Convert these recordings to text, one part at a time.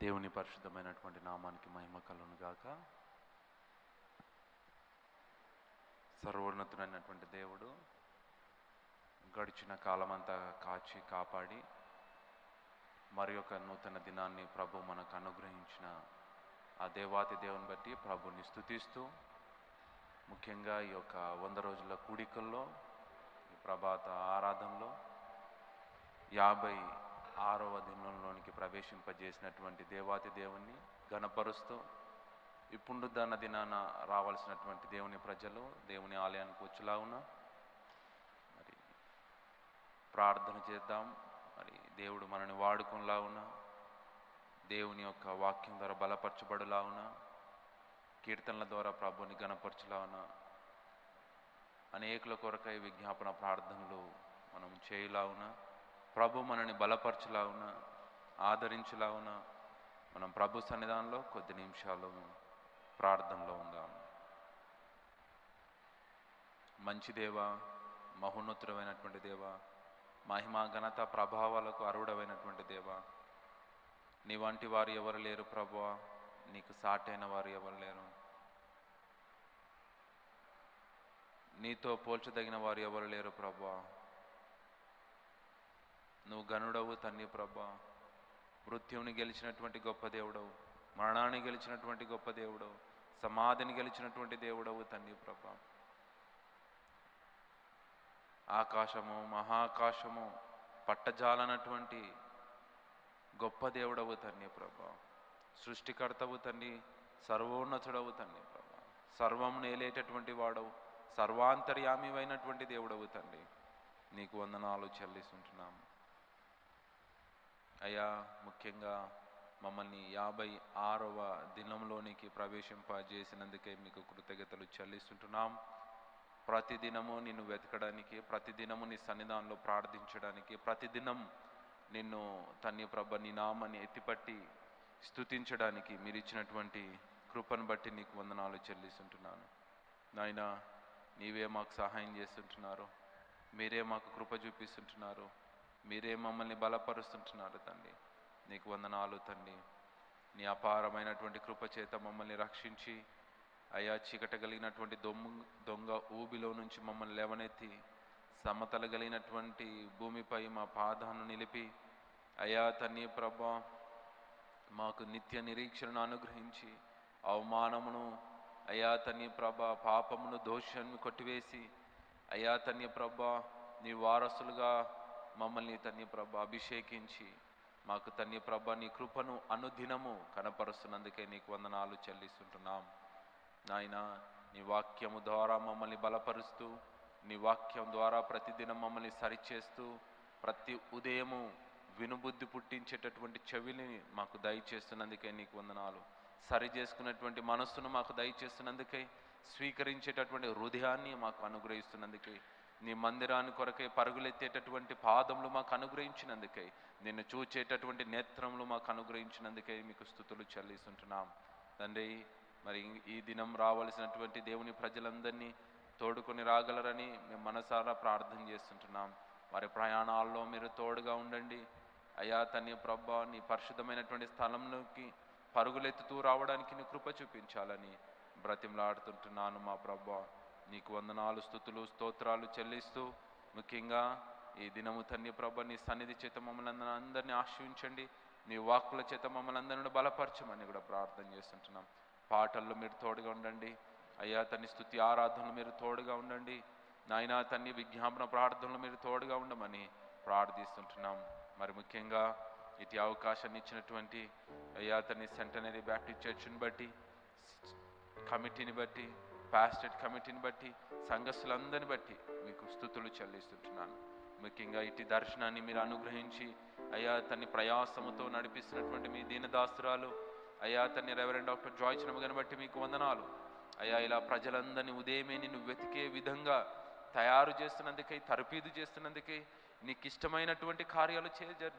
దేవుని పరిశుద్ధమైనటువంటి నామానికి మహిమ కలుగును గాక. సర్వోన్నతుడైనటువంటి దేవుడు గడిచిన కాలమంతా కాచి కాపాడి మరి ఒక నూతన దినాన్ని ప్రభు మనకు అనుగ్రహించిన ఆ దేవాతి దేవుని బట్టి ప్రభుని స్తుతిస్తూ, ముఖ్యంగా ఈ యొక్క 100 రోజుల కూడికల్లో, ఈ ప్రభాత ఆరాధనలో 56వ దినంలోనికి ప్రవేశింపజేసినటువంటి దేవాతి దేవుణ్ణి ఘనపరుస్తూ, ఈ పునరుద్ధరణ దినాన రావాల్సినటువంటి దేవుని ప్రజలు దేవుని ఆలయానికి వచ్చేలాగున మరి ప్రార్థన చేద్దాం. మరి దేవుడు మనని వాడుకునేలాగున, దేవుని యొక్క వాక్యం ద్వారా బలపరచబడులాగున, కీర్తనల ద్వారా ప్రభుని ఘనపరచులాగున, అనేకుల కొరకై విజ్ఞాపన ప్రార్థనలు మనం చేయలాగున, ప్రభు మనని బలపరచులాగున, ఆదరించులాగున మనం ప్రభు సన్నిధానంలో కొద్ది నిమిషాలు ప్రార్థనలో ఉందాం. మంచి దేవ, మహోన్నతుడమైనటువంటి దేవ, మహిమ ఘనత ప్రభావాలకు అర్హుడమైనటువంటి దేవ, నీ వంటి వారు ఎవరు లేరు ప్రభువా, నీకు సాటైన వారు ఎవరు లేరు, నీతో పోల్చదగిన వారు ఎవరు లేరు ప్రభువా. నువ్వు గనుడవు తండ్రి ప్రభా, మృత్యువుని గెలిచినటువంటి గొప్ప దేవుడవు, మరణాన్ని గెలిచినటువంటి గొప్ప దేవుడవు, సమాధిని గెలిచినటువంటి దేవుడవు తండ్రి ప్రభా. ఆకాశము మహాకాశము పట్టజాలనటువంటి గొప్ప దేవుడవు తండ్రి ప్రభా, సృష్టికర్తవు తండ్రి, సర్వోన్నతుడవు తండ్రి ప్రభా, సర్వం నేలేటటువంటి వాడవు, సర్వాంతర్యామి అయినటువంటి దేవుడవు తండ్రి, నీకు వందనాలు చెల్లిస్తుంటున్నాము అయ్యా. ముఖ్యంగా మమ్మల్ని 56వ దినంలోనికి ప్రవేశింపజేసినందుకే మీకు కృతజ్ఞతలు చెల్లిస్తుంటున్నాం. ప్రతిదినము నిన్ను వెతకడానికి, ప్రతిదినము నీ సన్నిధానంలో ప్రార్థించడానికి, ప్రతిదినం నిన్ను తండ్రి ప్రభ నీ నామాన్ని ఎత్తిపట్టి స్తుతించడానికి మీరు ఇచ్చినటువంటి కృపను బట్టి నీకు వందనాలు చెల్లిస్తుంటున్నాను నాయనా. నీవే మాకు సహాయం చేస్తుంటున్నారు, మీరే మాకు కృప చూపిస్తుంటున్నారు, మీరే మమ్మల్ని బలపరుస్తుంటున్నారు తండ్రి. నీకు వందనాలు తండ్రి. నీ అపారమైనటువంటి కృప చేత మమ్మల్ని రక్షించి అయా చీకట కలిగినటువంటి దొంగ ఊబిలో నుంచి మమ్మల్ని లేవనెత్తి సమతల కలిగినటువంటి భూమిపై మా పాదాలను నిలిపి అయా తండ్రి ప్రభా మాకు నిత్య నిరీక్షణను అనుగ్రహించి అవమానమును అయా తండ్రి ప్రభా పాపమును దోషాన్ని కొట్టివేసి అయా తండ్రి ప్రభా నీ వారసులుగా మమ్మల్ని తండ్రి ప్రభ అభిషేకించి మాకు తండ్రి ప్రభ నీ కృపను అనుదినము కనపరుస్తున్నందుకే నీకు వందనాలు చెల్లిస్తుంటున్నాం నాయన. నీ వాక్యము ద్వారా మమ్మల్ని బలపరుస్తూ, నీ వాక్యం ద్వారా ప్రతిదినం మమ్మల్ని సరిచేస్తూ, ప్రతి ఉదయము వినుబుద్ధి పుట్టించేటటువంటి చెవిని మాకు దయచేస్తున్నందుకే నీకు వందనాలు. సరి చేసుకున్నటువంటి మనస్సును మాకు దయచేస్తున్నందుకే, స్వీకరించేటటువంటి హృదయాన్ని మాకు అనుగ్రహిస్తున్నందుకే, నీ మందిరాన్ని కొరకై పరుగులెత్తేటటువంటి పాదములు మాకు అనుగ్రహించినందుకై, నిన్ను చూచేటటువంటి నేత్రములు మాకు అనుగ్రహించినందుకై మీకు స్తుతులు చెల్లిస్తుంటున్నాం తండ్రి. మరి ఈ దినం రావలసినటువంటి దేవుని ప్రజలందరినీ తోడుకొని రాగలరని మేము మనసారా ప్రార్థన చేస్తుంటున్నాం. వారి ప్రయాణాల్లో మీరు తోడుగా ఉండండి అయా తండ్రి ప్రభా. నీ పరిశుద్ధమైనటువంటి స్థలంలోకి పరుగులెత్తుతూ రావడానికి నీ కృప చూపించాలని బ్రతిమలాడుతుంటున్నాను మా ప్రభా. నీకు వందనాలు, స్తుతులు, స్తోత్రాలు చెల్లిస్తూ, ముఖ్యంగా ఈ దినము తండ్రి ప్రభ నీ సన్నిధి చేత మమ్మల్ని అందరినీ ఆశ్రయించండి, నీ వాక్కుల చేత మమ్మల్ని అందరినీ బలపరచమని కూడా ప్రార్థన చేస్తుంటున్నాం. పాటల్లో మీరు తోడుగా ఉండండి అయ్యా తండ్రి, స్తుతి ఆరాధనలు మీరు తోడుగా ఉండండి నాయనా తండ్రి, విజ్ఞాపన ప్రార్థనలు మీరు తోడుగా ఉండమని ప్రార్థిస్తుంటున్నాం. మరి ముఖ్యంగా ఇటు అవకాశాన్ని ఇచ్చినటువంటి అయ్యా తండ్రి సెంటనరీ బ్యాప్టిస్ట్ చర్చ్ని బట్టి, కమిటీని బట్టి, పాస్టేట్ కమిటీని బట్టి, సంఘస్థులందరిని బట్టి మీకు స్తుతులు చెల్లిస్తుంటున్నాను. ముఖ్యంగా ఇటు దర్శనాన్ని మీరు అనుగ్రహించి అయ్యా తన్ని ప్రయాసముతో నడిపిస్తున్నటువంటి మీ దీనదాస్తురాలు అయ్యా తన్ని రెవరెండ్ డాక్టర్ జాయ్ చిన్నమ్మగారిని బట్టి మీకు వందనాలు. అయ్యా ఇలా ప్రజలందరినీ ఉదయమే నిన్ను వెతికే విధంగా తయారు చేస్తున్నందుకై, తరపీదు చేస్తున్నందుకై, నీకు ఇష్టమైనటువంటి కార్యాలు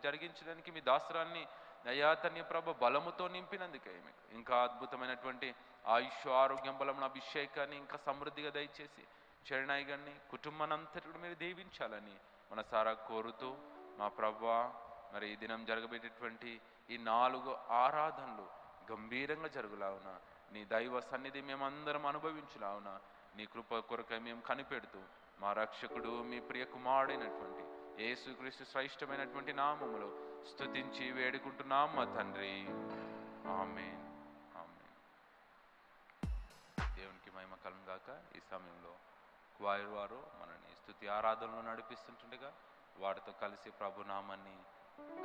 జరిగించడానికి మీ దాస్తురాన్ని అయ్యా తన్ని ప్రభ బలముతో నింపినందుకై మీకు ఇంకా అద్భుతమైనటువంటి ఆయుష్, ఆరోగ్యం, బలమున అభిషేకాన్ని ఇంకా సమృద్ధిగా దయచేసి చెరణాయి గారిని కుటుంబానంతటి మీరు దీవించాలని మనసారా కోరుతూ మా ప్రభువా మరి ఈ దినం జరగబెట్టేటువంటి ఈ 4 ఆరాధనలు గంభీరంగా జరుగులావున నీ దైవ సన్నిధి మేమందరం అనుభవించులావున నీ కృప కొరకై మేము కనిపెడుతూ మా రక్షకుడు మీ ప్రియ కుమారుడైనటువంటి యేసుక్రీస్తు శ్రేష్టమైనటువంటి నామములో స్తుతించి వేడుకుంటున్నాం మా తండ్రి. ఆమేన్, ఆమేన్. దేవునికి మహిమ కలుగును గాక. ఈ సమయంలో క్వాయిర్ వారు మనని స్తుతి ఆరాధనలో నడిపిస్తుంటుండగా వారితో కలిసి ప్రభునామాన్ని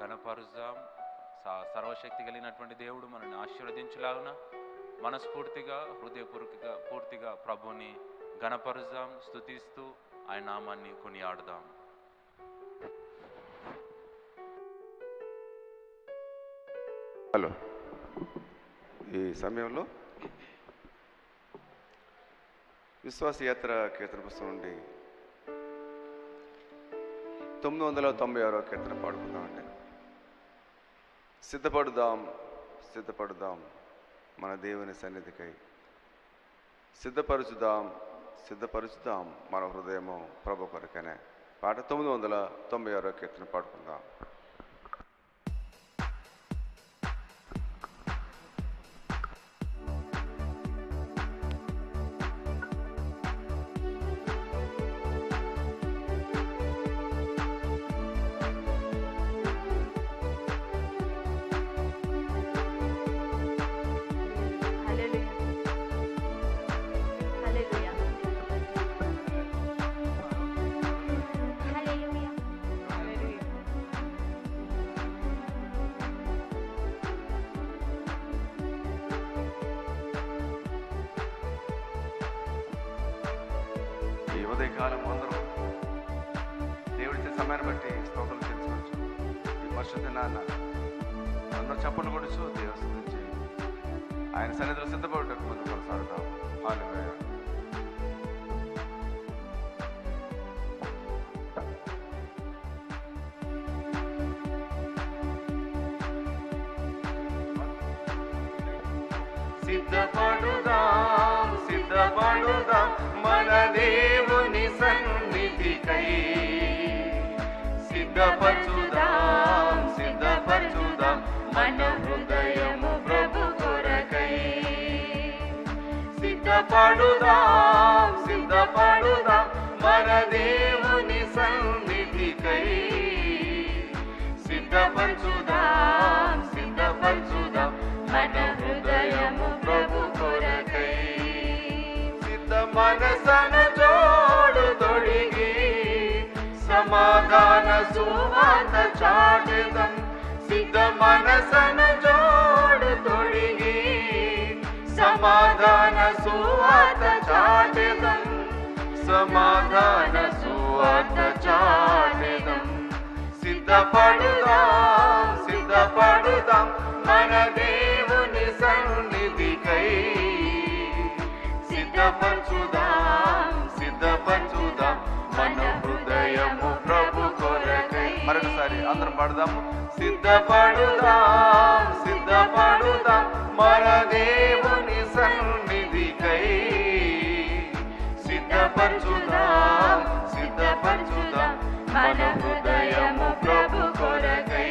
ఘనపరుద్దాం. సర్వశక్తి కలిగినటువంటి దేవుడు మనల్ని ఆశీర్వదించులాగున మనస్ఫూర్తిగా, పూర్తిగా ప్రభుని ఘనపరుద్దాం, స్తుతిస్తూ ఆయన నామాన్ని కొనియాడుదాం. హలో, ఈ సమయంలో విశ్వాసయాత్ర కీర్తన పుస్తకం నుండి 996వ కీర్తన పాడుకుందామండి. సిద్ధపడుదాం, సిద్ధపడుదాం మన దేవుని సన్నిధికై, సిద్ధపరుచుదాం, సిద్ధపరుచుదాం మన హృదయము ప్రభు కొరకనే పాట 996వ కీర్తన పాడుకుందాం. ఉదయకాలం అందరూ దేవుడిచ్చే సమయాన్ని బట్టి స్తోత్రం చేసుకోవచ్చు. ఈ పరిశుద్ధ నాన్న అందరూ చప్పట్లు కొడుచు దేవస్థ నుంచి ఆయన సన్నిధిలో సిద్ధపడటకు ముందు కొనసాగుతాం. హల్లెలూయా. సిద్ధపడుదాం, సిద్ధపడుదాం మన దేవుని సన్నిధికై, సిద్ధపరచుదాం, సిద్ధపరచుదాం మన హృదయము ప్రభు కొరకై. సిద్ధపడుదాం, సిద్ధపడుదాం మన దేవుని సన్నిధికై, సిద్ధపరచుదాం, సిద్ధపరచుదాం మన హృదయము ప్రభు కొరకై. సిద్ధ మనసను జోడు తొడిగి సమాధాన సువార్త చాటెదం. సిద్ధ మనసను జోడు తొడిగి సమాధాన సువార్త చాటెదం, సమాధాన సువార్త చాటెదం. సిద్ధపడుదాం, సిద్ధపడుదాం మన దేవుని సన్నిధికై, సిద్ధపరచుదాం, సిద్ధపరచుదాం మన హృదయము ప్రభు కొరకై. మరొకసారి అందరం పాడుదాము. సిద్ధపడుదాం, సిద్ధపడుదాం మన దేవుని సన్నిధికై, సిద్ధపరచుదాం, సిద్ధపరచుదాం మన హృదయము ప్రభు కొరకై.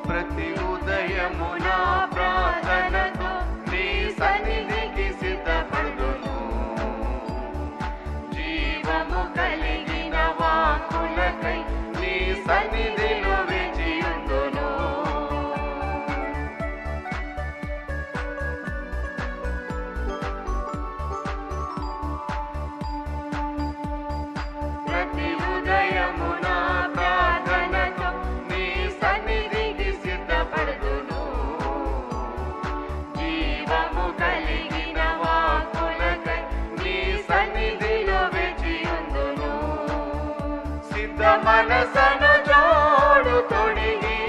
ప్రతి ఉదయము నా ప్రార్థనతో నీ సన్నిధికి సిద్ధపడును. జీవము కలిగిన వాక్కుల మనసను జోడు తొడిగి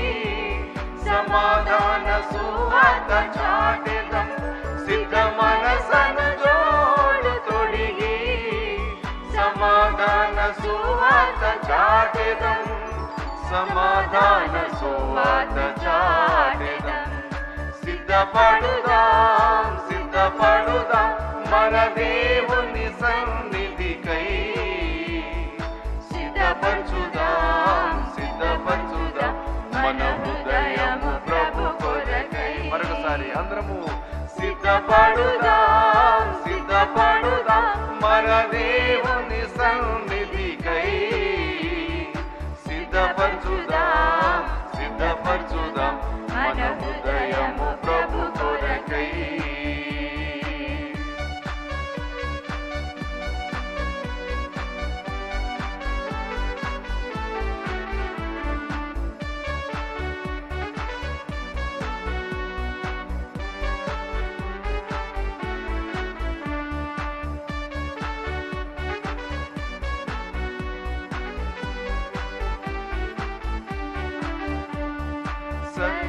సమాధాన సువార్త చాటెదం సిద్ధ మనసను జోడు తొడిగి సమాధాన సువార్త చాటెదం సమాధాన సువార్త చాటెదం సిద్ధపడుదాం సిద్ధపడుదాం మన దేవుని సన్నిధికై సిద్ధపరచుదాం సిద్ధపరచుదాం మన హృదయము ప్రభు కొరకై మరొకసారి అందరము సిద్ధపడుదాం సిద్ధపడుదాం మన దేవుని సన్నిధికై సిద్ధపరచుదాం సిద్ధపరచుదాం మన హృదయము ప్రభు కొరకై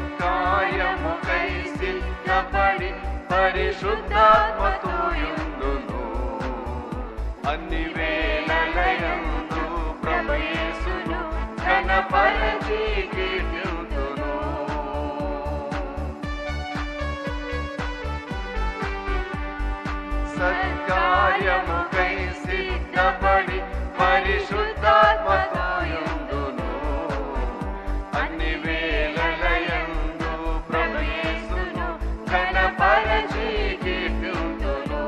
సత్కార్యముకై సిద్ధపడి పరిశుద్ధాత్మతో యుందును అన్ని వేళలయందు ప్రభు యేసును ఘనపరచి కీర్తింతును సత్కార్యముకై సిద్ధపడి పరిశుద్ధాత్మతో యుందును అన్ని వేళలయందు ప్రభు యేసును ఘనపరచి కీర్తింతును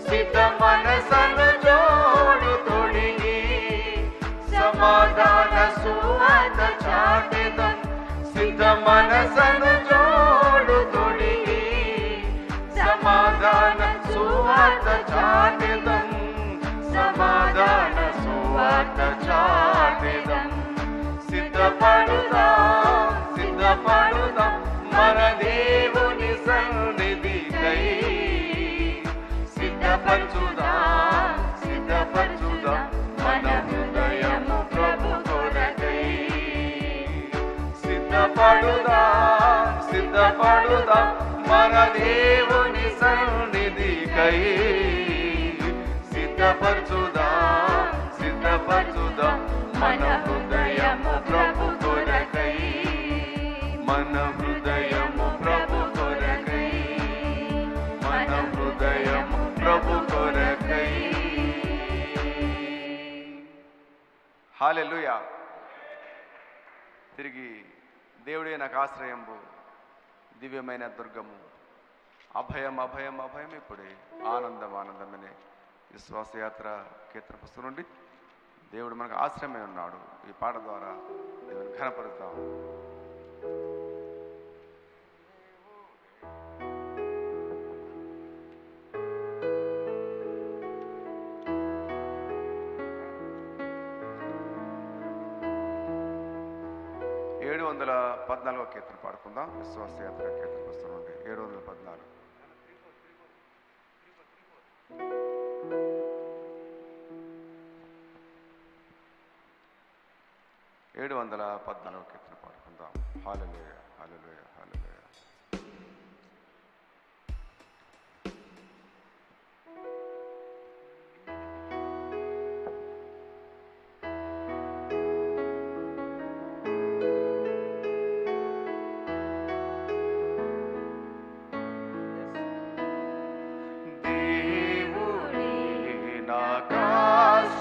సిద్ధ మనసను జోడు తొడిగి సమాధాన సువార్త చాటెదం సిద్ధ మనసను జోడు తొడిగి సమాధాన సువార్త చాటెదం సమాధాన సువార్త చాటెదం సిద్ధపడుదాం సిద్ధపడుదాం మన దేవుని సన్నిధికై సిద్ధపరచుదాం సిద్ధపరచుదాం మన హృదయము ప్రభు కొరకై సిద్ధపడుదాం సిద్ధపడుదాం మన దేవుని సన్నిధికై సిద్ధపరచుదాం సిద్ధపరచుదాం మన హృదయము ప్రభు కొరకై మన హృదయము ప్రభు కొరకై మన హృదయము ప్రభు కొరకై హల్లెలూయా. తిరిగి దేవుడే నాకు ఆశ్రయంబు దివ్యమైన దుర్గము అభయం అభయం అభయం ఇప్పుడే ఆనందం ఆనందమనే విశ్వాసయాత్ర కీర్తన పుస్తకం నుండి దేవుడు మనకు ఆశ్రయమై ఉన్నాడు. ఈ పాట ద్వారా దేవుని ఘనపరుస్తాం. ఏడు 714 కీర్తన పాడుకుందాం. విశ్వాసయాత్ర కీర్తన పుస్తకం నుండి 714. ఏడు 714 కీర్తన పాడుకుందాం. హల్లెలూయా హల్లెలూయా హల్లెలూయా.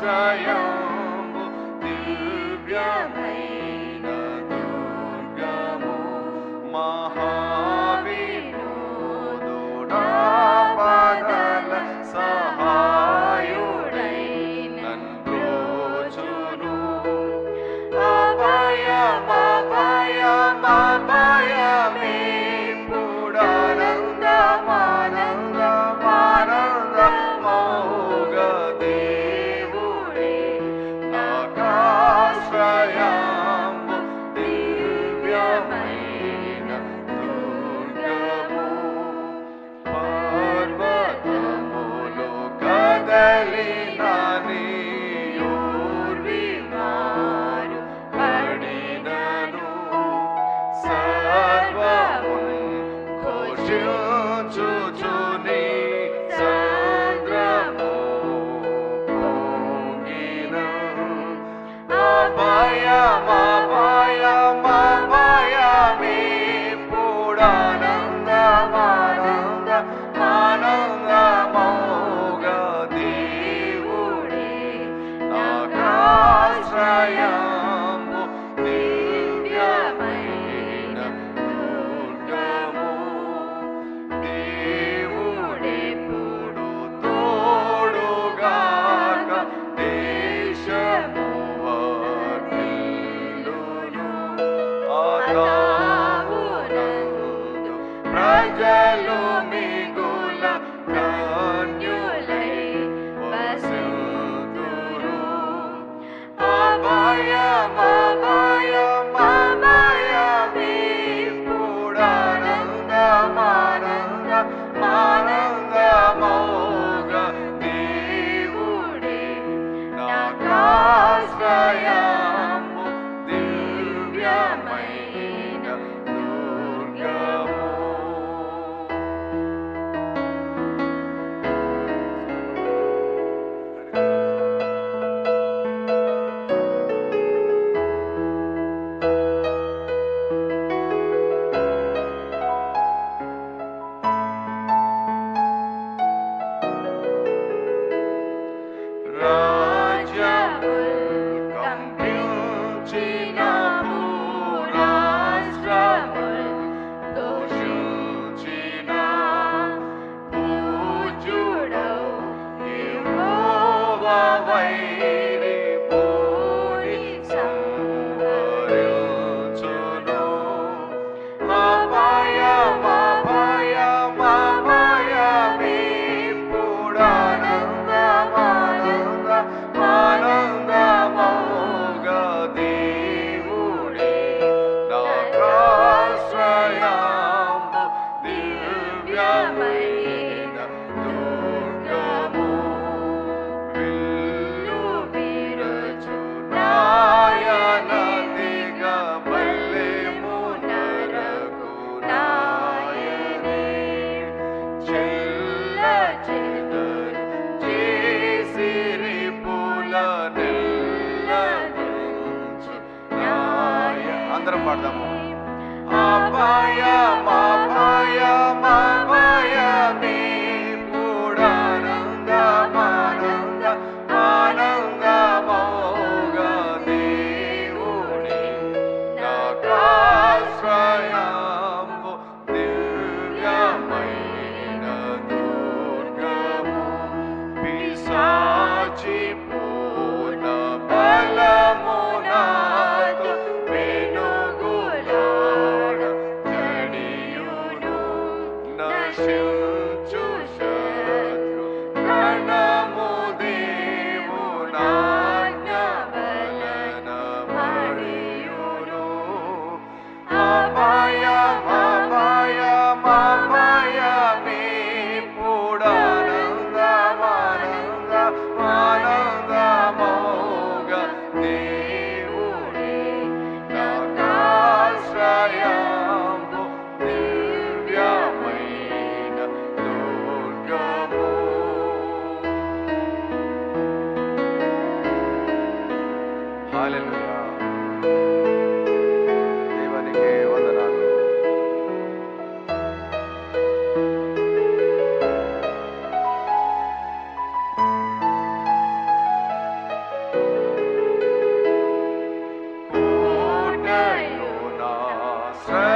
నాకాశ్రయము దివ్యమైన దుర్గము మహావినోదుడా పాదల సహాయుడై నన్బ్రోచును అభయమభయమభయమేపుడానందమానందమానందమౌగ దేవుడే రాజ్యముల్ కంపించిన భూరాష్ట్రముల్ దోషించిన పూజ్యుడవు యెహోవా వైరి పూని సంహరించును. ఆనందమౌగా దేవుడే నాకాశ్రయంబు దివ్యమైన దుర్గము. విల్లు విరచు నాయనదిగా బల్లెము నరకు నాయనే. చెల్ల చెదరు చేసిరి పుల నెల్లదించు నాయ. అందరం పాడదాము. అభయమే పూడానందమానంద ఆనందమౌగా దేవుడే నాకాశ్రయంబు దివ్యమైన దుర్గము. పిశాచి పూర్ణ బలము నాకు వెనుగులాడ జడియును. నశించు శత్రు రణము దేవునాజ్ఞ వలన మడియును. అభయమే పూడానందమానంద ఆనందమౌగా దేవుడే నాకాశ్రయంబు దివ్యమైన దుర్గము. హల్లెలూయా. దేవానికి వందనాలు.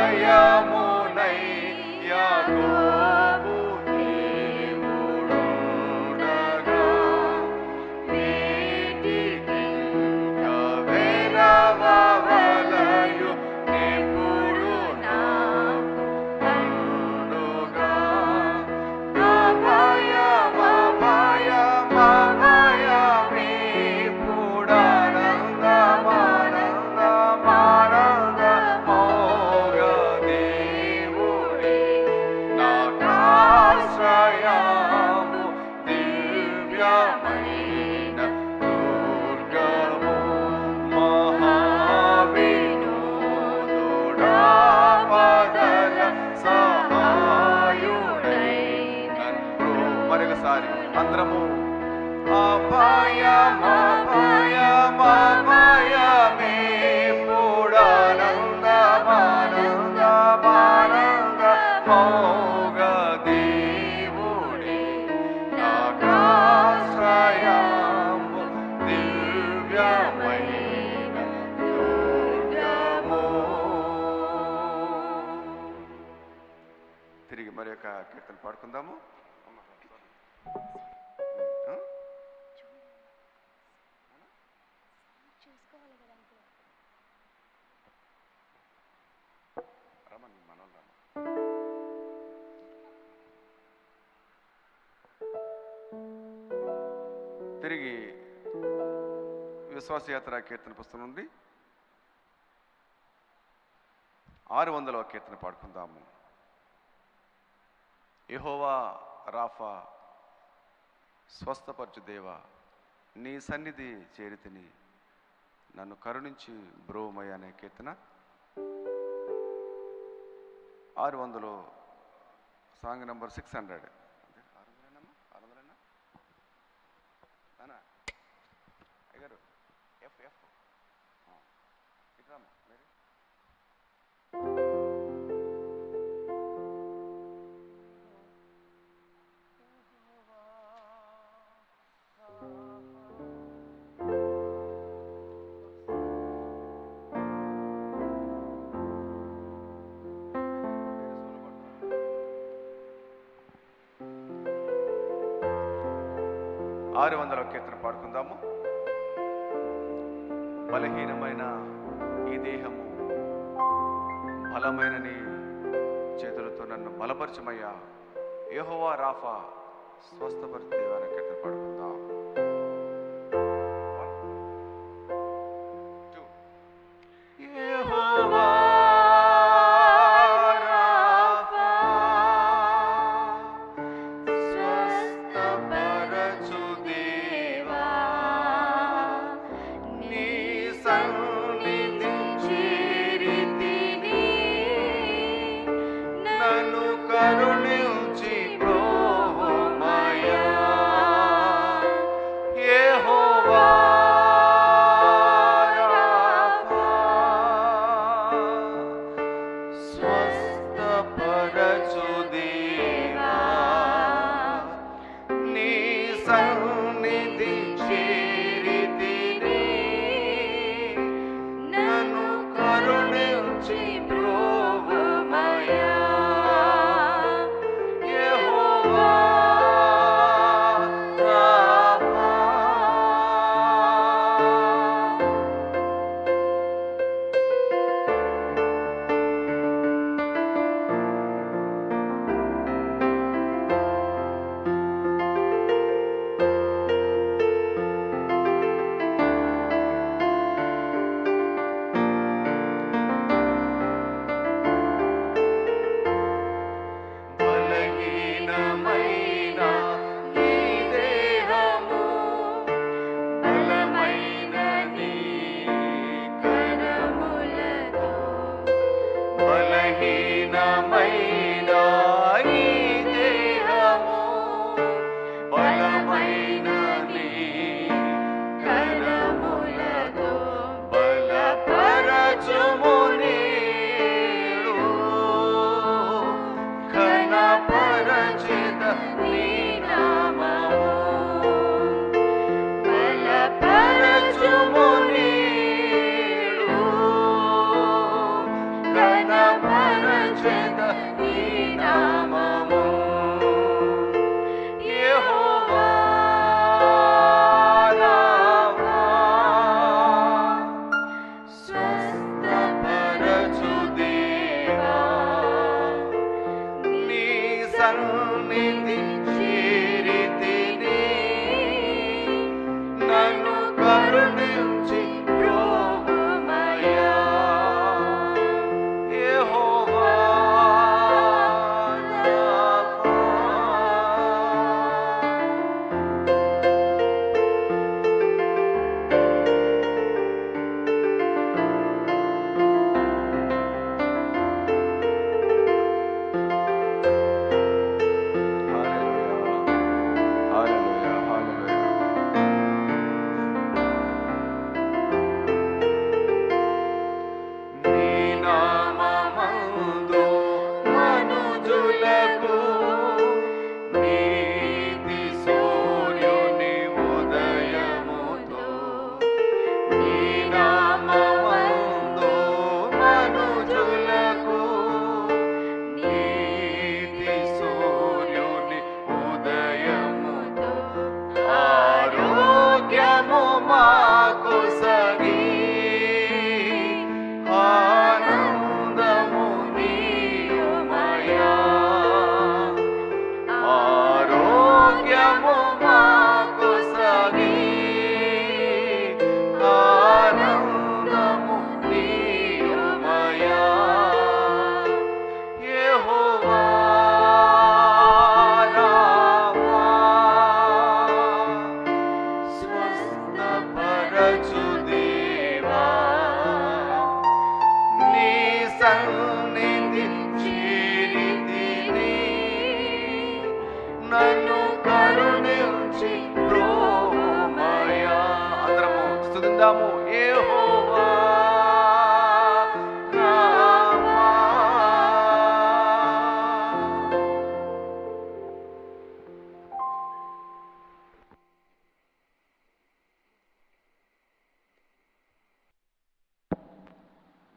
కోటయునాశ్రయమునై యాకోబు దేవుడుండగా నీటికింక వెరవవలయు నిపుడు నాకు పండుగా. అభయమే పూడానందమానందమానందమౌగా దేవుడే నాకాశ్రయంబు దివ్యమైన దుర్గము. మహావినోదుడా పదల సహాయుడై నన్ను. మరొకసారి అందరము. అభయమే పూడానందమానందమానందమౌగా దేవుడే నాకాశ్రయంబు దివ్యమైన దుర్గము. తిరిగి మరి యొక్క కీర్తన పాడుకుందాము. రమణి మనోళ్ళు తిరిగి విశ్వాసయాత్ర కీర్తన పుస్తకం నుండి 600వ కీర్తన పాడుకుందాము. యెహోవా రాఫా స్వస్థపరచు దేవా, నీ సన్నిధి చేరితిని, నన్ను కరుణించి బ్రోమయ్య అనే కీర్తన 600 సాంగ్ నంబర్ 600. అయ్యారు ఎఫ్ ఎఫ్ ఇట్రామా మీరు. 600వ కీర్తన పాడుకుందాము. బలహీనమైన ఈ దేహము బలమైన నీ చేతులతో నన్ను బలపరచమయ్యా, యెహోవా రాఫా స్వస్థపరిచే దేవా అనే కీర్తన పాడుకుందాం. 1 2 యెహోవా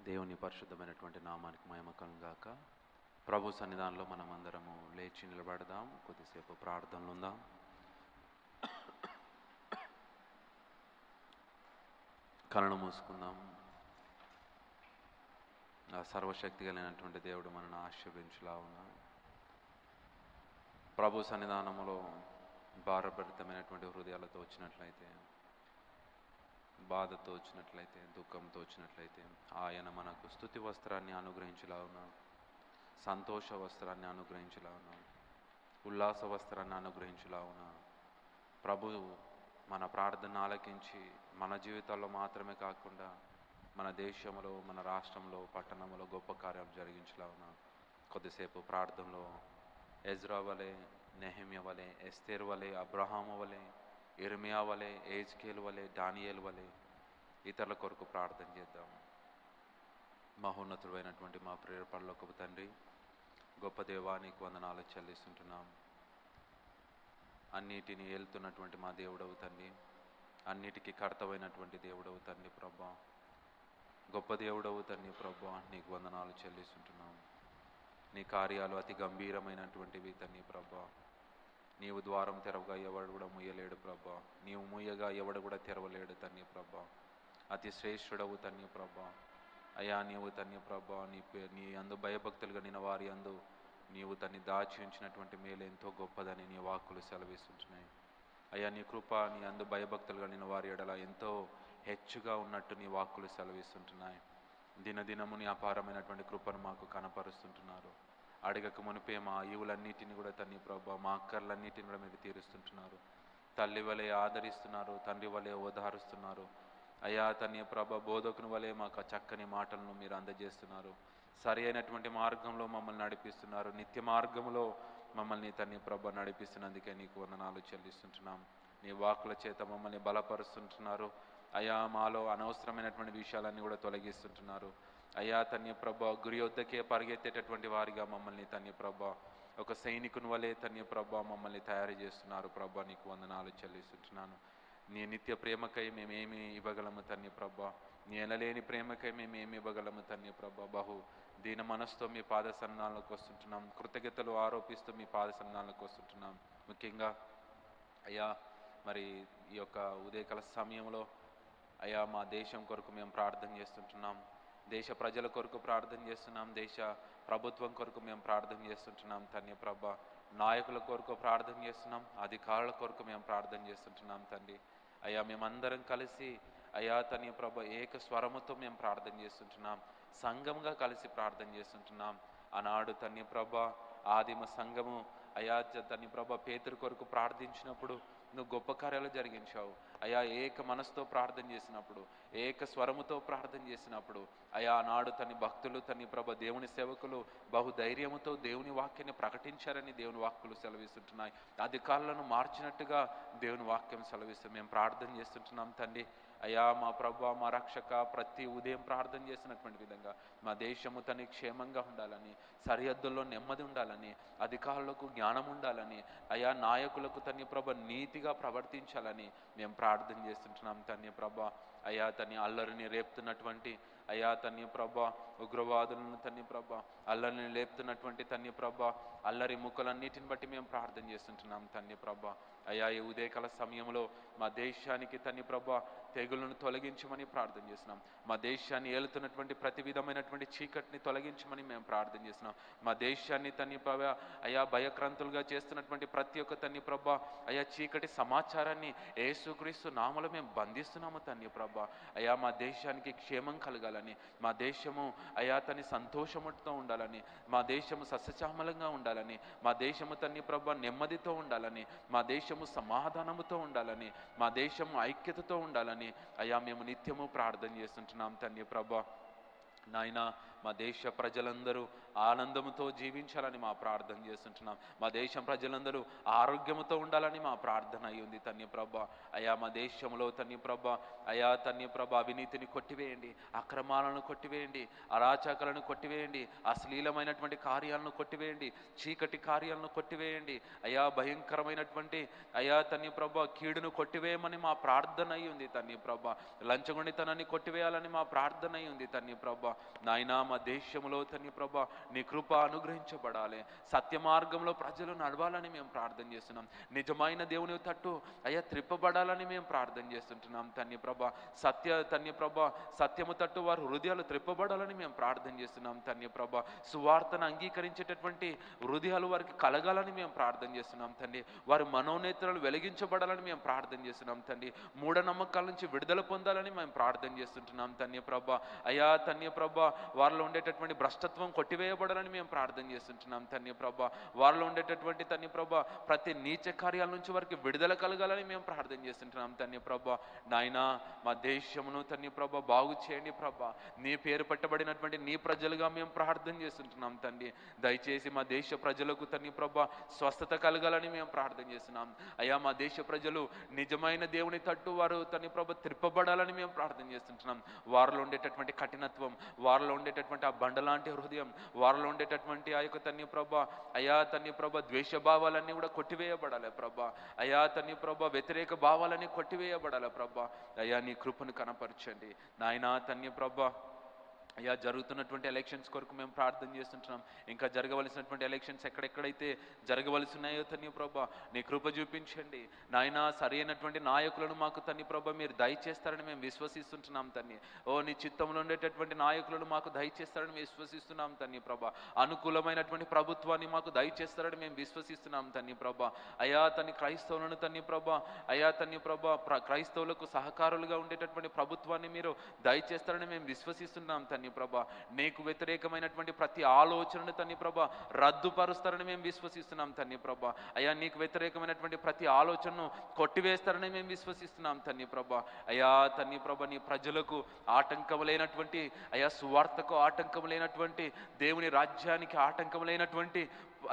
దేవుని పరిశుద్ధమైనటువంటి నామానికి మహిమ కలుగుగాక. ప్రభు సన్నిధానంలో మనం అందరము లేచి నిలబడదాం, కొద్దిసేపు ప్రార్థనలు ఉందాం. కళ్ళను మూసుకుందాం. ఆ సర్వశక్తి కలిగినటువంటి దేవుడు మనల్ని ఆశీర్వదించులాగున. ప్రభు సన్నిధానములో భారభరితమైనటువంటి హృదయాలతో వచ్చినట్లయితే, బాధతో వచ్చినట్లయితే, దుఃఖంతో వచ్చినట్లయితే ఆయన మనకు స్తుతి వస్త్రాన్ని అనుగ్రహించులాగున, సంతోష వస్త్రాన్ని అనుగ్రహించులాగున, ఉల్లాస వస్త్రాన్ని అనుగ్రహించులాగున ప్రభు మన ప్రార్థన ఆలకించి మన జీవితాల్లో మాత్రమే కాకుండా మన దేశంలో, మన రాష్ట్రంలో, పట్టణంలో గొప్ప కార్యాలు జరిగించలాగున కొద్దిసేపు ప్రార్థనలో ఎజ్రా వలె, నెహెమ్యా వలె, ఎస్తేర్ వలె, అబ్రహాము వలె, ఇర్మియా వలె, ఏజ్కేల్ వలె, దానియేలు వలె ఇతరుల కొరకు ప్రార్థన చేద్దాం. మహోన్నతుడైనటువంటి మా ప్రేర పరలోకపు తండ్రి, గొప్ప దేవానికి వందనాలు చెల్లిస్తుంటున్నాం. అన్నిటిని ఏలుతున్నటువంటి మా దేవుడవు తండ్రి, అన్నిటికీ కర్తవైనటువంటి దేవుడవు తండ్రి ప్రభా, గొప్ప దేవుడవు తండ్రి ప్రభా, నీకు వందనాలు చెల్లిస్తుంటున్నాం. నీ కార్యాలు అతి గంభీరమైనటువంటివి తండ్రి ప్రభా. నీవు ద్వారం తెరవగా ఎవడు కూడా ముయ్యలేడు ప్రభా, నీవు ముయ్యగా ఎవడు కూడా తెరవలేడు తండ్రి ప్రభా. అతి శ్రేష్ఠుడవు తండ్రి ప్రభా. అయ్యా నీవు తండ్రి ప్రభా, నీ అందు భయభక్తులు కలిగిన వారి అందు నీవు తన్ని దాచి ఉంచినటువంటి మేలు ఎంతో గొప్పదని నీ వాక్కులు సెలవిస్తుంటున్నాయి. అయ్యా నీ కృప నీ అందు భయభక్తులు కలిగిన వారి ఎడల ఎంతో హెచ్చుగా ఉన్నట్టు నీ వాక్కులు సెలవిస్తుంటున్నాయి. దినదినము నీ అపారమైనటువంటి కృపను మాకు కనపరుస్తుంటున్నారు. అడగక మునిపే మా ఈవులన్నిటిని కూడా తన్ని ప్రభా, మా అక్కర్లన్నిటిని కూడా మీరు తీరుస్తుంటున్నారు. తల్లి వలె ఆదరిస్తున్నారు, తండ్రి వలె ఓదారుస్తున్నారు. అయ్యా తన్ని ప్రభా, బోధకుని వలె మాకు చక్కని మాటలను మీరు అందజేస్తున్నారు. సరి అయినటువంటి మార్గంలో మమ్మల్ని నడిపిస్తున్నారు. నిత్య మార్గంలో మమ్మల్ని తన్ని ప్రభా నడిపిస్తున్నందుకే నీకు వందనాలు చెల్లిస్తుంటున్నాం. నీ వాక్కుల చేత మమ్మల్ని బలపరుస్తుంటున్నారు. అయ్యా మాలో అనవసరమైనటువంటి విషయాలన్నీ కూడా తొలగిస్తుంటున్నారు. అయ్యా తన్ని ప్రభా, గురి వద్దకే పరిగెత్తేటటువంటి వారిగా మమ్మల్ని తన్ని ప్రభా, ఒక సైనికుని వలె తన్ని ప్రభా మమ్మల్ని తయారు చేస్తున్నారు. ప్రభా నీకు వందనాలు చెల్లిస్తుంటున్నాను. నీ నిత్య ప్రేమకై మేమేమి ఇవ్వగలము తన్ని ప్రభా, నీ ఎనలేని ప్రేమకై మేమేమి ఇవ్వగలము తన్ని ప్రభా. బహు దీన మనసుతో మీ పాద సన్నిధానాలకు వస్తుంటున్నాం. కృతజ్ఞతలు ఆరోపిస్తూ మీ పాద సన్నిధానాలకు వస్తుంటున్నాం. ముఖ్యంగా అయ్యా మరి ఈ యొక్క ఉదయకాల సమయంలో అయ్యా మా దేశం కొరకు మేము ప్రార్థన చేస్తుంటున్నాం. దేశ ప్రజల కొరకు ప్రార్థన చేస్తున్నాం. దేశ ప్రభుత్వం కొరకు మేము ప్రార్థన చేస్తుంటున్నాం తండ్రి ప్రభా. నాయకుల కొరకు ప్రార్థన చేస్తున్నాం. అధికారుల కొరకు మేము ప్రార్థన చేస్తుంటున్నాం తండ్రి. అయ్యా మేమందరం కలిసి అయ్యా తండ్రి ప్రభా ఏక స్వరముతో మేము ప్రార్థన చేస్తుంటున్నాం. సంఘంగా కలిసి ప్రార్థన చేస్తుంటున్నాం. ఆనాడు తండ్రి ప్రభా ఆదిమ సంఘము అయ్యా తండ్రి ప్రభా పేతురు కొరకు ప్రార్థించినప్పుడు నువ్వు గొప్ప కార్యాలు జరిగించావు. అయ్యా ఏక మనసుతో ప్రార్థన చేసినప్పుడు, ఏక స్వరముతో ప్రార్థన చేసినప్పుడు అయ్యా ఆనాడు తన భక్తులు తన ప్రభ దేవుని సేవకులు బహుధైర్యముతో దేవుని వాక్యాన్ని ప్రకటించారని దేవుని వాక్కులు సెలవిస్తుంటున్నాయి. అధికారులను మార్చినట్టుగా దేవుని వాక్యం సెలవిస్తూ మేము ప్రార్థన చేస్తుంటున్నాం తండ్రి. అయ్యా మా ప్రభు మా రక్షక ప్రతి ఉదయం ప్రార్థన చేసినటువంటి విధంగా మా దేశము తన క్షేమంగా ఉండాలని, సరిహద్దుల్లో నెమ్మది ఉండాలని, అధికారులకు జ్ఞానం ఉండాలని, అయ్యా నాయకులకు తన ప్రభ నీతిగా ప్రవర్తించాలని మేము ప్రార్థన చేస్తుంటున్నాం తండ్రి ప్రభ. అయ్యా తన అల్లరిని రేపుతున్నటువంటి అయ్యా తన్ని ప్రభ ఉగ్రవాదులను తన్ని ప్రభ అల్లరిని లేపుతున్నటువంటి తన్ని ప్రభ అల్లరి ముక్కలన్నిటిని బట్టి మేము ప్రార్థన చేస్తుంటున్నాం తన్ని ప్రభ. అయ్యా ఈ ఉదయకాల సమయంలో మా దేశానికి తన్ని ప్రభ తెగులను తొలగించమని ప్రార్థన చేస్తున్నాం. మా దేశాన్ని ఏలుతున్నటువంటి ప్రతి విధమైనటువంటి చీకటిని తొలగించమని మేము ప్రార్థన చేస్తున్నాం. మా దేశాన్ని తన్ని ప్రభ అయ్యా భయక్రాంతులుగా చేస్తున్నటువంటి ప్రతి ఒక్క తన్ని ప్రభ అయ్యా చీకటి సమాచారాన్ని యేసుక్రీస్తు నామములో మేము బంధిస్తున్నాము తన్ని ప్రభ. అయ్యా మా దేశానికి క్షేమం కలగాలని, మా దేశము అయ్యా తన్ని సంతోషముతో ఉండాలని, మా దేశము సస్యశ్యామలంగా ఉండాలని, మా దేశము తన్ని ప్రభ నెమ్మదితో ఉండాలని, మా దేశము సమాధానముతో ఉండాలని, మా దేశము ఐక్యతతో ఉండాలని అయ్యా మేము నిత్యము ప్రార్థన చేస్తుంటున్నాం తండ్రి ప్రభ. నాయన మా దేశ ప్రజలందరూ ఆనందంతో జీవించాలని మా ప్రార్థన చేస్తుంటున్నాం. మా దేశం ప్రజలందరూ ఆరోగ్యంతో ఉండాలని మా ప్రార్థన అయి ఉంది తన్ని ప్రభ. అయ్యా మా దేశంలో తన్ని ప్రభ అయ్యా తన్ని ప్రభ అవినీతిని కొట్టివేయండి, అక్రమాలను కొట్టివేయండి, అరాచకాలను కొట్టివేయండి, అశ్లీలమైనటువంటి కార్యాలను కొట్టివేయండి, చీకటి కార్యాలను కొట్టివేయండి. అయ్యా భయంకరమైనటువంటి అయ్యా తన్ని ప్రభ కీడును కొట్టివేయమని మా ప్రార్థన అయి ఉంది తన్ని ప్రభ. లంచగొండితనాన్ని కొట్టివేయాలని మా ప్రార్థన అయి ఉంది తన్ని ప్రభ. నాయనా మా దేశంలో తండ్రి ప్రభా నీ కృప అనుగ్రహించబడాలి, సత్య మార్గంలో ప్రజలు నడవాలని మేము ప్రార్థన చేస్తున్నాం. నిజమైన దేవుని తట్టు అయ్యా త్రిప్పబడాలని మేము ప్రార్థన చేస్తుంటున్నాం తండ్రి ప్రభా. తండ్రి ప్రభా సత్యము తట్టు వారు హృదయాలు త్రిప్పబడాలని మేము ప్రార్థన చేస్తున్నాం తండ్రి ప్రభా. సువార్తను అంగీకరించేటటువంటి హృదయాలు వారికి కలగాలని మేము ప్రార్థన చేస్తున్నాం తండ్రి. వారి మనోనేత్రాలు వెలిగించబడాలని మేము ప్రార్థన చేస్తున్నాం తండ్రి. మూఢనమ్మకాల నుంచి విడుదల పొందాలని మేము ప్రార్థన చేస్తుంటున్నాం తండ్రి ప్రభా. అయా తండ్రి ప్రభా వారిలో ఉండేటటువంటి భ్రష్టత్వం కొట్టివేయబడాలని మేము ప్రార్థన చేస్తుంటున్నాం తండ్రి ప్రభా. వారిలో ఉండేటటువంటి తండ్రి ప్రభా ప్రతి నీచ కార్యాల నుంచి వారికి విడుదల కలగాలని మేము ప్రార్థన చేస్తుంటున్నాం తండ్రి ప్రభా. నాయనా మా దేశమును తండ్రి ప్రభా బాగు చేయండి ప్రభా. నీ పేరు పెట్టబడినటువంటి నీ ప్రజలుగా మేము ప్రార్థన చేస్తుంటున్నాం తండ్రి. దయచేసి మా దేశ ప్రజలకు తండ్రి ప్రభా స్వస్థత కలగాలని మేము ప్రార్థన చేస్తున్నాం. అయ్యా మా దేశ ప్రజలు నిజమైన దేవుని తట్టు వారు తండ్రి ప్రభా త్రిప్పబడాలని మేము ప్రార్థన చేస్తుంటున్నాం. వారిలో ఉండేటటువంటి కఠినత్వం, వారిలో ఉండేటటువంటి ఆ బండలాంటి హృదయం, వారిలో ఉండేటటువంటి ఆ యొక్క తండ్రి ప్రభా అయా తండ్రి ప్రభా ద్వేష భావాలన్నీ కూడా కొట్టివేయబడాలి ప్రభా. అయా తండ్రి ప్రభా వ్యతిరేక భావాలన్నీ కొట్టివేయబడాలి ప్రభా. అయా నీ కృపను కనపరచండి నాయనా తండ్రి ప్రభా. అయ్యా జరుగుతున్నటువంటి ఎలక్షన్స్ కొరకు మేము ప్రార్థన చేస్తుంటున్నాం. ఇంకా జరగవలసినటువంటి ఎలక్షన్స్ ఎక్కడెక్కడైతే జరగవలసి ఉన్నాయో తండ్రి ప్రభా నీ కృప చూపించండి నాయనా. సరైనటువంటి నాయకులను మాకు తండ్రి ప్రభా మీరు దయచేస్తారని మేము విశ్వసిస్తుంటున్నాం తండ్రి. ఓ నీ చిత్తంలో ఉండేటటువంటి నాయకులను మాకు దయచేస్తారని విశ్వసిస్తున్నాం తండ్రి ప్రభా. అనుకూలమైనటువంటి ప్రభుత్వాన్ని మాకు దయచేస్తారని మేము విశ్వసిస్తున్నాం తండ్రి ప్రభా. అయా తండ్రి క్రైస్తవులను తండ్రి ప్రభా అయా తండ్రి ప్రభా క్రైస్తవులకు సహకారులుగా ఉండేటటువంటి ప్రభుత్వాన్ని మీరు దయచేస్తారని మేము విశ్వసిస్తున్నాం తండ్రి ప్రభా. నీకు వ్యతిరేకమైనటువంటి ప్రతి ఆలోచనను తండ్రి ప్రభా రద్దుపరుస్తారని మేము విశ్వసిస్తున్నాం తండ్రి ప్రభా. అయ్యా నీకు వ్యతిరేకమైనటువంటి ప్రతి ఆలోచనను కొట్టివేస్తారని మేము విశ్వసిస్తున్నాం తండ్రి ప్రభా. అయ్యా తండ్రి ప్రభా నీ ప్రజలకు ఆటంకం లేనటువంటి అయ్యా సువార్తకు ఆటంకం లేనటువంటి దేవుని రాజ్యానికి ఆటంకం లేనటువంటి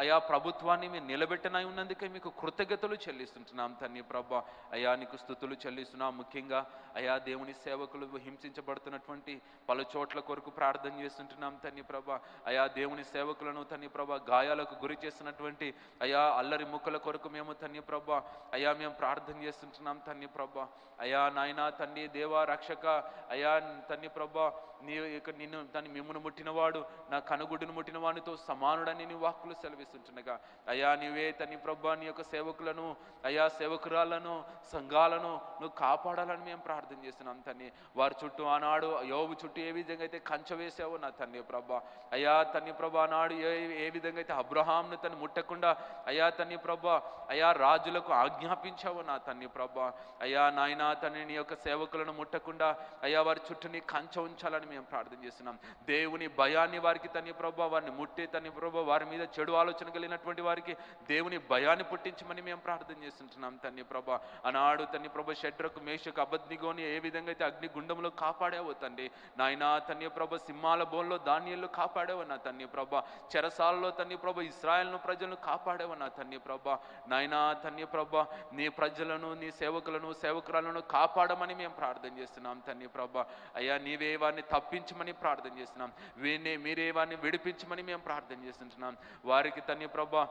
అయా ప్రభుత్వాన్ని మేము నిలబెట్టనై ఉన్నందుకే మీకు కృతజ్ఞతలు చెల్లిస్తుంటున్నాం తండ్రి ప్రభా. అయా నీకు స్తుతులు చెల్లిస్తున్నాం. ముఖ్యంగా అయా దేవుని సేవకులు హింసించబడుతున్నటువంటి పలు చోట్ల కొరకు ప్రార్థన చేస్తుంటున్నాం తండ్రి ప్రభా. అయా దేవుని సేవకులను తండ్రి ప్రభా గాయాలకు గురి చేస్తున్నటువంటి అయా అల్లరి ముక్కల కొరకు మేము తండ్రి ప్రభా అయా మేము ప్రార్థన చేస్తుంటున్నాం తండ్రి ప్రభా. అయా నాయనా తండ్రి దేవా రక్షక అయా తండ్రి ప్రభా నిన్ను దాన్ని మిమ్మును ముట్టినవాడు నా కనుగుడ్డును ముట్టిన వానితో సమానుడని నీ వాక్కులు సెలవిస్తుంటుండగా అయా నీవే తండ్రి ప్రభా నీ యొక్క సేవకులను అయా సేవకురాలను సంఘాలను నువ్వు కాపాడాలని మేము ప్రార్థన చేస్తున్నాం తండ్రి. వారి చుట్టూ ఆనాడు యోబు చుట్టూ ఏ విధంగా అయితే కంచె వేసావో నా తండ్రి ప్రభా అయా తండ్రి ప్రభా ఆనాడు ఏ విధంగా అయితే అబ్రహాంను తను ముట్టకుండా అయా తండ్రి ప్రభా అయా రాజులకు ఆజ్ఞాపించావో నా తండ్రి ప్రభా అయా నాయనా తండ్రి నీ యొక్క సేవకులను ముట్టకుండా అయా వారి చుట్టూ నీ కంచె ఉంచాలని మేము ప్రార్థన చేస్తున్నాం. దేవుని భయాన్ని వారికి తండ్రి ప్రభా వారిని ముట్టి తండ్రి ప్రభా వారి మీద చెడు ఆలోచన కలిగినటువంటి వారికి దేవుని భయాన్ని పుట్టించమని మేము ప్రార్థన చేస్తుంటున్నాం తండ్రి ప్రభా. ఆనాడు తండ్రి ప్రభా షడ్రకు మేషకు అబద్నిగోని ఏ విధంగా అయితే అగ్ని గుండంలో కాపాడావో తండ్రి నాయనా తండ్రి ప్రభా సింహాల బోన్లో ధాన్యాల్లో కాపాడావో నా తండ్రి ప్రభా. చెరసాలలో తండ్రి ప్రభా ఇశ్రాయేలు ప్రజలను కాపాడావో నా తండ్రి ప్రభా. నాయనా తండ్రి ప్రభా నీ ప్రజలను నీ సేవకులను సేవకురాలను కాపాడమని మేము ప్రార్థన చేస్తున్నాం తండ్రి ప్రభా. అయ్యా నీవే వారిని తప్పించమని ప్రార్థన చేస్తున్నాం. మీరే వారిని విడిపించమని మేము ప్రార్థన చేస్తుంటున్నాం. వారికి తండ్రి ప్రభా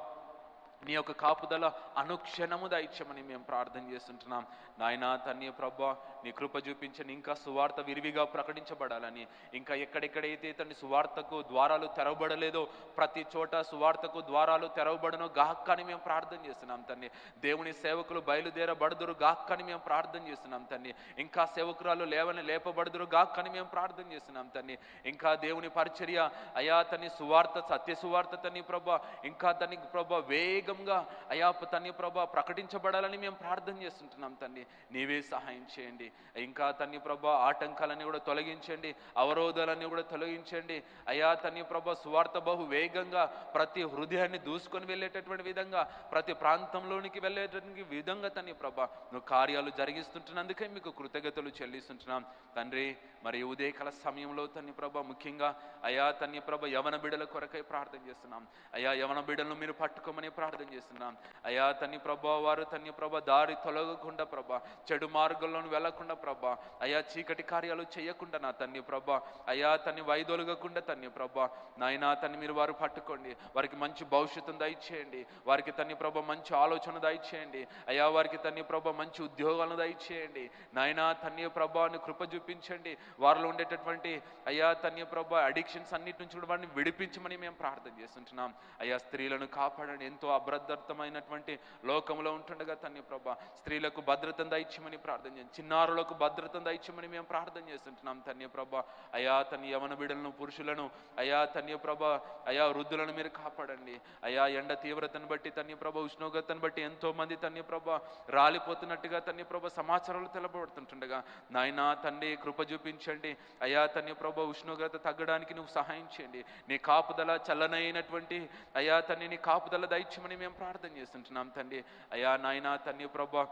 నీ యొక్క కాపుదల అనుక్షణము దయచేయమని మేము ప్రార్థన చేస్తుంటున్నాం. నాయనా తండ్రి ప్రభా నీ కృప చూపించని ఇంకా సువార్త విరివిగా ప్రకటించబడాలని, ఇంకా ఎక్కడెక్కడైతే తండ్రి సువార్తకు ద్వారాలు తెరవబడలేదో ప్రతి చోట సువార్తకు ద్వారాలు తెరవబడను గాక అని మేము ప్రార్థన చేస్తున్నాం తండ్రి. దేవుని సేవకులు బయలుదేరబడదురు గాక అని మేము ప్రార్థన చేస్తున్నాం తండ్రి. ఇంకా సేవకురాలు లేపబడదురు గాక అని మేము ప్రార్థన చేస్తున్నాం తండ్రి. ఇంకా దేవుని పరిచర్య అయా తండ్రి సువార్త సత్య సువార్త తండ్రి ప్రభా ఇంకా తండ్రి ప్రభా వేగంగా అయా తండ్రి ప్రభా ప్రకటించబడాలని మేము ప్రార్థన చేస్తుంటున్నాం తండ్రి. నీవే సహాయం చేయండి. ఇంకా తండ్రి ప్రభా ఆటంకాలన్నీ కూడా తొలగించండి, అవరోధాలన్నీ కూడా తొలగించండి. అయా తండ్రి ప్రభా సువార్త బహు వేగంగా ప్రతి హృదయాన్ని దూసుకొని వెళ్ళేటటువంటి విధంగా ప్రతి ప్రాంతంలోనికి వెళ్ళేటటువంటి విధంగా తండ్రి ప్రభా నువ్వు కార్యాలు జరిగిస్తుంటున్నందుకే మీకు కృతజ్ఞతలు చెల్లిస్తుంటున్నాం తండ్రి. మరి ఉదయకాల సమయంలో తండ్రి ప్రభా ముఖ్యంగా అయా తండ్రి ప్రభా యవన బిడ్డల కొరకై ప్రార్థన చేస్తున్నాం. అయా యవన బిడ్డలను మీరు పట్టుకోమని ప్రార్థన ప్రార్థన చేస్తున్నాం. అయా తండ్రి ప్రభా వారు తండ్రి ప్రభా దారి తొలగకుండా ప్రభా, చెడు మార్గంలోను వెళ్లకుండా ప్రభా, అయా చీకటి కార్యాలు చేయకుండా నా తండ్రి ప్రభా, అయా తన్ని వైదొలగకుండా తండ్రి ప్రభా నాయనా తండ్రి మీరు వారు పట్టుకోండి, వారికి మంచి భవిష్యత్తును దయచేయండి, వారికి తండ్రి ప్రభా మంచి ఆలోచన దయచేయండి, అయా వారికి తండ్రి ప్రభా మంచి ఉద్యోగాలను దయచేయండి నాయనా తండ్రి ప్రభాని కృప చూపించండి. వారిలో ఉండేటటువంటి అయా తండ్రి ప్రభా అడిక్షన్స్ అన్నిటి నుంచి కూడా వారిని విడిపించమని మేము ప్రార్థన చేస్తుంటున్నాం. అయా స్త్రీలను కాపాడండి, ఎంతో అభద్రతమైనటువంటి లోకంలో ఉంటుండగా తండ్రి ప్రభా స్త్రీలకు భద్రతను దయచేయమని ప్రార్థన చేయండి, చిన్నారులకు భద్రతను దయచేయమని మేము ప్రార్థన చేస్తుంటున్నాం తండ్రి ప్రభా. అయా తన యవన బిడ్డలను పురుషులను అయా తండ్రి ప్రభా అయా వృద్ధులను మీరు కాపాడండి. అయా ఎండ తీవ్రతను బట్టి తండ్రి ప్రభా ఉష్ణోగ్రతను బట్టి ఎంతో మంది తండ్రి ప్రభా రాలిపోతున్నట్టుగా తండ్రి ప్రభా సమాచారాలు తెలపబడుతుంటుండగా నాయనా తండ్రి కృప చూపించండి. అయా తండ్రి ప్రభా ఉష్ణోగ్రత తగ్గడానికి నువ్వు సహాయం చేయండి, నీ కాపుదల చల్లనైనటువంటి అయా తండ్రి నీ కాపుదల దయచేయమని మేము ప్రార్థన చేస్తుంటున్నాం తండ్రి. అయా నాయనా తండ్రి ప్రభా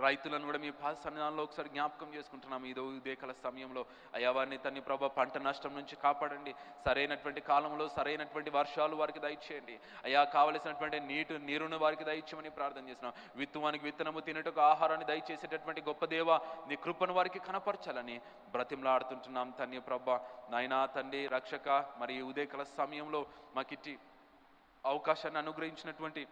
రైతులను కూడా మీ పాద సన్నిధానంలో ఒకసారి జ్ఞాపకం చేసుకుంటున్నాము. ఇదో ఉదయకాల సమయంలో అయా వారిని తండ్రి ప్రభా పంట నష్టం నుంచి కాపాడండి, సరైనటువంటి కాలంలో సరైనటువంటి వర్షాలు వారికి దయచేయండి, అయా కావలసినటువంటి నీరును వారికి దయచేయమని ప్రార్థన చేస్తున్నాం. విత్తువానికి విత్తనము తినటకు ఆహారాన్ని దయచేసేటటువంటి గొప్ప దేవ నీ కృపను వారికి కనపరచాలని బ్రతిమలాడుతుంటున్నాం తండ్రి ప్రభా. నాయనా తండ్రి రక్షక మరి ఉదయకాల సమయంలో మాకిట్టి అవకాశాన్ని అనుగ్రహించినటువంటి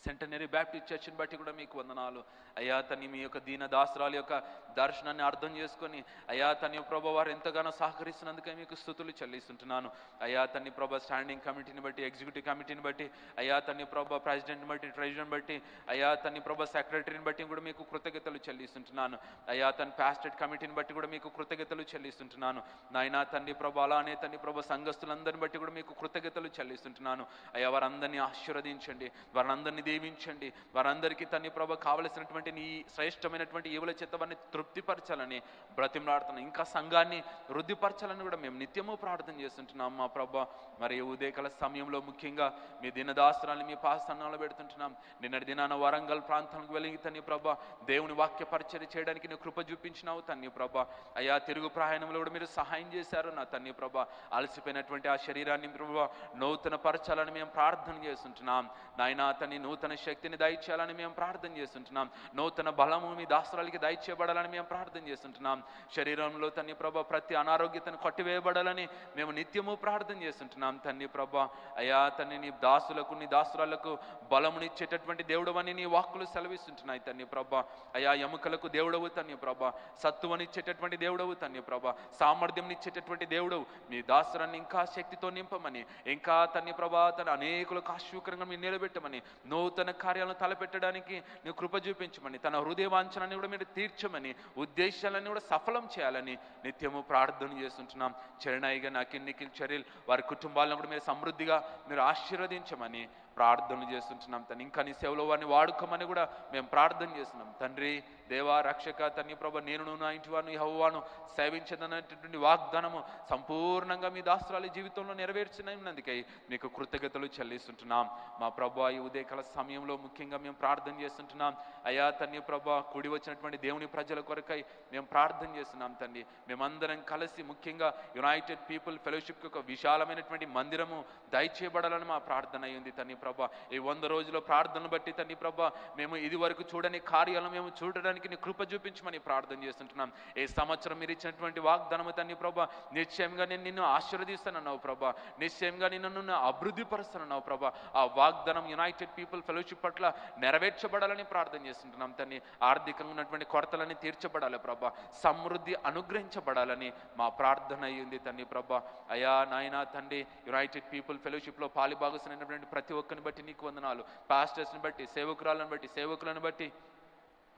సెంటనరీ బ్యాప్టిస్ట్ చర్చిని బట్టి కూడా మీకు వందనాలు. అయా తని మీ యొక్క దీన దాసరాల యొక్క దర్శనాన్ని అర్థం చేసుకొని అయా తని ప్రభా వారు ఎంతగానో సహకరిస్తున్నందుకే మీకు స్తుతులు చెల్లిస్తుంటున్నాను. అయా తని ప్రభా స్టాండింగ్ కమిటీని బట్టి, ఎగ్జిక్యూటివ్ కమిటీని బట్టి, అయా తని ప్రభా ప్రెసిడెంట్ని బట్టి, ట్రెజరర్ని బట్టి, అయా తని ప్రభా సెక్రటరీని బట్టి కూడా మీకు కృతజ్ఞతలు చెల్లిస్తుంటున్నాను. అయా తన పాస్టరేట్ కమిటీని బట్టి కూడా మీకు కృతజ్ఞతలు చెల్లిస్తుంటున్నాను. నాయనా తండ్రి ప్రభా అలానే తండ్రి ప్రభా సంఘస్థులందరిని బట్టి కూడా మీకు కృతజ్ఞతలు చెల్లిస్తుంటున్నాను. అయా వారందరినీ ఆశీర్వదించండి, వారందరినీ దీవించండి, వారందరికీ తండ్రి ప్రభా కావలసినటువంటి నీ శ్రేష్టమైనటువంటి ఈవుల చేత వారిని తృప్తిపరచాలని బ్రతిమలాడుతున్నాం. ఇంకా సంఘాన్ని వృద్ధిపరచాలని కూడా మేము నిత్యము ప్రార్థన చేస్తుంటున్నాం మా ప్రభా. మరి ఉదయకాల సమయంలో ముఖ్యంగా మీ దినదాసరాన్ని మీ పాదస్థానంలో పెడుతుంటున్నాం. నిన్నటి దినాన వరంగల్ ప్రాంతానికి వెళ్ళి తండ్రి ప్రభా దేవుని వాక్య పరిచర్య చేయడానికి నువ్వు కృప చూపించినావు తండ్రి ప్రభా. అయా తిరుగు ప్రయాణంలో కూడా మీరు సహాయం చేశారు నా తండ్రి ప్రభా. అలసిపోయినటువంటి ఆ శరీరాన్ని ప్రభా నూతన పరచాలని మేము ప్రార్థన చేస్తుంటున్నాం. నాయనా తన్ని నూతన శక్తిని దయచేయాలని మేము ప్రార్థన చేస్తుంటున్నాం. నూతన బలము మీ దాసరాలకి దయచేయబడాలని మేము ప్రార్థన చేస్తుంటున్నాం. శరీరంలో తండ్రి ప్రభా ప్రతి అనారోగ్యతను కొట్టివేయబడాలని మేము నిత్యము ప్రార్థన చేస్తుంటున్నాం తండ్రి ప్రభా. అయా తండ్రి నీ దాసులకు నీ దాసురాలకు బలమునిచ్చేటటువంటి దేవుడవని నీ వాక్కులు సెలవిస్తుంటున్నాయి తండ్రి ప్రభా. అయా ఎముకలకు దేవుడవు తండ్రి ప్రభా, సత్తువనిచ్చేటటువంటి దేవుడవు తండ్రి ప్రభా, సామర్థ్యం ఇచ్చేటటువంటి దేవుడవు. మీ దాసరాన్ని ఇంకా శక్తితో నింపమని, ఇంకా తండ్రి ప్రభా తన అనేకులకు ఆశీర్వాదంగా మీరు నిలబెట్టమని, నూతన కార్యాలను తలపెట్టడానికి నువ్వు కృప చూపించమని, తన హృదయ వాంఛనాన్ని కూడా మీరు తీర్చమని, ఉద్దేశాలను కూడా సఫలం చేయాలని నిత్యము ప్రార్థన చేస్తుంటున్నాం. చరణాయిగా నిఖిల్ చర్యలు వారి కుటుంబాలను కూడా మీరు సమృద్ధిగా మీరు ఆశీర్వదించమని ప్రార్థనలు చేస్తుంటున్నాం తండ్రి. ఇంకా నీ సేవలో వారిని వాడుకోమని కూడా మేము ప్రార్థన చేస్తున్నాం తండ్రి. దేవా రక్షక తండ్రి ప్రభా నేను నా ఇంటి వారిని యెహోవాను సేవించదనేటటువంటి వాగ్దానము సంపూర్ణంగా మీ దాసరాలి జీవితంలో నెరవేర్చినందుకై మీకు కృతజ్ఞతలు చెల్లిస్తుంటున్నాం మా ప్రభా. ఈ ఉదయకాల సమయంలో ముఖ్యంగా మేము ప్రార్థన చేస్తుంటున్నాం. అయా తండ్రి ప్రభా కూడి వచ్చినటువంటి దేవుని ప్రజల కొరకై మేము ప్రార్థన చేస్తున్నాం తండ్రి. మేమందరం కలిసి ముఖ్యంగా యునైటెడ్ పీపుల్ ఫెలోషిప్ ఒక విశాలమైనటువంటి మందిరము దయచేయబడాలని మా ప్రార్థన అయ్యింది తండ్రి ప్రభా. ఈ 100 రోజుల ప్రార్థనలు బట్టి తండ్రి ప్రభా మేము ఇది వరకు చూడని కార్యాలను మేము చూడడానికి నీ కృప చూపించమని ప్రార్థన చేస్తుంటున్నాం. ఈ సంవత్సరం మీరు ఇచ్చినటువంటి వాగ్దానము తండ్రి ప్రభా నిశ్చయంగా నేను నిన్ను ఆశీర్వదిస్తానన్నావు ప్రభా, నిశ్చయంగా నిన్ను అభివృద్ధి పరుస్తానన్నావు ప్రభా. ఆ వాగ్దానం యునైటెడ్ పీపుల్ ఫెలోషిప్ పట్ల నెరవేర్చబడాలని ప్రార్థన చేస్తుంటున్నాం తండ్రి. ఆర్థికంగా ఉన్నటువంటి కొరతలని తీర్చబడాలి ప్రభా, సమృద్ధి అనుగ్రహించబడాలని మా ప్రార్థన అయ్యింది తండ్రి ప్రభా. అయా నాయనా తండ్రి యునైటెడ్ పీపుల్ ఫెలోషిప్లో పాలిభాగస్తున్నటువంటి ప్రతి ఒక్కరిని బట్టి నీకు వందనాలు. పాస్టర్స్ని బట్టి, సేవకురాలను బట్టి, సేవకులను బట్టి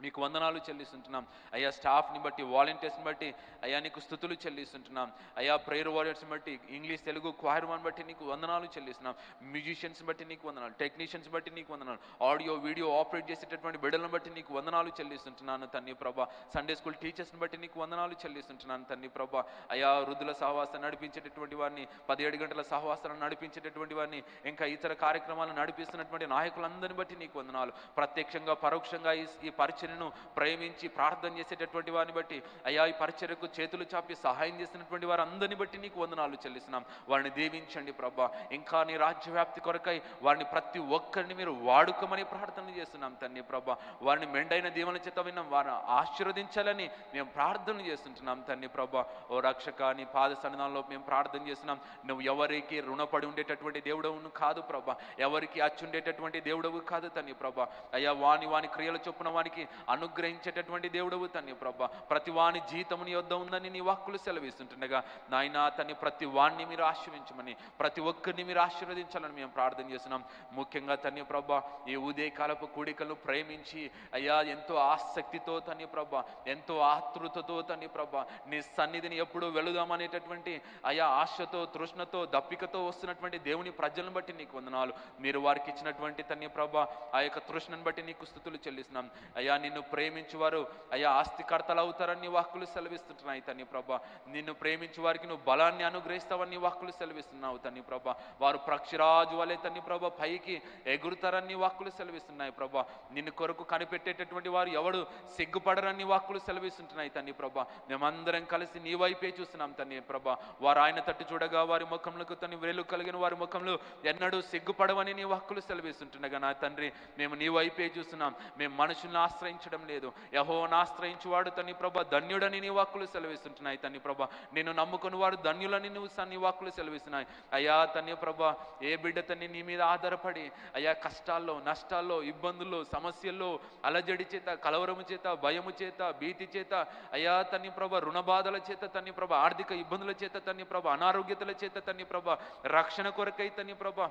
మీకు వందనాలు చెల్లిస్తుంటున్నాం. అయ్యా స్టాఫ్ని బట్టి, వాలంటీర్స్ని బట్టి అయ్యా నీకు స్తుతులు చెల్లిస్తుంటున్నాం. అయ్యా ప్రేయర్ వారియర్స్ని బట్టి, ఇంగ్లీష్ తెలుగు క్వైర్ వన్ బట్టి నీకు వందనాలు చెల్లిస్తున్నాం. మ్యూజిషియన్స్ బట్టి నీకు వందనాలు, టెక్నీషియన్స్ బట్టి నీకు వందనాలు, ఆడియో వీడియో ఆపరేట్ చేసేటటువంటి బిడ్డలను బట్టి నీకు వందనాలు చెల్లిస్తుంటున్నాను తండ్రి ప్రభా. సండే స్కూల్ టీచర్స్ని బట్టి నీకు వందనాలు చెల్లిస్తుంటున్నాను తండ్రి ప్రభా. అయ్యా వృద్ధుల సహవాసాన్ని నడిపించేటటువంటి వారిని, 17 గంటల సహవాసాలను నడిపించేటటువంటి వారిని, ఇంకా ఇతర కార్యక్రమాలను నడిపిస్తున్నటువంటి నాయకులందరిని బట్టి నీకు వందనాలు. ప్రత్యక్షంగా పరోక్షంగా ఈ పరిచర్య పరిచర్యను ప్రేమించి ప్రార్థన చేసేటటువంటి వారిని బట్టి అయ్యా, ఈ పరిచర్యకు చేతులు చాపి సహాయం చేసినటువంటి వారందరిని బట్టి నీకు వందనాలు చెల్లిస్తున్నాం. వారిని దీవించండి ప్రభా. ఇంకా నీ రాజ్య వ్యాప్తి కొరకై వారిని ప్రతి ఒక్కరిని మీరు వాడుకోమని ప్రార్థన చేస్తున్నాం తండ్రి ప్రభా. వారిని మెండైన దీవెనల చేత విన్నాం, వారిని ఆశీర్వదించాలని మేము ప్రార్థన చేస్తుంటున్నాం తండ్రి ప్రభా. ఓ రక్షక, నీ పాద సన్నిధానంలో మేము ప్రార్థన చేస్తున్నాం. నువ్వు ఎవరికి రుణపడి ఉండేటటువంటి దేవుడవు కాదు ప్రభా, ఎవరికి అచ్చుండేటటువంటి దేవుడవు కాదు తండ్రి ప్రభా. అయ్యా, వాని క్రియల చొప్పున వానికి అనుగ్రహించేటటువంటి దేవుడవు తండ్రి ప్రభా. ప్రతి వాని జీతము నీ యొద్ద ఉందని నీ వాక్కులు సెలవిస్తుంటుండగా నాయనా తండ్రి, ప్రతి వాణ్ణి మీరు ఆశీర్వించమని, ప్రతి ఒక్కరిని మీరు ఆశీర్వదించాలని మేము ప్రార్థన చేస్తున్నాం. ముఖ్యంగా తండ్రి ప్రభా, ఈ ఉదయకాలపు కూడికలను ప్రేమించి అయ్యా ఎంతో ఆసక్తితో తండ్రి ప్రభా, ఎంతో ఆతృతతో తండ్రి ప్రభా, నీ సన్నిధిని ఎప్పుడు వెళుదామనేటటువంటి అయ్యా ఆశతో, తృష్ణతో, దప్పికతో వస్తున్నటువంటి దేవుని ప్రజలను బట్టి నీకు వందనాలు. మీరు వారికి ఇచ్చినటువంటి తండ్రి ప్రభా ఆ యొక్క తృష్ణను బట్టి నీకు స్తుతులు చెల్లిస్తున్నాం. అయ్యా, నిన్ను ప్రేమించు వారు అయ్యా ఆస్తికర్తలు అవుతారని నీ వాక్కులు సెలవిస్తుంటున్నాయి తండ్రి ప్రభా. నిన్ను ప్రేమించు వారికి నువ్వు బలాన్ని అనుగ్రహిస్తావని నీ వాక్కులు సెలవిస్తున్నావు తండ్రి ప్రభా. వారు పక్షిరాజు వలె తండ్రి ప్రభా పైకి ఎగురుతారని నీ వాక్కులు సెలవిస్తున్నాయి ప్రభా. నిన్ను కొరకు కనిపెట్టేటటువంటి వారు ఎవడు సిగ్గుపడరని వాక్కులు సెలవిస్తుంటున్నాయి తండ్రి ప్రభా. మేమందరం కలిసి నీ వైపే చూస్తున్నాం తండ్రి ప్రభా. వారు ఆయన తట్టు చూడగా వారి ముఖంలోకి తన వేలు కలిగిన వారి ముఖంలో ఎన్నడూ సిగ్గుపడవని నీ వాక్కులు సెలవిస్తుంటుండగా నా తండ్రి, మేము నీ వైపే చూస్తున్నాం. మేము మనుషుల్ని ఆశ్రయించడం లేదు, యెహోవాను ఆశ్రయించువాడు తండ్రి ప్రభా ధన్యుడని నీ వాక్కులు సెలవిస్తుంటున్నాయి తండ్రి ప్రభా. నిన్ను నమ్ముకుని వారు ధన్యులని నువ్వు నీ వాక్కులు సెలవిస్తున్నాయి. అయ్యా తండ్రి ప్రభా, ఏ బిడ్డ తండ్రి నీ మీద ఆధారపడి అయ్యా కష్టాల్లో, నష్టాల్లో, ఇబ్బందుల్లో, సమస్యల్లో, అలజడి చేత, కలవరము చేత, భయము చేత, భీతి చేత అయ్యా తండ్రి ప్రభా, రుణ బాధల చేత తండ్రి ప్రభా, ఆర్థిక ఇబ్బందుల చేత తండ్రి ప్రభా, అనారోగ్యతల చేత తండ్రి ప్రభా, రక్షణ కొరకై తండ్రి ప్రభా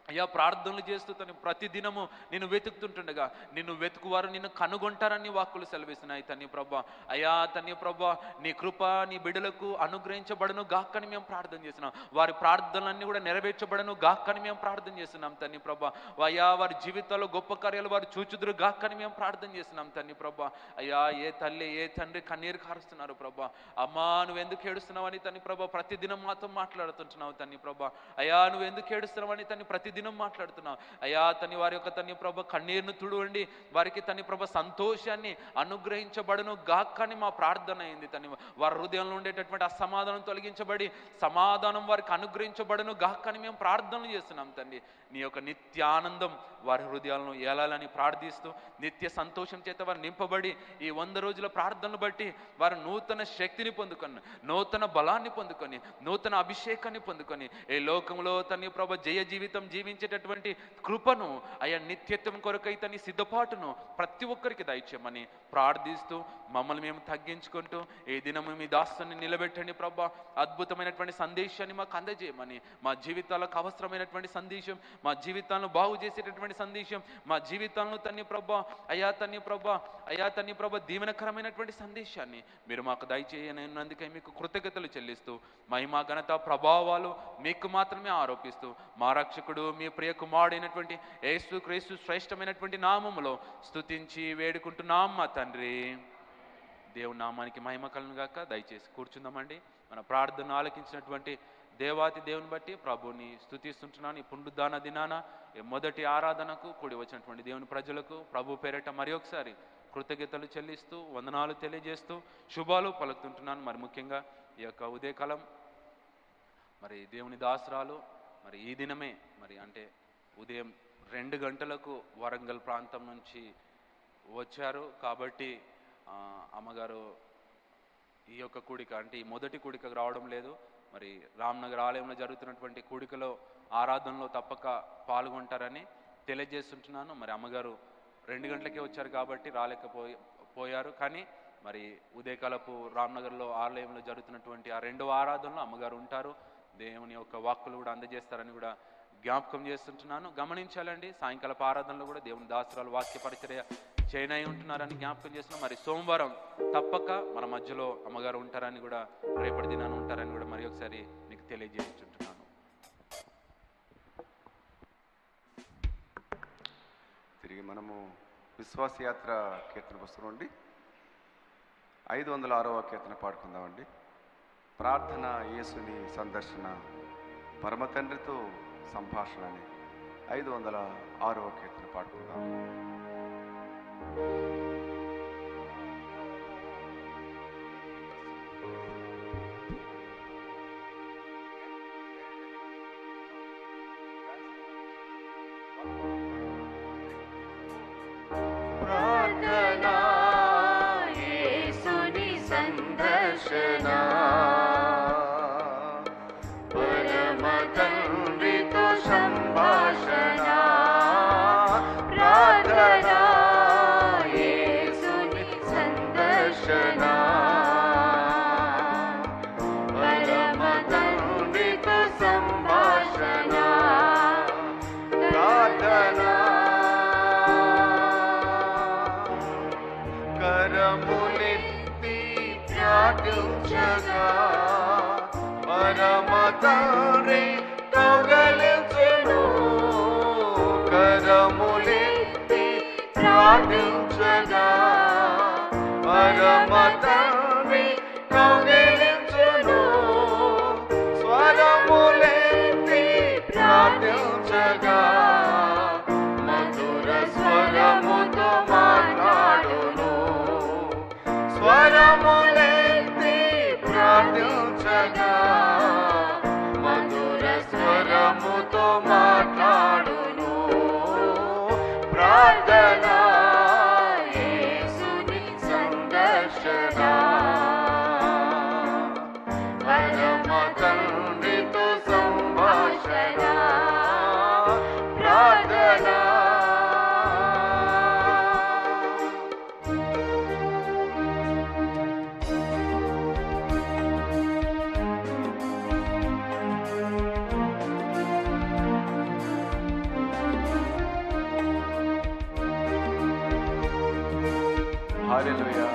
అయ్యా ప్రార్థనలు చేస్తూ తను ప్రతిదినము నిన్ను వెతుకుతుంటుండగా నిన్ను వెతుకువారు నిన్ను కనుగొంటారని వాక్కులు సెలవిస్తున్నాయి తండ్రి ప్రభా. అయ్యా తండ్రి ప్రభా, నీ కృప నీ బిడ్డలకు అనుగ్రహించబడను గాకని మేము ప్రార్థన చేస్తున్నాం. వారి ప్రార్థనలన్నీ కూడా నెరవేర్చబడను గాకని మేము ప్రార్థన చేస్తున్నాం తండ్రి ప్రభా. అయ్యా, వారి జీవితాల్లో గొప్ప కార్యాలు వారు చూచుదురు గాకని మేము ప్రార్థన చేస్తున్నాం తండ్రి ప్రభా. అయ్యా, ఏ తల్లి ఏ తండ్రి కన్నీరు కారుస్తున్నారు ప్రభా. అమ్మా, నువ్వు ఎందుకు ఏడుస్తున్నావని తండ్రి ప్రభా ప్రతిదినం మాతో మాట్లాడుతుంటున్నావు తండ్రి ప్రభా. అయ్యా, నువ్వు ఎందుకు ఏడుస్తున్నావని తండ్రి ప్రతిదినం మాట్లాడుతున్నావు. అయ్యా తండ్రి, వారి యొక్క తండ్రి ప్రభ కన్నీరును తుడవండి, వారికి తండ్రి ప్రభ సంతోషాన్ని అనుగ్రహించబడును గాకని మా ప్రార్థన అయింది తండ్రి. వారి హృదయంలో ఉండేటటువంటి అసమాధానం తొలగించబడి సమాధానం వారికి అనుగ్రహించబడును గాకని మేము ప్రార్థనలు చేస్తున్నాం తండ్రి. నీ యొక్క నిత్య ఆనందం వారి హృదయాలను ఏలాలని ప్రార్థిస్తూ నిత్య సంతోషం చేత వారు నింపబడి ఈ 100 రోజుల ప్రార్థనలు బట్టి వారు నూతన శక్తిని పొందుకొని, నూతన బలాన్ని పొందుకొని, నూతన అభిషేకాన్ని పొందుకొని ఈ లోకంలో తండ్రి ప్రభ జయ జీవితం జీవించేటటువంటి కృపను అయ్యా నిత్యత్వం కొరకై తని సిద్ధపాటును ప్రతి ఒక్కరికి దయచేయమని ప్రార్థిస్తూ మమ్మల్ని మేము తగ్గించుకుంటూ ఈ దినము మీ దాసుని నిలబెట్టండి ప్రభా. అద్భుతమైనటువంటి సందేశాన్ని మాకు అందజేయమని, మా జీవితాలకు అవసరమైనటువంటి సందేశం, మా జీవితాలను బాగు చేసేటటువంటి సందేశం, మా జీవితాలను తండ్రి ప్రభా అయ్యా తండ్రి ప్రభా దీవెనకరమైనటువంటి సందేశాన్ని మీరు మాకు దయచేయనందుకై మీకు కృతజ్ఞతలు చెల్లిస్తూ మహిమ ఘనత ప్రభావాలు మీకు మాత్రమే ఆరోపిస్తూ మా రక్షకుడు మీ ప్రియ కుమారుడైనటువంటి యేసుక్రీస్తు శ్రేష్టమైనటువంటి నామములో స్తుతించి వేడుకుంటున్నాం మా తండ్రి. దేవుని నామానికి మహిమ కలుగును గాక. దయచేసి కూర్చుందామండి. మన ప్రార్థన ఆలకించినటువంటి దేవాతి దేవుని బట్టి ప్రభుని స్తుతిస్తుంటున్నాను. ఈ పునరుద్ధాన దినాన ఈ మొదటి ఆరాధనకు కూడి వచ్చినటువంటి దేవుని ప్రజలకు ప్రభు పేరిట మరి ఒకసారి కృతజ్ఞతలు చెల్లిస్తూ వందనాలు తెలియజేస్తూ శుభాలు పలుకుతుంటున్నాను. మరి ముఖ్యంగా ఈ యొక్క ఉదయకాలం మరి దేవుని దాసరాలు మరి ఈ దినమే మరి అంటే ఉదయం 2 గంటలకు వరంగల్ ప్రాంతం నుంచి వచ్చారు. కాబట్టి అమ్మగారు ఈ యొక్క కూడిక అంటే ఈ మొదటి కూడికకు రావడం లేదు. మరి రామ్నగర్ ఆలయంలో జరుగుతున్నటువంటి కూడికలో ఆరాధనలో తప్పక పాల్గొంటారని తెలియజేస్తుంటున్నాను. మరి అమ్మగారు 2 గంటలకే వచ్చారు కాబట్టి రాలేకపోయారు. కానీ మరి ఉదయకాలపు రామ్నగర్లో ఆలయంలో జరుగుతున్నటువంటి ఆ 2వ ఆరాధనలో అమ్మగారు ఉంటారు. దేవుని యొక్క వాక్కులు కూడా అందజేస్తారని కూడా జ్ఞాపకం చేస్తుంటున్నాను. గమనించాలండి, సాయంకాలపు ఆరాధనలో కూడా దేవుని దాసరాలు వాక్య పరిచర్య చేయనై ఉంటున్నారని జ్ఞాపకం చేస్తున్నాం. మరి సోమవారం తప్పక మన మధ్యలో అమ్మగారు ఉంటారని కూడా, రేపటి దినాన్ని ఉంటారని కూడా మరి ఒకసారి మీకు తెలియజేస్తుంటున్నాను. తిరిగి మనము విశ్వాసయాత్ర కీర్తన పుస్తకం నుండి 506వ కీర్తన పాడుకుందామండి. ప్రార్థన, యేసుని సందర్శన, పరమ తండ్రితో సంభాషణ అని 506వ కీర్తన పాడుకుందాం. సందర్శన పరమ తండ్రితో సంభాషణ ప్రార్థన యేసుని సందర్శన పరమ తండ్రితో సంభాషణ ప్రార్థన కరములెత్తి ప్రార్థించగా పరమ తండ్రి కౌగలించెను కరములెత్తి ప్రార్థించగా పరమ తండ్రి కౌగలించెను స్వరములెత్తి ప్రార్థించగా మధుర స్వరముతో మాట్లాడును స్వరములెత్తి ప్రార్థించగా మధుర స్వరముతో మాట్లాడును ప్రార్థన యేసుని సందర్శన పరమ తండ్రితో సంభాషణ ప్రార్థన హల్లెలూయా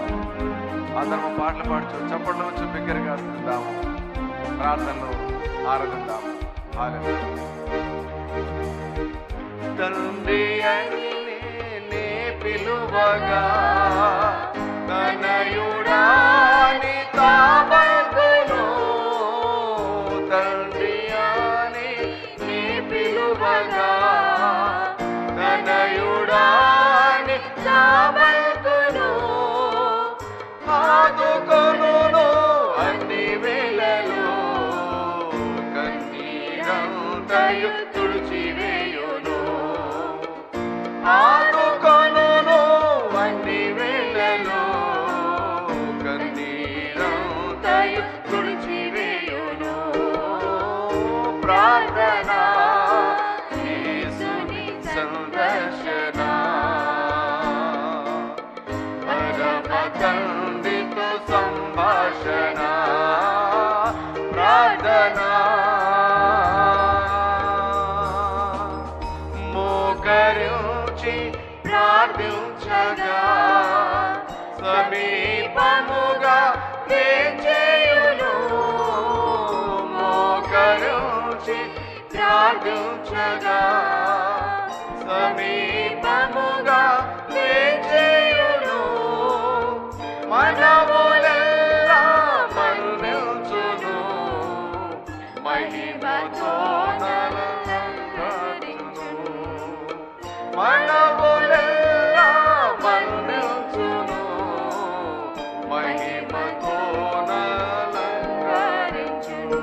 అందరం పాటలు పాడుచు చప్పట్లు వచ్చి బిగ్గరగా స్థుతిద్దాము ప్రార్థనలు ఆరాధిద్దాము హల్లెలూయా తండ్రి అని నే పిలువగా తనయుడాని తాబగును తండ్రి అని నే పిలువగా తనయుడాని తాబగును ఆదుకొనును అన్ని వేళలో కన్నీరంతయు తుడిచివేయును ఆదుకొనును అన్ని వేళలో కన్నీరంతయు తుడిచివేయును ప్రార్థన యేసుని సందర్శన పరమ తండ్రితో సంభాషణ ప్రార్థన మోకరించి ప్రార్థించగా సమీపముగా చేయును మోకరించి ప్రార్థించగా సమీపముగా చేయును మనములెల్లా మన్నించును మహిమతో నలకరించును మనములెల్లా మన్నించును మహిమతో నలకరించును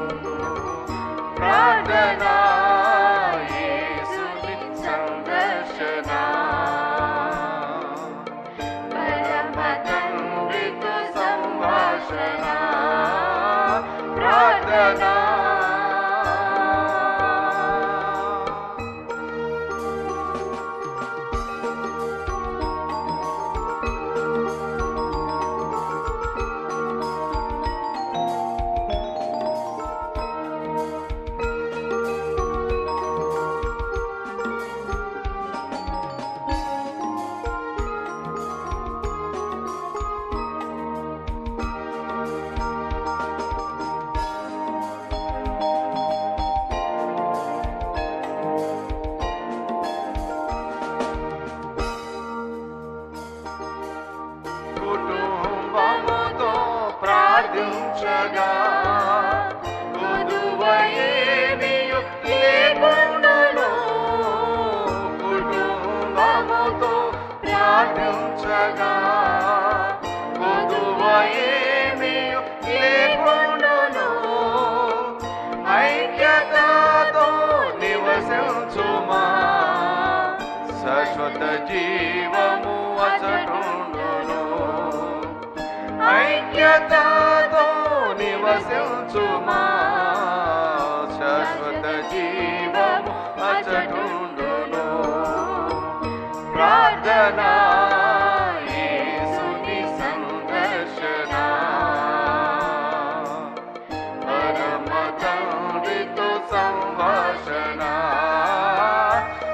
ప్రార్థన యేసుని సందర్శన పరమ తండ్రితో సంభాషణ ప్రార్థన కుటుంబముతో ప్రార్థించగా కొదువయేమియు లేకుండును కుటుంబముతో ప్రార్థించగా కొదువయేమియు లేకుండును ఐక్యతతో నివసించుమా శాశ్వత జీవము అచటుండును ఐక్యతతో వసించుమా శాశ్వత జీవము అచటుండును ప్రార్థన యేసుని సందర్శన పరమ తండ్రితో సంభాషణ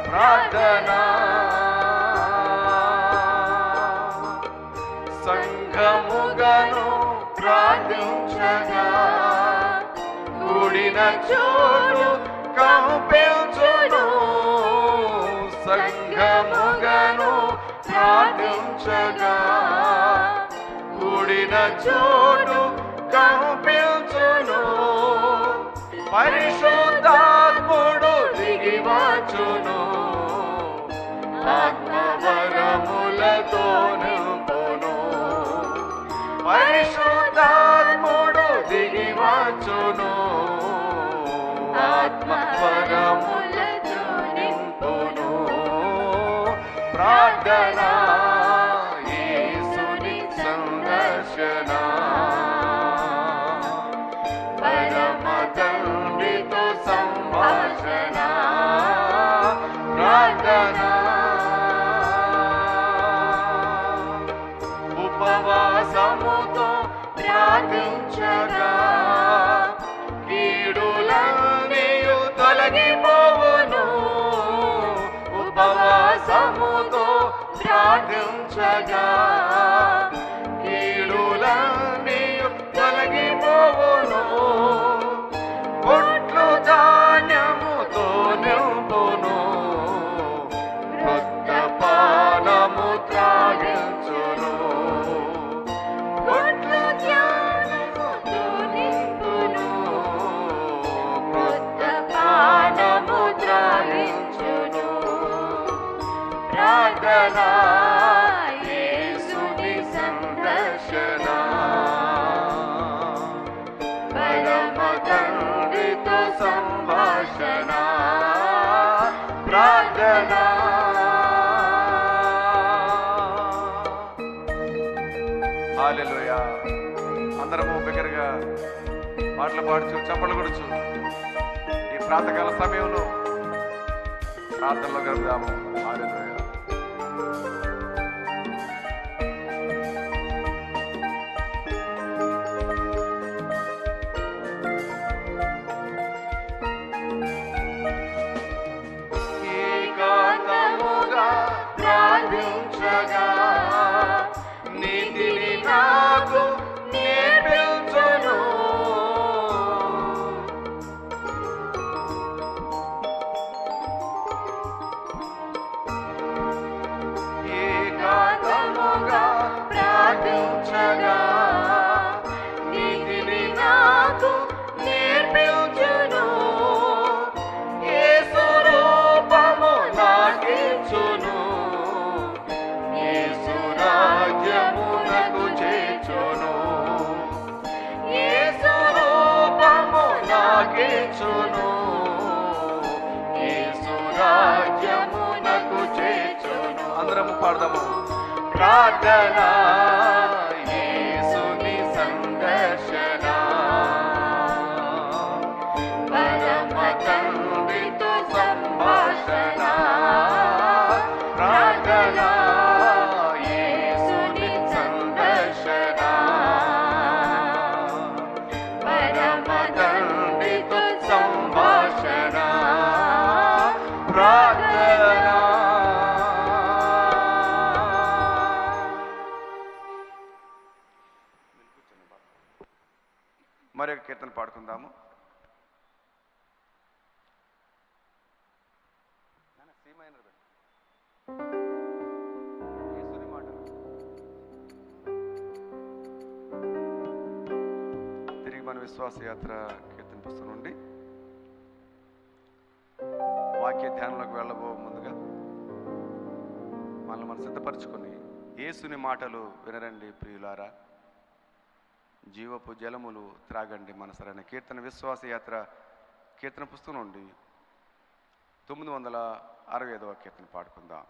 ప్రార్థన సంఘముగను ప్రార్థించగా కూడిన చోటు కంపించును సంఘముగను ప్రార్థించగా కూడిన చోటు కంపించును పరిశుద్ధాత్ముడు దిగివచ్చును ఆత్మవరములతో నింపును పరిశుద్ధాత్ముడు దిగివచ్చును ఆత్మవరములతో నింపును ప్రార్థన యేసుని సందర్శన పరమ తండ్రితో సంభాషణ ప్రార్థన ఉపవాసముతో ప్రార్థించగా కీడులన్నీయు తొలగిపోవును ఉపవాసముతో ప్రార్థించగా కీడులన్నీయు తొలగిపోవును పొట్లు ధాన్యముతో నింపును క్రొత్త పానము త్రాగించును పొట్లు ధాన్యముతో నింపును క్రొత్త పానము త్రాగించును ప్రార్థన యేసుని సందర్శన పరమ తండ్రితో సంభాషణ ప్రార్థన హల్లెలూయా అందరము బిగ్గరగా పాటలు పాడుచు చప్పట్లు కొడుచు ఈ ప్రాతకాల సమయంలో ప్రార్థనలో గడుపుదాము హల్లెలూయా ఏకాంతముగా ప్రార్థించగా నీతిని నాకు నేర్పించును ఏకాంతముగా ప్రార్థించగా నీతిని నాకు నేర్పించును యేసు రూపము నాకించును యేసు రాజ్యమునకు చేర్చును యేసు రూపము నాకించును యేసు రాజ్యమునకు చేర్చును అందరము పాడదాము ప్రార్థన యేసుని సందర్శన పరమ తండ్రితో సంభాషణ ప్రార్థన యేసుని సందర్శన పరమ తండ్రితో సంభాషణ ప్రార్థన మరి ఒక కీర్తన పాడుకుందాము తిరిగి మన విశ్వాసయాత్ర కీర్తన పుస్తకం నుండి వాక్య ధ్యానంలోకి వెళ్ళబో ముందుగా మనల్ని మనం సిద్ధపరచుకొని యేసుని మాటలు వినరండి ప్రియులారా జీవపు జలములు త్రాగండి మనసరైన కీర్తన విశ్వాసయాత్ర కీర్తన పుస్తకం నుండి 965వ కీర్తన పాడుకుందాం.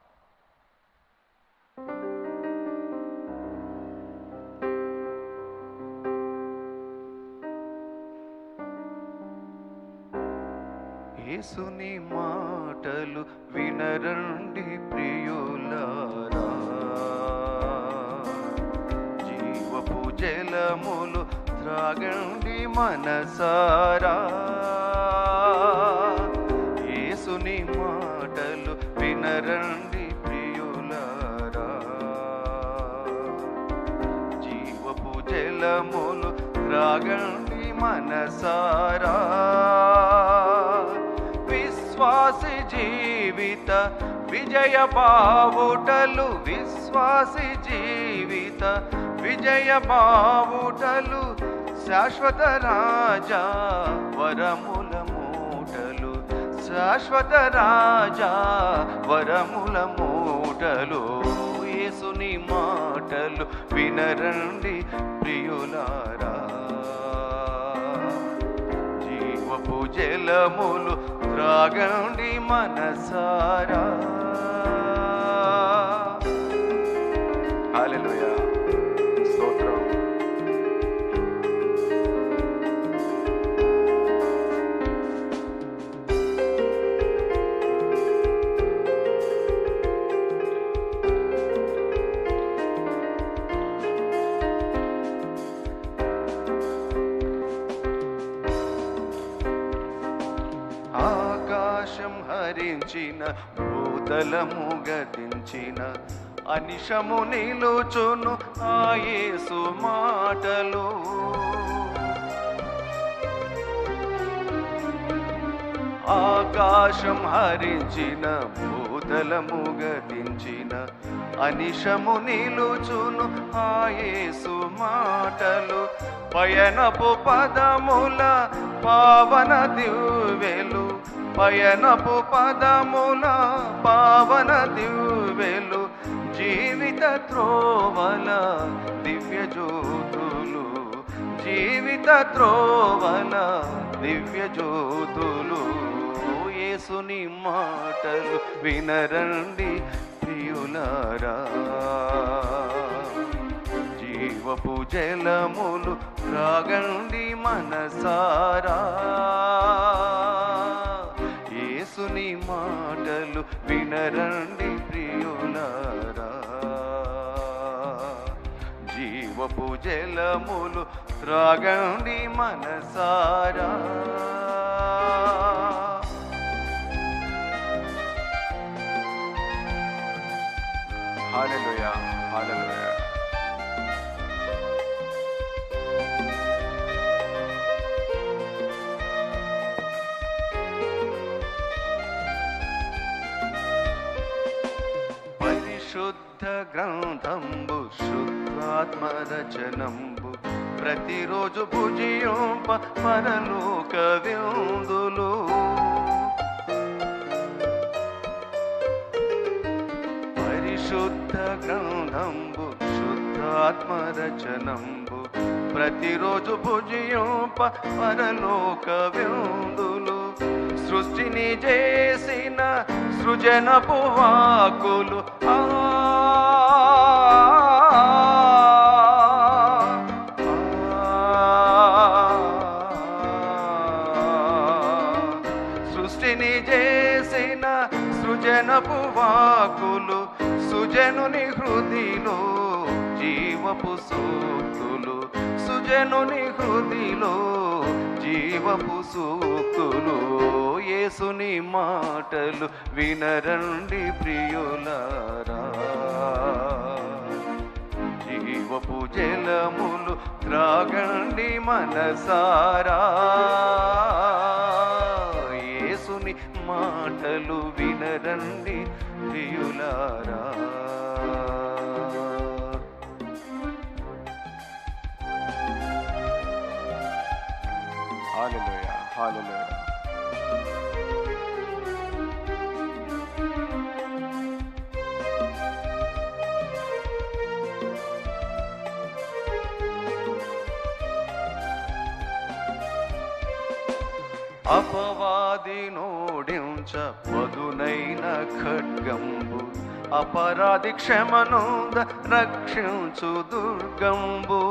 యేసుని మాటలు వినరండి ప్రియులారా, జీవపు జలములు త్రాగండి మనసారా. యేసుని మాటలు వినరండి ప్రియులారా, జీవపు జలములు త్రాగండి మనసారా. విశ్వాసి జీవిత విజయ బావుటలు, విశ్వాసి జీవిత విజయ బావుటలు, శాశ్వత రాజా వరముల మూటలు, శాశ్వత రాజా వరముల మూటలు. యేసుని మాటలు వినరండి ప్రియులారా, జీవపు జలములు త్రాగండి మనసారా. హల్లెలూయా, స్తోత్రం. ఆకాశం హరించిన, భూతలము గతించిన, అనిశము నిలుచును ఆ యేసు మాటలు. ఆకాశం హరించిన, భూతలము గతించిన, అనిశము నిలుచును ఆ యేసు మాటలు. పయనపు పదముల పావన దివ్వెలు, పయనపు పదముల పావన దివ్వెలు, జీవిత త్రోవల దివ్య జ్యోతులు, జీవిత త్రోవల దివ్య జ్యోతులు. యేసుని మాటలు వినరండి ప్రియులారా, జీవపు జలములు త్రాగండి మనసారా. యేసుని మాటలు వినరండి ప్రియులారా, జీవపు జలములు త్రాగండి మనసారా. హల్లెలూయా, హల్లెలూయా. పరిశుద్ధ గ్రంథంబు శుద్ధాత్మరచనంబు, ప్రతిరోజు భుజింప పరలోక విందులు. పరిశుద్ధ గ్రంథంబు శుద్ధాత్మరచనంబు, ప్రతిరోజు భుజింప పరలోక విందులు. సృష్టిని చేసిన సృజనపు వాక్కులు, సృష్టిని చేసిన సృజనపు వాక్కులు, సుజనుని హృదిలో జీవపు సూక్తులు, సుజనుని హృదిలో జీవపు సూక్తులు. యేసుని మాటలు వినరండి ప్రియులారా, జీవపు జలములు త్రాగండి మనసారా. యేసుని మాటలు వినరండి ప్రియులారా. హల్లెలూయా, హల్లెలూయా. అపవాది నోడించ పదునైన ఖడ్గంబు, అపరాధి క్షమనుంద రక్షించు దుర్గంబు.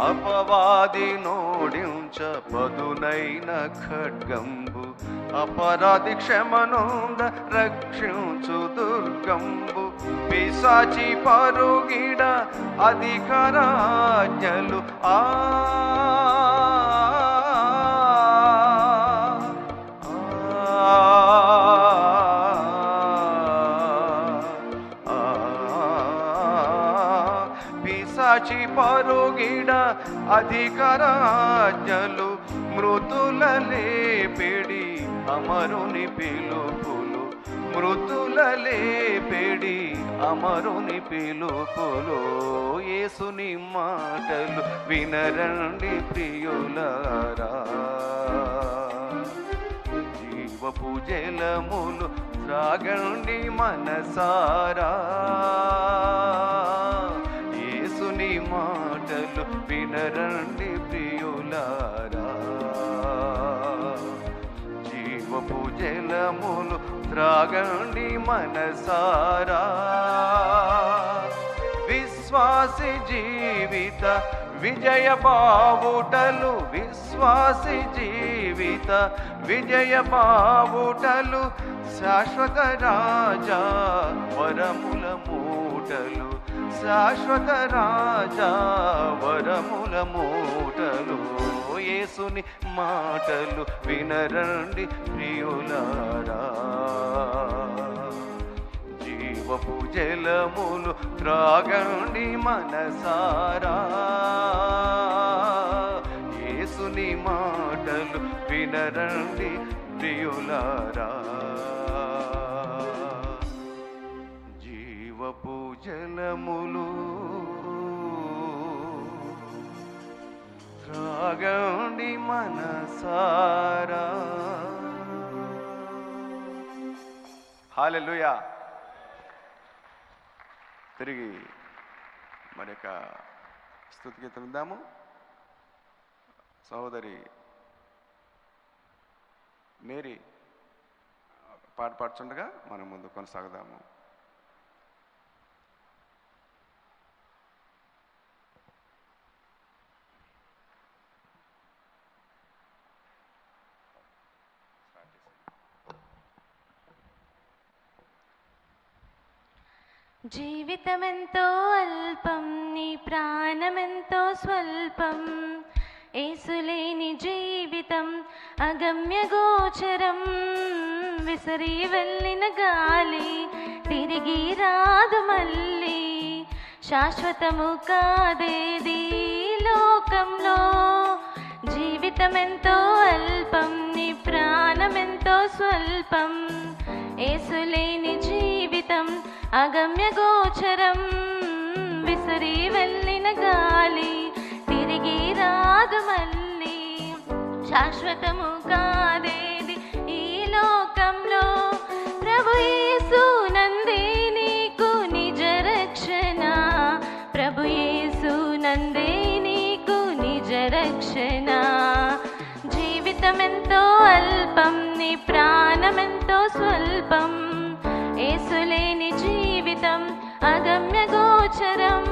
అపవాది నోడించ పదునైన ఖడ్గంబు, అపరాధి క్షమనొంద రక్షించు దుర్గంబు, పిశాచి పరుగిడ అధికారాజ్ఞలు పిశాచి పరుగిడ అధికారాజ్ఞలు, మృతుల లేపెడి అమరుని పిలుపులు, మృతుల లేపెడి అమరుని పిలుపులు. యేసుని మాటలు వినరండి ప్రియులారా, జీవపు జలములు త్రాగండి మనసారా. యేసుని మాటలు వినరండి ప్రియులారా, జీవపు జలములు త్రాగండి మనసారా. విశ్వాసి జీవిత విజయ బావుటలు, విశ్వాసి జీవిత విజయ బావుటలు, శాశ్వత రాజా వరముల మూటలు, శాశ్వత రాజా వరముల మూటలు. యేసుని మాటలు వినరండి ప్రియులారా, జీవపు జలములు త్రాగండి మనసారా. యేసుని మాటలు వినరండి ప్రియులారా, జీవపు జలములు త్రాగండి మనసారా. హల్లెలూయా. తిరిగి మరి యొక్క స్తుతి గీతం విందాము. సహోదరి మేరీ పాట పాడుచుండగా మనం ముందు కొనసాగుదాము. జీవితమెంతో అల్పం, నీ ప్రాణమెంతో స్వల్పం, యేసులేని జీవితం అగమ్య గోచరం. విసిరి వెళ్ళిన గాలి తిరిగి రాదు మళ్ళీ, శాశ్వతము కాదేది లోకంలో. జీవితమెంతో అల్పం, నీ ప్రాణమెంతో స్వల్పం, యేసులేని జీవితం అగమ్య గోచరం. విసిరి వెళ్ళిన గాలి తిరిగి రాదు మళ్ళీ, శాశ్వతము కాదేది ఈ లోకంలో. ప్రభు యేసు నందే నీకు నిజ రక్షణ, ప్రభు యేసు నందే నీకు నిజ రక్షణ. జీవితమెంతో అల్పం, నీ ప్రాణమెంతో స్వల్పం, యేసులేని జీవితం అగమ్య గోచరం.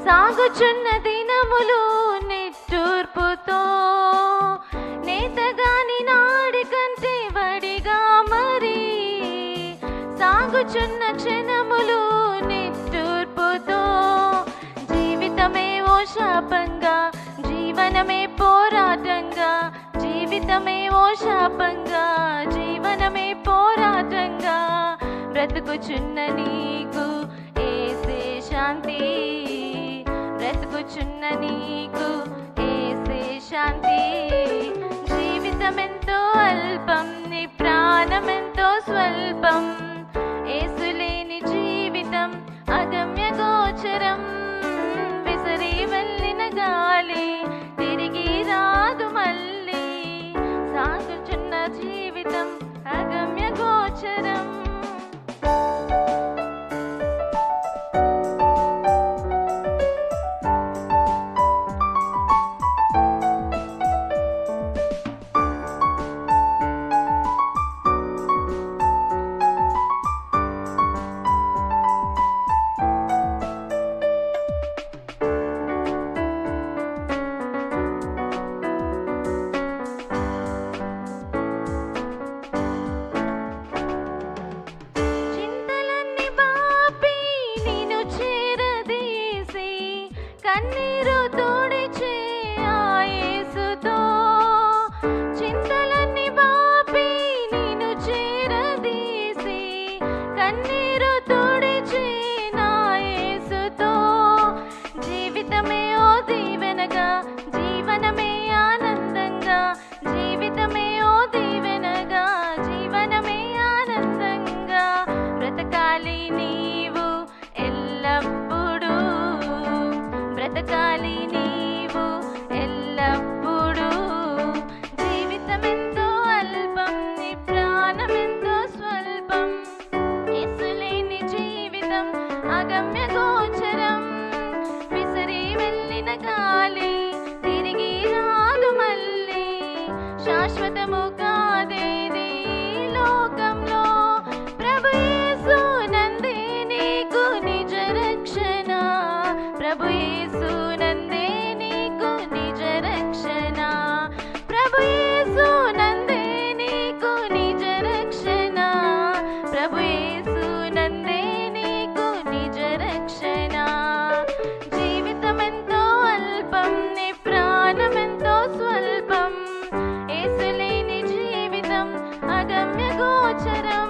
సాగుచున్న దినములు నిట్టూర్పుతో, నేతగాని నాడి కంటే వడిగా మరి, సాగుచున్న క్షణములు నిట్టూర్పుతో. జీవితమే ఓ శాపంగా, జీవనమే పోరాటంగా, జీవితమే ఓ శాపంగా, జీవనమే పోరాటంగా. బ్రతుకుచున్న నీకు యేసే శాంతి, బ్రతుకుచున్న నీకు యేసే శాంతి. జీవితమెంతో అల్పం, నీ ప్రాణమెంతో స్వల్పం, యేసులేని జీవితం అగమ్య గోచరం. విసిరి వెళ్ళిన గాలి తిరిగి రాదు మళ్ళీ, కన్నీరు తుడిచే ఆ యేసుతో చింతలన్నీ బాపి నిన్ను చేరదీసి కన్నీరు తుడిచే నా యేసుతో జీవితమే ఓ దీవెనగా జీవనమే ఆనందంగా జీవితమే ఓ దీవెనగా జీవనమే ఆనందంగా బ్రతకాలి నీవు ఎల్లప్పుడూ బ్రతకాలి నీవు ఎల్లప్పుడూ జీవితమెంతో అల్పం నీ ప్రాణమెంతో స్వల్పం యేసులేని జీవితం అగమ్య గోచరం విసిరి వెళ్ళిన గాలి తిరిగి రాదు మళ్ళీ శాశ్వతము కాదేది ఈ లోకంలో ప్రభు యేసు నందే నీకు నిజ రక్షణ ప్రభు యేసు నందే నీకు నిజ రక్షణ ప్రభు యేసు నందే నీకు నిజ రక్షణ ప్రభు యేసు నందే నీకు నిజ రక్షణ జీవితమెంతో అల్పం నీ ప్రాణమెంతో స్వల్పం యేసులేని జీవితం అగమ్య గోచరం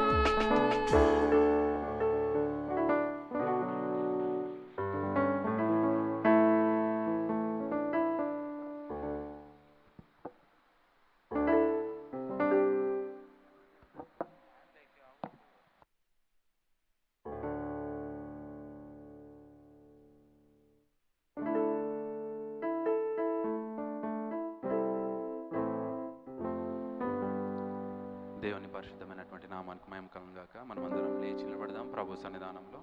దేవుని పరిశుద్ధమైనటువంటి నామానికి మహిమ కలుగును గాక. మనమందరం లేచి నిలబడదాం ప్రభు సన్నిధానంలో.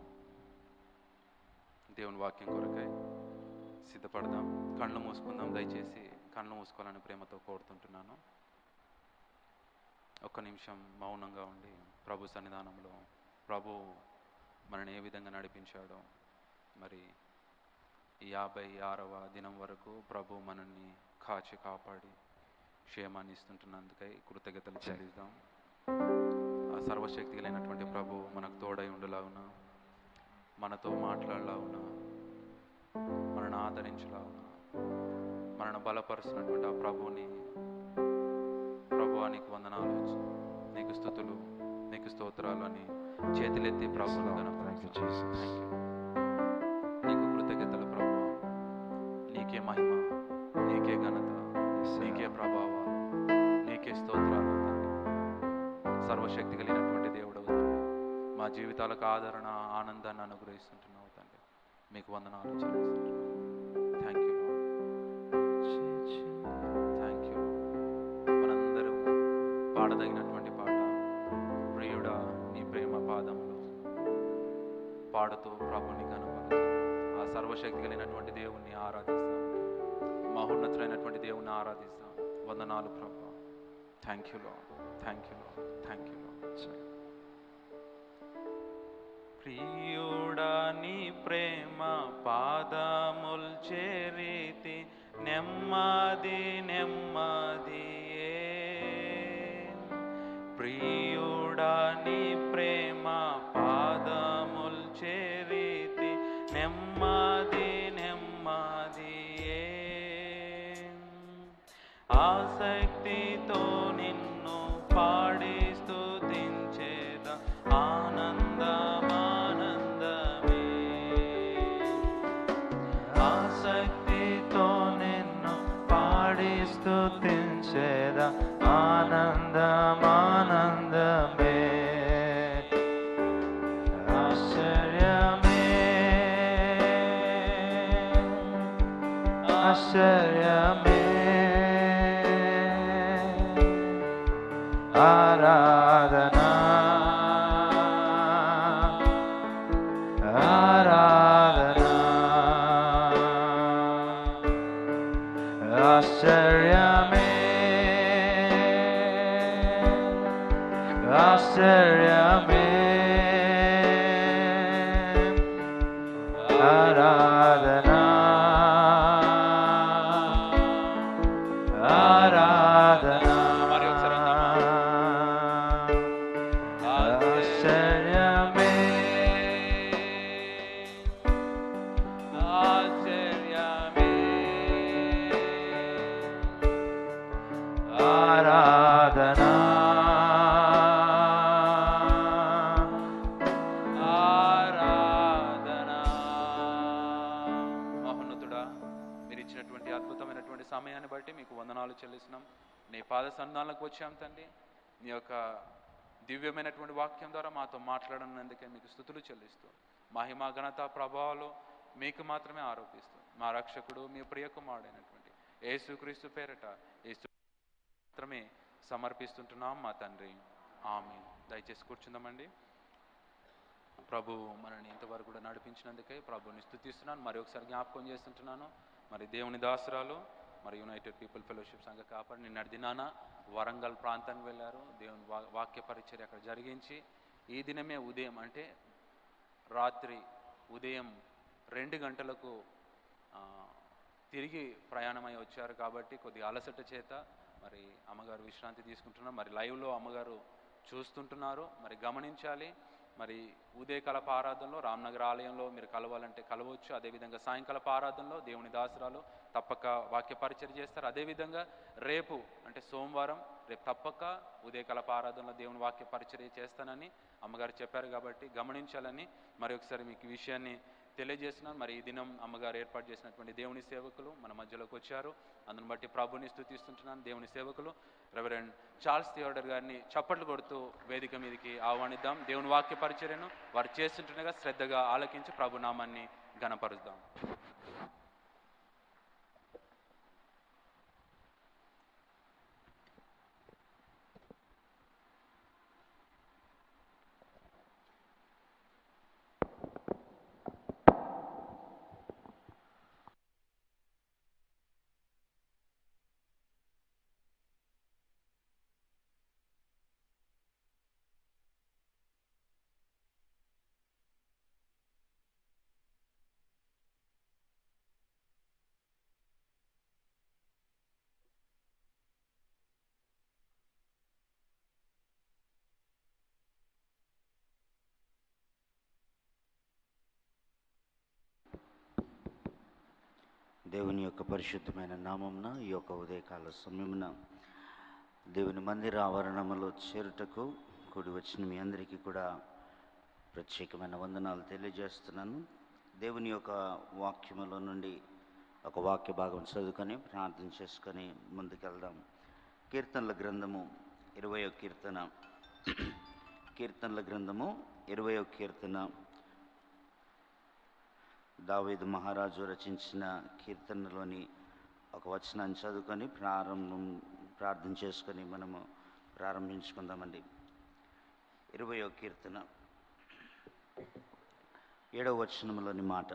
దేవుని వాక్యం కొరకై సిద్ధపడదాం. కళ్ళు మూసుకుందాం. దయచేసి కళ్ళు మూసుకోవాలని ప్రేమతో కోరుతుంటున్నాను. ఒక్క నిమిషం మౌనంగా ఉండి ప్రభు సన్నిధానంలో ప్రభు మనని ఏ విధంగా నడిపించాడో, మరి ఈ 56వ దినం వరకు ప్రభు మనల్ని కాచి కాపాడి క్షేమాన్ని ఇస్తుంటున్నందుకై కృతజ్ఞతలు చెల్లిద్దాం. ఆ సర్వశక్తి కలిగినటువంటి ప్రభు మనకు తోడై ఉండలాగున, మనతో మాట్లాడలాగున, మనను ఆదరించలాగున, మనను బలపరుస్తున్నటువంటి ఆ ప్రభువుని, ప్రభువా నీకు వందనాలు, నీకు స్తుతులు, నీకు స్తోత్రాలు అని చేతులెత్తి ప్రభువును గణపరుస్తాం. నీకు కృతజ్ఞతలు ప్రభువా. నీకే మహిమ, నీకే ఘనత, నీకే ప్రభావాలు, నీకే స్తోత్రాలు తండ్రి. సర్వశక్తి కలిగినటువంటి దేవుడు తండ్రి, మా జీవితాలకు ఆదరణ, ఆనందాన్ని అనుగ్రహిస్తుంటున్నావు తండ్రి. మీకు వందనాలు చెల్లిస్తుంటున్నాను. Thank you, thank you. మనందరూ పాడదగినటువంటి పాట ప్రియుడా నీ ప్రేమ పాదములు పాడుతూ ప్రభుని కనపరుస్తూ ఆ సర్వశక్తి కలిగినటువంటి దేవుణ్ణి ఆరాధిస్తాం. మహోన్నతులైనటువంటి దేవుణ్ణి ఆరాధిస్తాం. వందనాలు ప్రభు. Thank you lord, thank you lord, thank you lord. ప్రియుడా నీ ప్రేమ పాదముల్ చేరితి నెమ్మది నెమ్మదియే. ప్రియుడా నీ ప్రేమ పాదముల్ చేరితి నెమ్మది నెమ్మదియే. ఆసక్తితో నిన్ను పాడి స్తుతించేద ఆనందమానందమే. ఆసక్తితో నిన్ను పాడి స్తుతించేద ఆనందమానందమే. ఆశ్చర్యమే ఆశ్చర్యమే. ఆరాధనా ఆరాధనా. ఆశ్చర్యమే ఆశ్చర్యమే. ఆరాధనా ఆరాధనా. ఆశ్చర్యమే ఆశ్చర్యమే. ఇచ్చినటువంటి అద్భుతమైనటువంటి సమయాన్ని బట్టి మీకు వందనాలు చెల్లిస్తున్నాం. నీ పాద సన్నిధానాలకు వచ్చాం తండ్రి. నీ యొక్క దివ్యమైనటువంటి వాక్యం ద్వారా మాతో మాట్లాడనందుకే మీకు స్తుతులు చెల్లిస్తూ, మహిమ ఘనత ప్రభావాలు మీకు మాత్రమే ఆరోపిస్తూ, మా రక్షకుడు మీ ప్రియకుమారుడైనటువంటి యేసుక్రీస్తు పేరట యేసు మాత్రమే సమర్పిస్తుంటున్నాం మా తండ్రి. ఆమేన్. దయచేసి కూర్చుందామండి. ప్రభు మనల్ని ఇంతవరకు కూడా నడిపించినందుకే ప్రభుని స్తుతిస్తున్నాను. మరి ఒకసారి జ్ఞాపకం చేస్తుంటున్నాను. మరి దేవుని దాసురాలు మరి యునైటెడ్ పీపుల్ ఫెలోషిప్ సంఘ కాపాడి నిన్నటి దినాన వరంగల్ ప్రాంతానికి వెళ్ళారు. దేవుని వాక్య పరిచర్య అక్కడ జరిగించి ఈ దినమే ఉదయం అంటే రాత్రి ఉదయం 2 గంటలకు తిరిగి ప్రయాణమై వచ్చారు. కాబట్టి కొద్దిగా అలసట చేత మరి అమ్మగారు విశ్రాంతి తీసుకుంటున్నారు. మరి లైవ్లో అమ్మగారు చూస్తుంటున్నారు. మరి గమనించాలి. మరి ఉదయకాలపు ఆరాధనలో రామ్నగర్ ఆలయంలో మీరు కలవాలంటే కలవచ్చు. అదేవిధంగా సాయంకాలపు ఆరాధనలో దేవుని దాసురాలు తప్పక వాక్య పరిచర్య చేస్తారు. అదేవిధంగా రేపు అంటే సోమవారం రేపు తప్పక ఉదయకాలపు ఆరాధనలో దేవుని వాక్య పరిచర్య చేస్తానని అమ్మగారు చెప్పారు. కాబట్టి గమనించాలని మరి ఒకసారి మీకు ఈ విషయాన్ని తెలియజేస్తున్నాను. మరి ఈ దినం అమ్మగారు ఏర్పాటు చేసినటువంటి దేవుని సేవకులు మన మధ్యలోకి వచ్చారు. అందుని బట్టి ప్రభుని స్తుతిస్తుంటున్నాను. దేవుని సేవకులు రెవరెండ్ చార్ల్స్ థియోడర్ గారిని చప్పట్లు కొడుతూ వేదిక మీదకి ఆహ్వానిద్దాం. దేవుని వాక్య పరిచర్యను వారు చేస్తుండగా శ్రద్ధగా ఆలకించి ప్రభు నామాన్ని ఘనపరుద్దాం. దేవుని యొక్క పరిశుద్ధమైన నామమున ఈ యొక్క ఉదయకాల సమయమున దేవుని మందిర ఆవరణములో చేరుటకు కూడి వచ్చిన మీ అందరికీ కూడా ప్రత్యేకమైన వందనాలు తెలియజేస్తున్నాను. దేవుని యొక్క వాక్యములో నుండి ఒక వాక్య భాగం చదువుకొని ప్రార్థన చేసుకొని ముందుకెళ్దాం. కీర్తనల గ్రంథము 20వ కీర్తన. కీర్తనల గ్రంథము 20వ కీర్తన దావీదు మహారాజు రచించిన కీర్తనలోని ఒక వచనాన్ని చదువుకొని ప్రార్థన చేసుకొని మనము ప్రారంభించుకుందామండి. 20వ కీర్తన 7వ వచనంలోని మాట: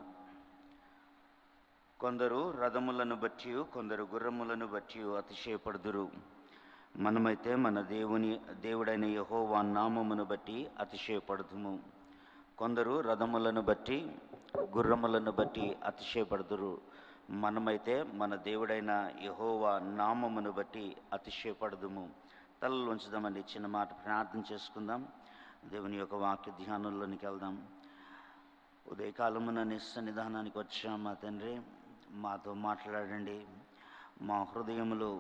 కొందరు రథములను బట్టి కొందరు గుర్రములను బట్టి అతిశయపడుదురు, మనమైతే మన దేవుడైన యెహోవా నామమును బట్టి అతిశయపడుదుము. కొందరు రథములను బట్టి గుర్రములను బట్టి అతిశయపడుదురు, మనమైతే మన దేవుడైన యెహోవా నామమును బట్టి అతిశయపడుదుము. తలలు ఉంచుదామండి, చిన్న మాట ప్రార్థన చేసుకుందాం. దేవుని యొక్క వాక్య ధ్యానంలోనికి వెళ్దాం. ఉదయకాలమున నీ సన్నిధానానికి వచ్చాం. మా తండ్రి, మాతో మాట్లాడండి. మా హృదయములు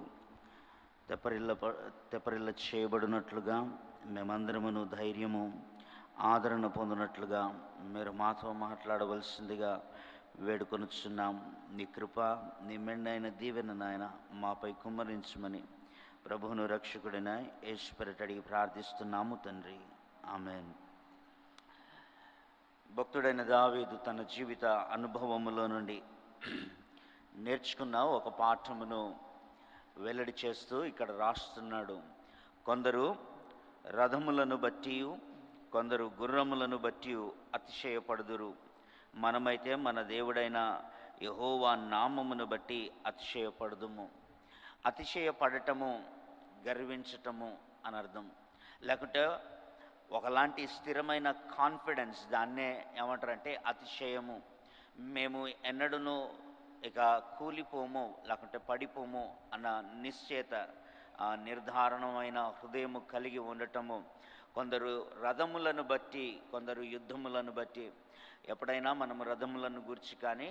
తెప్పరిల్ల చేయబడినట్లుగా, మేమందరమును ధైర్యము ఆదరణ పొందినట్లుగా మీరు మాతో మాట్లాడవలసిందిగా వేడుకొనుచున్నాం. నీ కృప, నీ మెండైన దీవెన నాయన మాపై కుమ్మరించమని ప్రభువును రక్షకుడైన యేసు పేరిట అడిగి ప్రార్థిస్తున్నాము తండ్రి, ఆమేన్. భక్తుడైన దావీదు తన జీవిత అనుభవములో నుండి నేర్చుకున్న ఒక పాఠమును వెల్లడి చేస్తూ ఇక్కడ రాస్తున్నాడు. కొందరు రథములను బట్టి కొందరు గుర్రములను బట్టి అతిశయపడుదురు, మనమైతే మన దేవుడైన యెహోవా నామమును బట్టి అతిశయపడుదుము. అతిశయపడటము గర్వించటము అని అర్థం. లేకుంటే ఒకలాంటి స్థిరమైన కాన్ఫిడెన్స్, దాన్నే ఏమంటారంటే అతిశయము. మేము ఎన్నడూనూ ఇక కూలిపోము లేకుంటే పడిపోము అన్న నిశ్చయత, నిర్ధారణమైన హృదయము కలిగి ఉండటము. కొందరు రథములను బట్టి కొందరు యుద్ధములను బట్టి. ఎప్పుడైనా మనము రథములను గురించి కానీ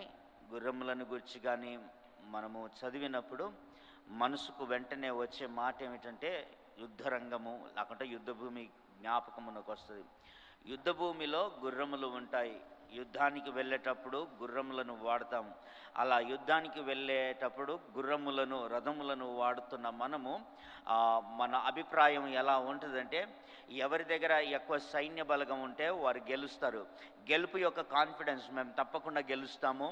గుర్రములను గురించి కానీ మనము చదివినప్పుడు మనసుకు వెంటనే వచ్చే మాట ఏమిటంటే యుద్ధరంగము లేకుంటే యుద్ధభూమి జ్ఞాపకమునకు వస్తుంది. యుద్ధభూమిలో గుర్రములు ఉంటాయి, యుద్ధానికి వెళ్ళేటప్పుడు గుర్రములను వాడతాం. అలా యుద్ధానికి వెళ్ళేటప్పుడు గుర్రములను, రథములను వాడుతున్న మనము మన అభిప్రాయం ఎలా ఉంటుందంటే, ఎవరి దగ్గర ఎక్కువ సైన్య బలగం ఉంటే వారు గెలుస్తారు. గెలుపు యొక్క కాన్ఫిడెన్స్, మేము తప్పకుండా గెలుస్తాము,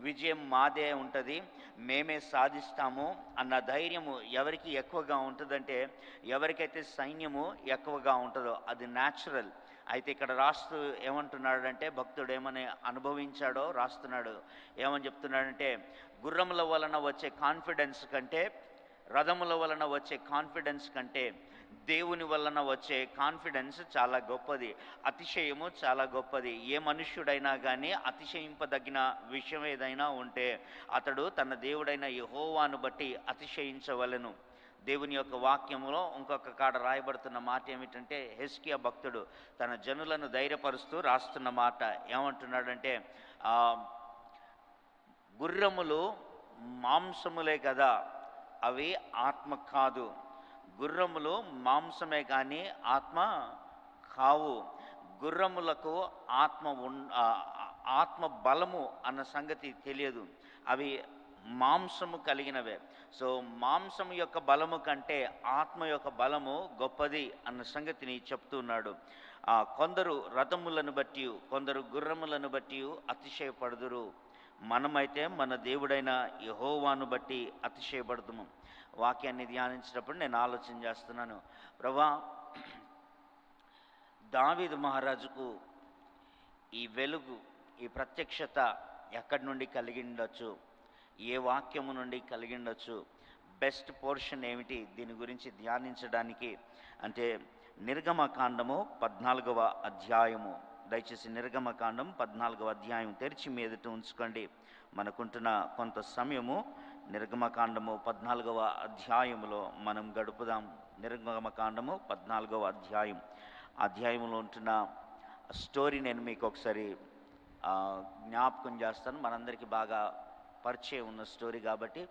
విజయం మాదే ఉంటుంది, మేమే సాధిస్తాము అన్న ధైర్యము ఎవరికి ఎక్కువగా ఉంటుందంటే, ఎవరికైతే సైన్యము ఎక్కువగా ఉంటుందో అది న్యాచురల్. అయితే ఇక్కడ రాస్తూ ఏమంటున్నాడంటే, భక్తుడు ఏమని అనుభవించాడో రాస్తున్నాడు. ఏమని చెప్తున్నాడంటే, గుర్రముల వలన వచ్చే కాన్ఫిడెన్స్ కంటే, రథముల వలన వచ్చే కాన్ఫిడెన్స్ కంటే దేవుని వలన వచ్చే కాన్ఫిడెన్స్ చాలా గొప్పది, అతిశయము చాలా గొప్పది. ఏ మనుష్యుడైనా కానీ అతిశయింపదగిన విషయం ఏదైనా ఉంటే అతడు తన దేవుడైన యెహోవాను బట్టి అతిశయించవలెను. దేవుని యొక్క వాక్యంలో ఇంకొక కాడ రాయబడుతున్న మాట ఏమిటంటే, హెస్కియా భక్తుడు తన జనులను ధైర్యపరుస్తూ రాస్తున్న మాట ఏమంటున్నాడంటే, గుర్రములు మాంసములే కదా, అవి ఆత్మ కాదు. గుర్రములు మాంసమే కానీ ఆత్మ కావు. గుర్రములకు ఆత్మ బలము అన్న సంగతి తెలియదు, అవి మాంసము కలిగినవే. సో మాంసం యొక్క బలము కంటే ఆత్మ యొక్క బలము గొప్పది అన్న సంగతిని చెప్తున్నాడు. కొందరు రథములను బట్టి, కొందరు గుర్రములను బట్టి అతిశయపడుదురు. మనమైతే మన దేవుడైన యెహోవాను బట్టి అతిశయపడుతుము. వాక్యాన్ని ధ్యానించినప్పుడు నేను ఆలోచన చేస్తున్నాను, ప్రభా, దావీదు మహారాజుకు ఈ వెలుగు, ఈ ప్రత్యక్షత ఎక్కడి నుండి కలిగి ఉండొచ్చు, ఏ వాక్యము నుండి కలిగి ఉండొచ్చు, బెస్ట్ పోర్షన్ ఏమిటి దీని గురించి ధ్యానించడానికి అంటే నిర్గమకాండము 14వ అధ్యాయము. దయచేసి నిర్గమకాండం 14వ అధ్యాయం తెరిచి మీ ఎదుట ఉంచుకోండి. మనకుంటున్న కొంత సమయము నిర్గమకాండము 14వ అధ్యాయములో మనం గడుపుదాం. నిర్గమకాండము 14వ అధ్యాయంలో ఉంటున్న స్టోరీ నేను మీకు ఒకసారి జ్ఞాపకం చేస్తాను. మనందరికీ బాగా పరిచయం ఉన్న స్టోరీ కాబట్టి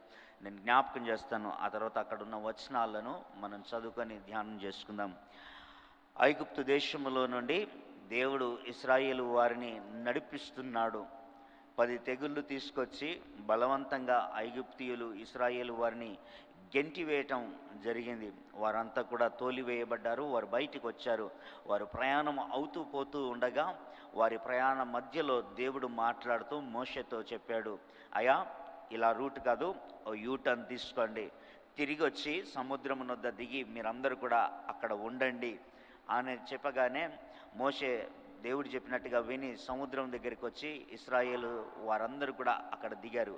నేను జ్ఞాపకం చేస్తాను. ఆ తర్వాత అక్కడ ఉన్న వచనాలను మనం చదువుకొని ధ్యానం చేసుకుందాం. ఐగుప్తు దేశములో నుండి దేవుడు ఇశ్రాయేలు వారిని నడిపిస్తున్నాడు. 10 తెగుళ్ళు తీసుకొచ్చి బలవంతంగా ఐగుప్తీయులు ఇశ్రాయేలు వారిని గెంటివేయటం జరిగింది. వారంతా కూడా తోలివేయబడ్డారు. వారు బయటికి వచ్చారు. వారు ప్రయాణం అవుతూ పోతూ ఉండగా వారి ప్రయాణం మధ్యలో దేవుడు మాట్లాడుతూ మోషేతో చెప్పాడు, అయ్యా, ఇలా రూట్ కాదు, ఓ యూటర్న్ తీసుకోండి, తిరిగి వచ్చి సముద్రం వద్ద దిగి మీరందరూ కూడా అక్కడ ఉండండి అని చెప్పగానే మోషే దేవుడు చెప్పినట్టుగా విని సముద్రం దగ్గరికి వచ్చి ఇశ్రాయేలు వారందరూ కూడా అక్కడ దిగారు.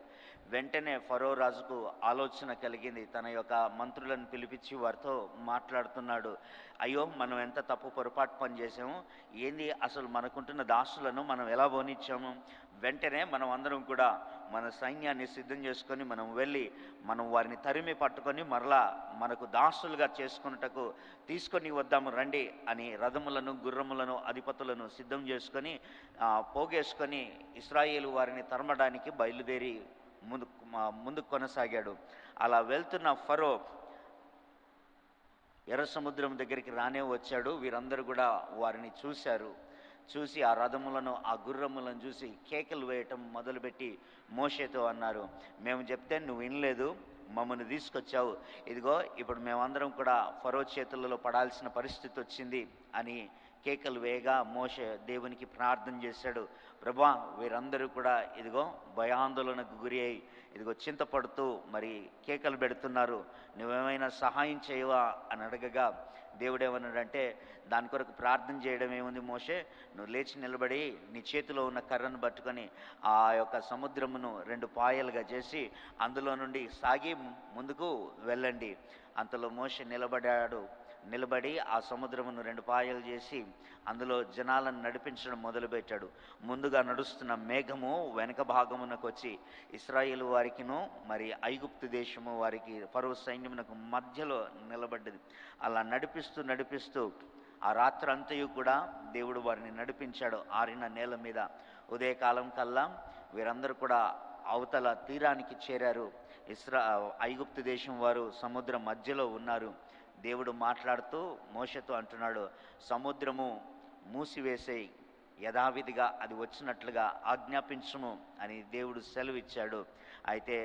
వెంటనే ఫరో రాజుకు ఆలోచన కలిగింది. తన యొక్క మంత్రులను పిలిపించి వారితో మాట్లాడుతున్నాడు, అయ్యో, మనం ఎంత తప్పు పొరపాటు పని చేసాము, ఏంది అసలు మనకుంటున్న దాసులను మనం ఎలా పోనిచ్చాము, వెంటనే మనం అందరం కూడా మన సైన్యాన్ని సిద్ధం చేసుకొని మనం వెళ్ళి మనం వారిని తరిమి పట్టుకొని మరలా మనకు దాసులుగా చేసుకున్నటకు తీసుకొని వద్దాము రండి అని రథములను, గుర్రములను, అధిపతులను సిద్ధం చేసుకొని పోగేసుకొని ఇశ్రాయేలు వారిని తరమడానికి బయలుదేరి ముందుకు కొనసాగాడు. అలా వెళ్తున్న ఫరో ఎర్ర సముద్రం దగ్గరికి రానే వచ్చాడు. వీరందరూ కూడా వారిని చూసి ఆ రథములను, ఆ గుర్రములను చూసి కేకలు వేయటం మొదలుపెట్టి మోషేతో అన్నారు, మేము చెప్తే నువ్వు వినలేదు, మమ్మల్ని తీసుకొచ్చావు, ఇదిగో ఇప్పుడు మేమందరం కూడా ఫరో చేతులలో పడాల్సిన పరిస్థితి వచ్చింది అని కేకలు వేయగా మోషే దేవునికి ప్రార్థన చేశాడు, ప్రభా, వీరందరూ కూడా ఇదిగో భయాందోళనకు గురి అయి ఇదిగో చింతపడుతూ మరి కేకలు పెడుతున్నారు, నువ్వేమైనా సహాయం చేయవా అని అడగగా దేవుడు ఏమన్నాడంటే, దాని కొరకు ప్రార్థన చేయడం ఏముంది మోషే, నువ్వు లేచి నిలబడి నీ చేతిలో ఉన్న కర్రను పట్టుకొని ఆ యొక్క సముద్రమును 2 పాయలుగా చేసి అందులో నుండి సాగి ముందుకు వెళ్ళండి. అంతలో మోషే నిలబడి ఆ సముద్రమును 2 పాయలు చేసి అందులో జనాలను నడిపించడం మొదలుపెట్టాడు. ముందుగా నడుస్తున్న మేఘము వెనక భాగమునకు వచ్చి ఇశ్రాయేలు వారికిను మరి ఐగుప్తు దేశము వారికి ఫరో సైన్యమునకు మధ్యలో నిలబడ్డది. అలా నడిపిస్తూ ఆ రాత్రంతయు కూడా దేవుడు వారిని నడిపించాడు ఆరిన నేల మీద. ఉదయకాలం కల్లా వీరందరూ కూడా అవతల తీరానికి చేరారు. ఐగుప్తు దేశం వారు సముద్రం మధ్యలో ఉన్నారు. దేవుడు మాట్లాడుతూ మోషేతో అంటున్నాడు, సముద్రము మూసివేసేయి, యథావిధిగా అది వచ్చినట్లుగా ఆజ్ఞాపించము అని దేవుడు సెలవిచ్చాడు. అయితే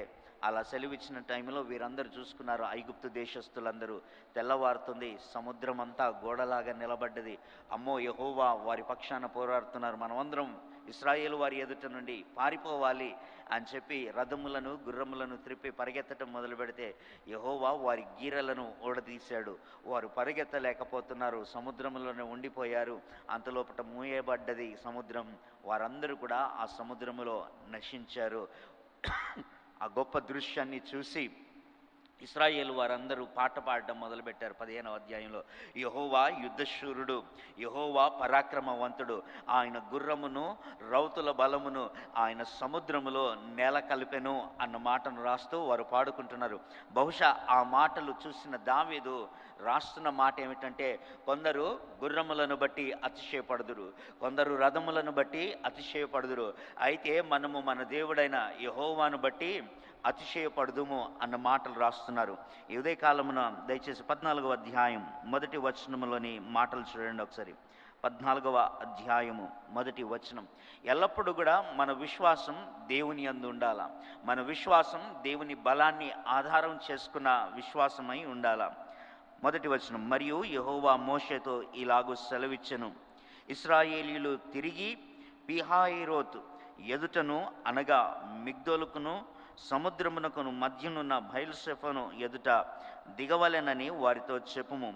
అలా సెలవిచ్చిన టైంలో వీరందరూ చూసుకున్నారు, ఐగుప్తు దేశస్తులందరూ. తెల్లవారుతుంది, సముద్రం అంతా గోడలాగా నిలబడ్డది. అమ్మో, యెహోవా వారి పక్షాన పోరాడుతున్నారు, మనమందరం ఇశ్రాయేలు వారి ఎదుట నుండి పారిపోవాలి అని చెప్పి రథములను గుర్రములను త్రిప్పి పరిగెత్తడం మొదలు పెడితే యెహోవా వారి గీరలను ఊడదీశాడు. వారు పరిగెత్తలేకపోతున్నారు, సముద్రంలోనే ఉండిపోయారు. అంతలోపట మూయబడ్డది సముద్రం. వారందరూ కూడా ఆ సముద్రములో నశించారు. ఆ గొప్ప దృశ్యాన్ని చూసి ఇశ్రాయేలు వారందరూ పాట పాడడం మొదలుపెట్టారు. 15వ అధ్యాయంలో, యెహోవా యుద్ధశూరుడు, యెహోవా పరాక్రమవంతుడు, ఆయన గుర్రమును రౌతుల బలమును ఆయన సముద్రములో నేల కలిపెను అన్న మాటను రాస్తూ వారు పాడుకుంటున్నారు. బహుశా ఆ మాటలు చూసిన దావీదు రాస్తున్న మాట ఏమిటంటే, కొందరు గుర్రములను బట్టి అతిశయపడుదురు, కొందరు రథములను బట్టి అతిశయపడుదురు, అయితే మనము మన దేవుడైన యెహోవాను బట్టి అతిశయపడుదుము అన్న మాటలు రాస్తున్నారు. ఈ ఉదయకాలమున దయచేసి 14వ అధ్యాయం 1వ వచనములోని మాటలు చూడండి ఒకసారి. 14వ అధ్యాయము 1వ వచనం. ఎల్లప్పుడూ కూడా మన విశ్వాసం దేవుని యందు ఉండాలా. మన విశ్వాసం దేవుని బలాన్ని ఆధారం చేసుకున్న విశ్వాసమై ఉండాలా. 1వ వచనం, మరియు యెహోవా మోషేతో ఇలాగూ సెలవిచ్చెను, ఇశ్రాయేలీయులు తిరిగి పీహాయిరోతు ఎదుటను అనగా మిగ్దోలుకును సముద్రమునకును మధ్యనున్న బయల్సెఫను ఎదుట దిగవలెనని వారితో చెప్పుము.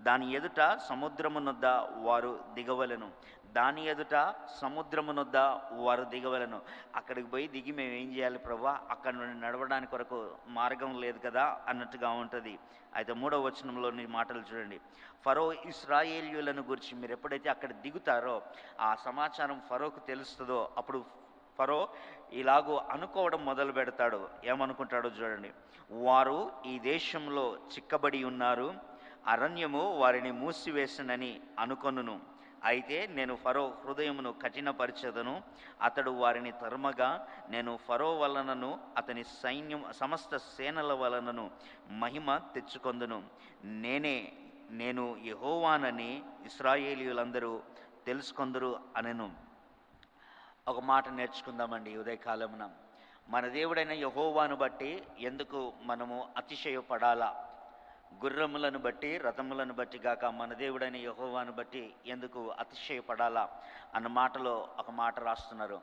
దాని ఎదుట సముద్రమునొద్ద వారు దిగవలెను, దాని ఎదుట సముద్రమునొద్ద వారు దిగవలెను. అక్కడికి పోయి దిగి మేము ఏం చేయాలి ప్రభా, అక్కడ నుండి నడవడానికి కొరకు మార్గం లేదు కదా అన్నట్టుగా ఉంటుంది. అయితే 3వ వచనంలోని మాటలు చూడండి. ఫరో ఇశ్రాయేలీయులను గురించి మీరు ఎప్పుడైతే అక్కడ దిగుతారో ఆ సమాచారం ఫరోకు తెలుస్తుందో అప్పుడు ఫరో ఇలాగూ అనుకోవడం మొదలు పెడతాడు. ఏమనుకుంటాడో చూడండి. వారు ఈ దేశంలో చిక్కబడి ఉన్నారు, అరణ్యము వారిని మూసివేసినని అనుకొనును. అయితే నేను ఫరో హృదయమును కఠినపరిచెదను, అతడు వారిని తరుమగా నేను ఫరో వలనను అతని సైన్యం సమస్త సేనల వలనను మహిమ తెచ్చుకొందును. నేను యెహోవానని ఇశ్రాయేలీయులందరూ తెలుసుకొందురు అనెను. ఒక మాట నేర్చుకుందామండి ఉదయకాలమున. మన దేవుడైన యెహోవాను బట్టి ఎందుకు మనము అతిశయపడాలా? గుర్రములను బట్టి రథములను బట్టి గాక మన దేవుడైన యెహోవాను బట్టి ఎందుకు అతిశయపడాలా అన్న మాటలో ఒక మాట రాస్తున్నారు.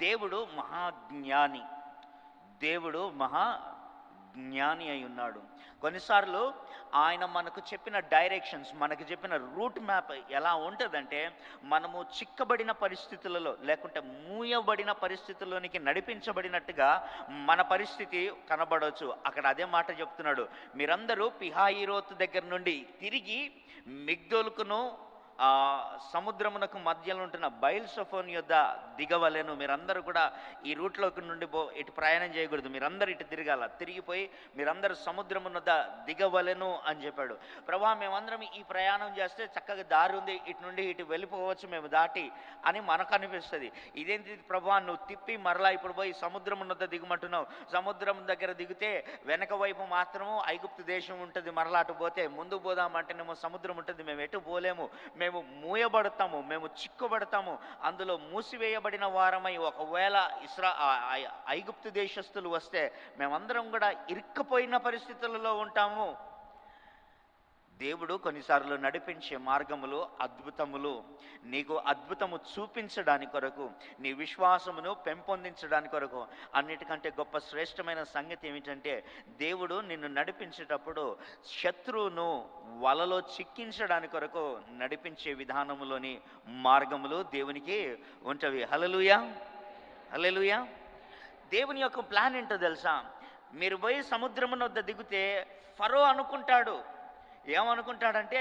దేవుడు మహాజ్ఞాని, దేవుడు జ్ఞాని అయి ఉన్నాడు. కొన్నిసార్లు ఆయన మనకు చెప్పిన డైరెక్షన్స్, మనకు చెప్పిన రూట్ మ్యాప్ ఎలా ఉంటుందంటే, మనము చిక్కబడిన పరిస్థితులలో లేకుంటే మూయబడిన పరిస్థితుల్లోనికి నడిపించబడినట్టుగా మన పరిస్థితి కనబడవచ్చు. అక్కడ అదే మాట చెప్తున్నాడు, మీరందరూ పిహాయిరోతు దగ్గర నుండి తిరిగి మిగ్దోలుకును సముద్రమునకు మధ్యలో ఉంటున్న బయల్సెఫోన్ యొద్ద దిగవలెను. మీరందరూ కూడా ఈ రూట్లోకి నుండి ఇటు ప్రయాణం చేయకూడదు, మీరందరూ ఇటు తిరగాల, తిరిగిపోయి మీరందరూ సముద్రమునొద్ద దిగవలెను అని చెప్పాడు. ప్రభా, మేమందరం ఈ ప్రయాణం చేస్తే చక్కగా దారి ఉంది, ఇటు నుండి ఇటు వెళ్ళిపోవచ్చు మేము దాటి అని మనకు అనిపిస్తుంది. ఇదేంటి ప్రభా, నువ్వు తిప్పి మరలా ఇప్పుడు పోయి సముద్రమునొద్ద దిగమంటున్నావు. సముద్రం దగ్గర దిగితే వెనక వైపు మాత్రము ఐగుప్తు దేశం ఉంటుంది, మరలా అటు పోతే ముందు పోదామంటేనేమో సముద్రం ఉంటుంది, మేము ఎటు పోలేము, మేము మూయబడతాము, మేము చిక్కుబడతాము. అందులో మూసివేయబడిన వారమై ఒకవేళ ఐగుప్తు దేశస్తులు వస్తే మేమందరం కూడా ఇరుక్కుపోయిన పరిస్థితులలో ఉంటాము. దేవుడు కొన్నిసార్లు నడిపించే మార్గములు అద్భుతములు, నీకు అద్భుతము చూపించడానికి కొరకు, నీ విశ్వాసమును పెంపొందించడానికి కొరకు. అన్నిటికంటే గొప్ప శ్రేష్టమైన సంగతి ఏమిటంటే, దేవుడు నిన్ను నడిపించేటప్పుడు శత్రువును వలలో చిక్కించడానికి కొరకు నడిపించే విధానములోని మార్గములు దేవునికి ఉంటవి. హల్లెలూయా, హల్లెలూయా. దేవుని యొక్క ప్లాన్ ఏంటో తెలుసా? మీరు పోయి సముద్రమున వద్ద దిగితే ఫరో అనుకుంటాడు, ఏమనుకుంటాడంటే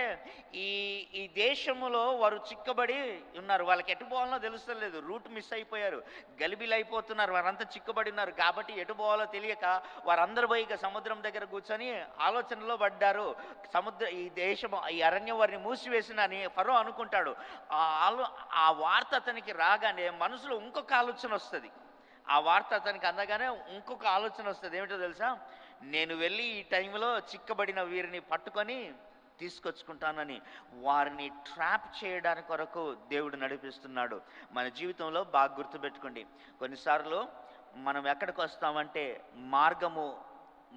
ఈ దేశములో వారు చిక్కబడి ఉన్నారు, వాళ్ళకి ఎటు పోవాలో తెలుస్తలేదు, రూట్ మిస్ అయిపోయారు, గలిబిలు అయిపోతున్నారు, వారంతా చిక్కబడి ఉన్నారు. కాబట్టి ఎటు పోవాలో తెలియక వారందరూ పోయి సముద్రం దగ్గర కూర్చొని ఆలోచనలో పడ్డారు. ఈ దేశం, ఈ అరణ్యం వారిని మూసివేసిన అని ఫరో అనుకుంటాడు. ఆ వార్త అతనికి రాగానే మనసులో ఇంకొక ఆలోచన వస్తుంది. ఆ వార్త అతనికి అందగానే ఇంకొక ఆలోచన వస్తుంది. ఏమిటో తెలుసా? నేను వెళ్ళి ఈ టైంలో చిక్కబడిన వీరిని పట్టుకొని తీసుకొచ్చుకుంటానని వారిని ట్రాప్ చేయడానికి కొరకు దేవుడు నడిపిస్తున్నాడు. మన జీవితంలో బాగా గుర్తుపెట్టుకోండి, కొన్నిసార్లు మనం ఎక్కడికి వస్తామంటే మార్గము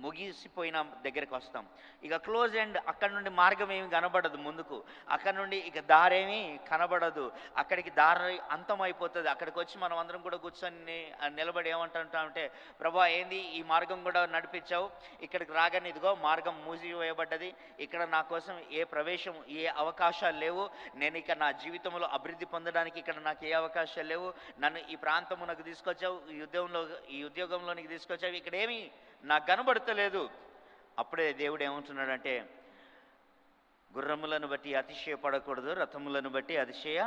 ముగిసిపోయిన దగ్గరికి వస్తాం. ఇక క్లోజ్ ఎండ్, అక్కడ నుండి మార్గం ఏమి కనబడదు ముందుకు, అక్కడ నుండి ఇక దారేమీ కనబడదు, అక్కడికి దారి అంతమైపోతుంది. అక్కడికి వచ్చి మనం అందరం కూడా కూర్చొని నిలబడి ఏమంటుంటామంటే, ప్రభా ఏంది ఈ మార్గం కూడా నడిపించావు, ఇక్కడికి రాగానే ఇదిగో మార్గం మూసివేయబడ్డది, ఇక్కడ నా కోసం ఏ ప్రవేశం ఏ అవకాశాలు లేవు, నేను ఇక నా జీవితంలో అభివృద్ధి పొందడానికి ఇక్కడ నాకు ఏ అవకాశాలు లేవు, నన్ను ఈ ప్రాంతమునకు తీసుకొచ్చావు, ఈ ఉద్యోగంలోనికి తీసుకొచ్చావు, ఇక్కడ ఏమి నాకు కనబడతలేదు. అప్పుడే దేవుడు ఏమంటున్నాడంటే, గుర్రములను బట్టి అతిశయపడకూడదు, రథములను బట్టి అతిశయ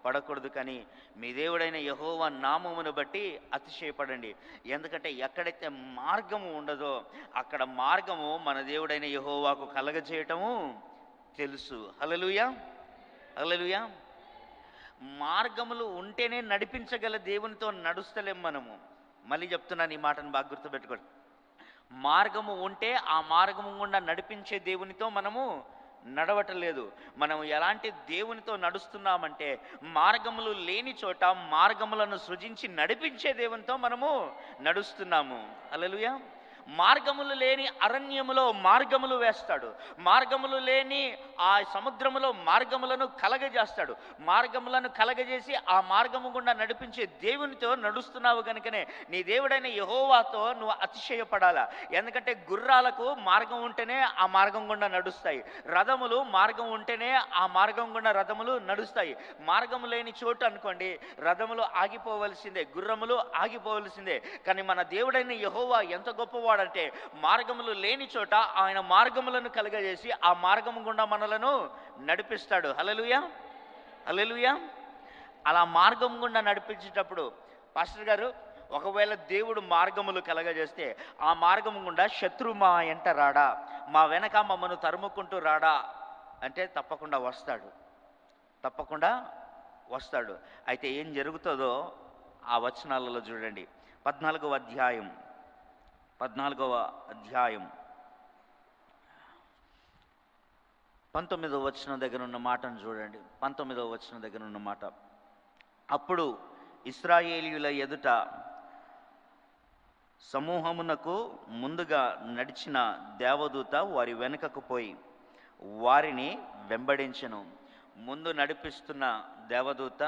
పడకూడదు, కానీ మీ దేవుడైన యెహోవా నామమును బట్టి అతిశయపడండి. ఎందుకంటే ఎక్కడైతే మార్గము ఉండదో అక్కడ మార్గము మన దేవుడైన యెహోవాకు కలగజేయటము తెలుసు. హల్లెలూయా, హల్లెలూయా. మార్గములు ఉంటేనే నడిపించగల దేవునితో నడుస్తలేం మనము. మళ్ళీ చెప్తున్నాను ఈ మాటను బాగా గుర్తుపెట్టుకోండి. మార్గము ఉంటే ఆ మార్గము గుండా నడిపించే దేవునితో మనము నడవటలేదు. మనం ఎలాంటి దేవునితో నడుస్తున్నామంటే, మార్గములు లేని చోట మార్గములను సృజించి నడిపించే దేవునితో మనము నడుస్తున్నాము. హల్లెలూయా. మార్గములు లేని అరణ్యములో మార్గములు వేస్తాడు, మార్గములు లేని ఆ సముద్రములో మార్గములను కలగజేస్తాడు. మార్గములను కలగజేసి ఆ మార్గము గుండా నడిపించే దేవునితో నడుస్తున్నావు కనుకనే నీ దేవుడైన యెహోవాతో నువ్వు అతిశయపడాలా. ఎందుకంటే గుర్రాలకు మార్గం ఉంటేనే ఆ మార్గం గుండా నడుస్తాయి, రథములు మార్గం ఉంటేనే ఆ మార్గం గుండా రథములు నడుస్తాయి. మార్గము లేని చోటు అనుకోండి, రథములు ఆగిపోవలసిందే, గుర్రములు ఆగిపోవలసిందే. కానీ మన దేవుడైన యెహోవా ఎంత గొప్పవాడంటే, మార్గములు లేని చోట ఆయన మార్గములను కలుగజేసి ఆ మార్గము గుండా మనలను నడిపిస్తాడు. హల్లెలూయా, హల్లెలూయా. అలా మార్గం గుండా నడిపించేటప్పుడు పాస్టర్ గారు, ఒకవేళ దేవుడు మార్గములు కలగజేస్తే ఆ మార్గము గుండా శత్రువు మా ఎంట రాడా, మా వెనక మమ్మను తరుముకుంటూ రాడా అంటే తప్పకుండా వస్తాడు, తప్పకుండా వస్తాడు. అయితే ఏం జరుగుతుందో ఆ వచనాలలో చూడండి. 14వ అధ్యాయం 19వ వచనం దగ్గర ఉన్న మాటను చూడండి. 19వ వచనం దగ్గర ఉన్న మాట, అప్పుడు ఇశ్రాయేలీయుల ఎదుట సమూహమునకు ముందుగా నడిచిన దేవదూత వారి వెనుకకు పోయి వారిని వెంబడించెను. ముందు నడిపిస్తున్న దేవదూత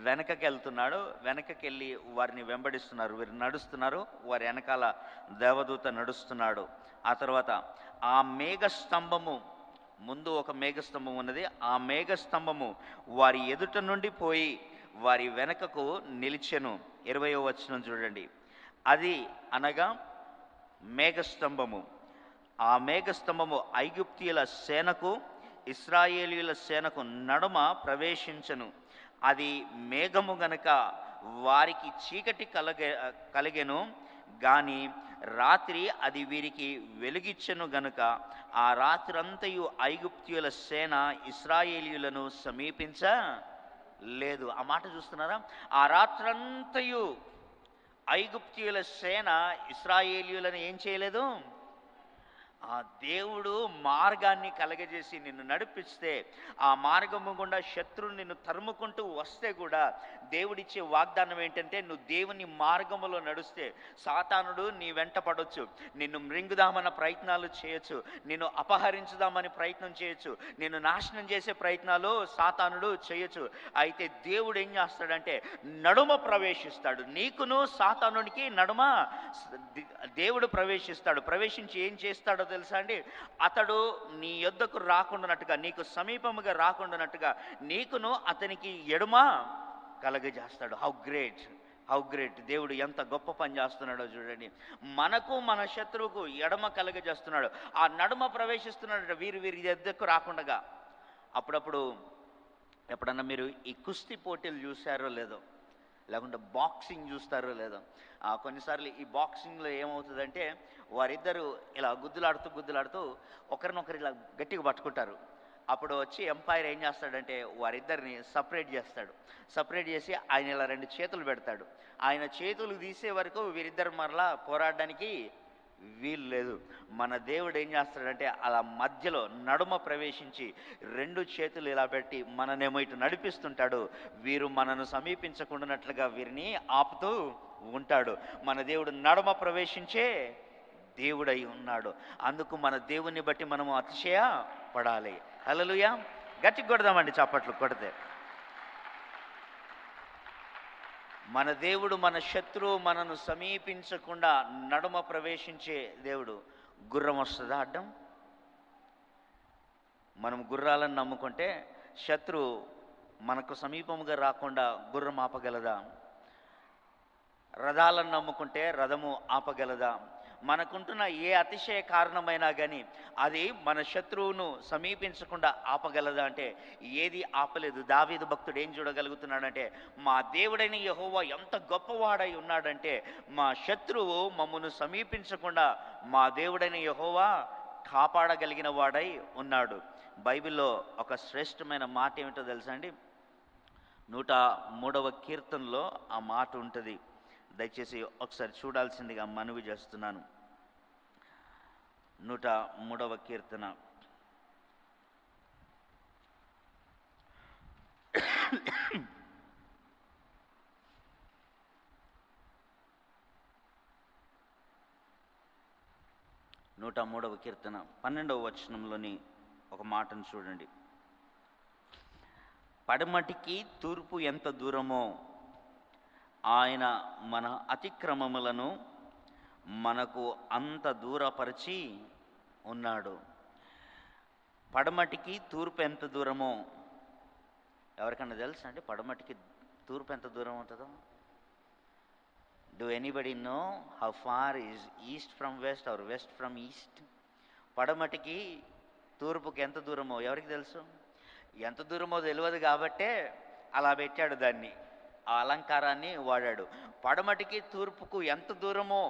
వెనకకి వెళ్తున్నాడు, వెనకకి వెళ్ళి వారిని వెంబడిస్తున్నారు. వీరు నడుస్తున్నారు, వారి వెనకాల దేవదూత నడుస్తున్నాడు. ఆ తర్వాత ఆ మేఘస్తంభము, ముందు ఒక మేఘస్తంభం ఉన్నది, ఆ మేఘస్తంభము వారి ఎదుట నుండి పోయి వారి వెనకకు నిలిచెను. 20వ వచనం చూడండి. అది అనగా మేఘస్తంభము, ఆ మేఘస్తంభము ఐగుప్తీయుల సేనకు ఇశ్రాయేలీయుల సేనకు నడుమ ప్రవేశించను. అది మేఘము గనుక వారికి చీకటి కలిగెను గాని రాత్రి అది వీరికి వెలుగిచ్చెను గనుక ఆ రాత్రంతయు ఐగుప్తీయుల సేన ఇశ్రాయేలీయులను సమీపించలేదు. ఆ మాట చూస్తున్నారా? ఆ రాత్రంతయు ఐగుప్తీయుల సేన ఇశ్రాయేలీయులను ఏం చేయలేదు. ఆ దేవుడు మార్గాన్ని కలగజేసి నిన్ను నడిపిస్తే, ఆ మార్గము గుండా శత్రువు నిన్ను తరుముకుంటూ వస్తే కూడా దేవుడిచ్చే వాగ్దానం ఏంటంటే, నువ్వు దేవుని మార్గములో నడుస్తే సాతానుడు నీ వెంట పడవచ్చు, నిన్ను మృంగుదామన్న ప్రయత్నాలు చేయొచ్చు, నిన్ను అపహరించుదామని ప్రయత్నం చేయొచ్చు, నిన్ను నాశనం చేసే ప్రయత్నాలు సాతానుడు చేయొచ్చు. అయితే దేవుడు ఏం చేస్తాడంటే నడుమ ప్రవేశిస్తాడు. నీకును సాతానునికి నడుమ దేవుడు ప్రవేశిస్తాడు. ప్రవేశించి ఏం చేస్తాడో తెలుసా అండి? అతడు నీ యొద్దకు రాకుండానట్టుగా, నీకు సమీపముగా రాకుండానట్టుగా నీకును అతనికి ఎడుమ కలగజేస్తాడు. How great, how great! దేవుడు ఎంత గొప్ప పని చేస్తున్నాడో చూడండి. మనకు మన శత్రువుకు ఎడమ కలగజేస్తున్నాడు, ఆ నడుమ ప్రవేశిస్తున్నాడు వీరి యొద్దకు రాకుండగా. అప్పుడప్పుడు ఎప్పుడన్నా మీరు ఈ కుస్తీ పోటీలు చూసారో లేదో, లేకుంటే బాక్సింగ్ చూస్తారో లేదో, కొన్నిసార్లు ఈ బాక్సింగ్లో ఏమవుతుందంటే వారిద్దరూ ఇలా గుద్దులాడుతూ ఒకరినొకరు ఇలా గట్టిగా పట్టుకుంటారు. అప్పుడు వచ్చి ఎంపైర్ ఏం చేస్తాడంటే వారిద్దరిని సపరేట్ చేస్తాడు. సపరేట్ చేసి ఆయన ఇలా 2 చేతులు పెడతాడు. ఆయన చేతులు తీసే వరకు వీరిద్దరు మరలా పోరాడడానికి వీలు లేదు. మన దేవుడు ఏం చేస్తాడంటే అలా మధ్యలో నడుమ ప్రవేశించి 2 చేతులు ఇలా పెట్టి మననేమో ఇటు నడిపిస్తుంటాడు. వీరు మనను సమీపించకుండానట్లుగా వీరిని ఆపుతూ ఉంటాడు. మన దేవుడు నడుమ ప్రవేశించే దేవుడై ఉన్నాడు. అందుకు మన దేవుని బట్టి మనము అతిశయ పడాలి. హల్లెలూయా. గట్టిగా కొడదామండి చప్పట్లు కొడితే. మన దేవుడు, మన శత్రువు మనను సమీపించకుండా నడుమ ప్రవేశించే దేవుడు. గుర్రం వస్తుందా అడ్డం? మనం గుర్రాలను నమ్ముకుంటే శత్రువు మనకు సమీపముగా రాకుండా గుర్రం ఆపగలదా? రథాలను నమ్ముకుంటే రథము ఆపగలదా? మనకుంటున్న ఏ అతిశయ కారణమైనా కానీ అది మన శత్రువును సమీపించకుండా ఆపగలదా అంటే ఏది ఆపలేదు. దావీదు భక్తుడు ఏం చూడగలుగుతున్నాడంటే, మా దేవుడైన యెహోవా ఎంత గొప్పవాడై ఉన్నాడంటే మా శత్రువు మమ్మను సమీపించకుండా మా దేవుడైన యెహోవా కాపాడగలిగిన వాడై ఉన్నాడు. బైబిల్లో ఒక శ్రేష్టమైన మాట ఏమిటో తెలుసా అండి? 103వ కీర్తనలో ఆ మాట ఉంటుంది. దయచేసి ఒకసారి చూడాల్సిందిగా మనవి చేస్తున్నాను. 103వ కీర్తన 103వ కీర్తన 12వ వచనంలోని ఒక మాటను చూడండి. పడమటికి తూర్పు ఎంత దూరమో ఆయన మన అతిక్రమములను మనకు అంత దూరపరిచి ఉన్నాడు. పడమటికి తూర్పు ఎంత దూరమో ఎవరికన్నా తెలుసా అండి? పడమటికి తూర్పు ఎంత దూరం ఉంటుందో? Do anybody know how far is east from west or west from east? పడమటికి తూర్పుకి ఎంత దూరమో ఎవరికి తెలుసు? ఎంత దూరమో తెలియదు కాబట్టే అలా పెట్టాడు దాన్ని, ఆ అలంకారాన్ని వాడాడు. పడమటికి తూర్పుకు ఎంత దూరమో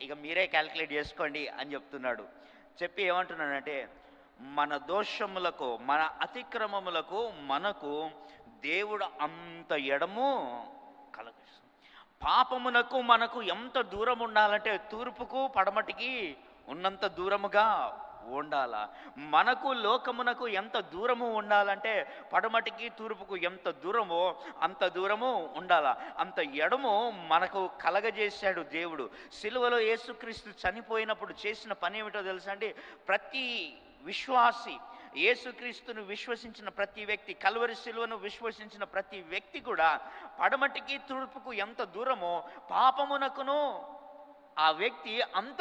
ఇక మీరే క్యాల్కులేట్ చేసుకోండి అని చెప్తున్నాడు. చెప్పి ఏమంటున్నాడంటే, మన దోషములకు, మన అతిక్రమములకు మనకు దేవుడు అంత ఎడము కలగజేస్తాడు. పాపమునకు మనకు ఎంత దూరం ఉండాలంటే తూర్పుకు పడమటికి ఉన్నంత దూరముగా ఉండాలా. మనకు లోకమునకు ఎంత దూరము ఉండాలంటే పడమటికి తూర్పుకు ఎంత దూరమో అంత దూరము ఉండాలా. అంత ఎడము మనకు కలగజేశాడు దేవుడు. సిలువలో యేసుక్రీస్తు చనిపోయినప్పుడు చేసిన పని ఏమిటో తెలుసా అండి? ప్రతి విశ్వాసి, యేసుక్రీస్తును విశ్వసించిన ప్రతి వ్యక్తి, కల్వరి సిలువను విశ్వసించిన ప్రతి వ్యక్తి కూడా పడమటికి తూర్పుకు ఎంత దూరమో పాపమునకును ఆ వ్యక్తి అంత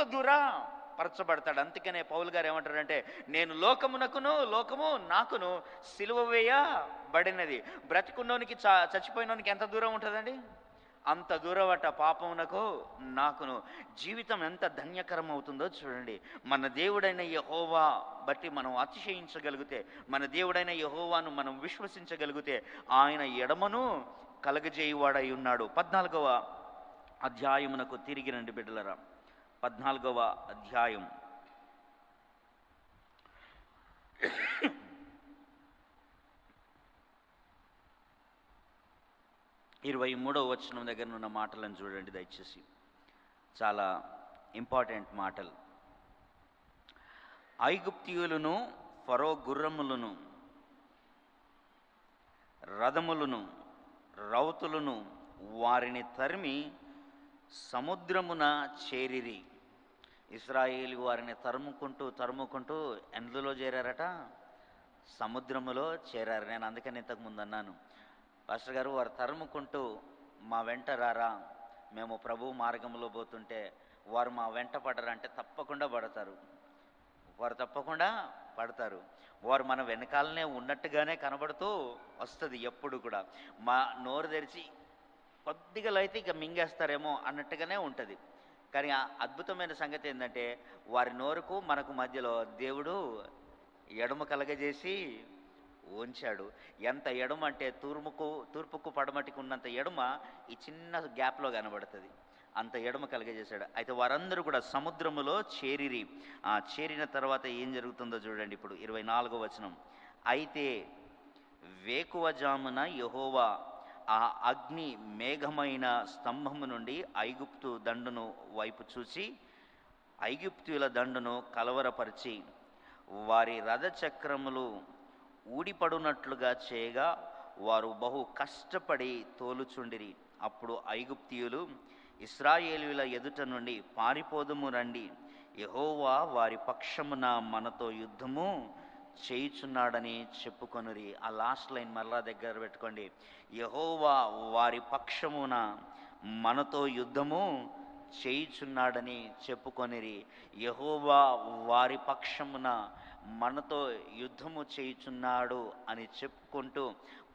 పరచబడతాడు. అందుకనే పౌలు గారు ఏమంటారంటే, నేను లోకమునకును లోకము నాకును సిలువ వేయబడినది. బ్రతికున్నోనికి చచ్చిపోయినోనికి ఎంత దూరం ఉంటుందండి? అంత దూరం అట పాపమునకు నాకును. జీవితం ఎంత ధన్యకరం అవుతుందో చూడండి. మన దేవుడైన యెహోవా బట్టి మనం అతిశయించగలిగితే, మన దేవుడైన యెహోవాను మనం విశ్వసించగలిగితే ఆయన ఎడమను కలగజేయువాడై ఉన్నాడు. 14వ అధ్యాయమునకు తిరిగి రండి బిడ్డలరా. 14వ అధ్యాయం 23వ వచనం దగ్గర ఉన్న మాటలను చూడండి దయచేసి. చాలా ఇంపార్టెంట్ మాటలు. ఐగుప్తీయులను, ఫరో గుర్రములను, రథములను, రౌతులను వారిని తరిమి సముద్రమున చేరిరి. ఇశ్రాయేలు వారిని తరుముకుంటూ ఎందులో చేరారట? సముద్రములో చేరారు. నేను అందుకని ఇంతకుముందు అన్నాను, పాస్టర్ గారు వారు తరుముకుంటూ మా వెంట రారా, మేము ప్రభు మార్గంలో పోతుంటే వారు మా వెంట పడరంటే తప్పకుండా పడతారు. వారు తప్పకుండా పడతారు. వారు మన వెనకాలనే ఉన్నట్టుగానే కనబడుతూ వస్తుంది ఎప్పుడు కూడా. మా నోరు తెరిచి కొద్దిగా అయితే ఇక మింగేస్తారేమో అన్నట్టుగానే ఉంటుంది. కానీ ఆ అద్భుతమైన సంగతి ఏంటంటే, వారి నోరుకు మనకు మధ్యలో దేవుడు ఎడమ కలగజేసి ఉంచాడు. ఎంత ఎడమ అంటే తూర్పుకు పడమటికి ఉన్నంత ఎడమ ఈ చిన్న గ్యాప్లో కనబడుతుంది. అంత ఎడమ కలగజేశాడు. అయితే వారందరూ కూడా సముద్రములో చేరిరి. ఆ చేరిన తర్వాత ఏం జరుగుతుందో చూడండి ఇప్పుడు 24వ వచనం. అయితే వేకువజామున యెహోవా ఆ అగ్ని మేఘమైన స్తంభము నుండి ఐగుప్తు దండును వైపు చూసి ఐగుప్తీయుల దండును కలవరపరిచి వారి రథచక్రములు ఊడిపడునట్లుగా చేయగా వారు బహు కష్టపడి తోలుచుండిరి. అప్పుడు ఐగుప్తీయులు ఇశ్రాయేలీయుల ఎదుట నుండి పారిపోదుము రండి, యెహోవా వారి పక్షమున మనతో యుద్ధము చేయుచున్నాడని చెప్పుకొనిరి. ఆ లాస్ట్ లైన్ మరలా దగ్గర పెట్టుకోండి. యెహోవా వారి పక్షమున మనతో యుద్ధము చేయుచున్నాడని చెప్పుకొనిరి. యెహోవా వారి పక్షమున మనతో యుద్ధము చేయుచున్నాడు అని చెప్పుకుంటూ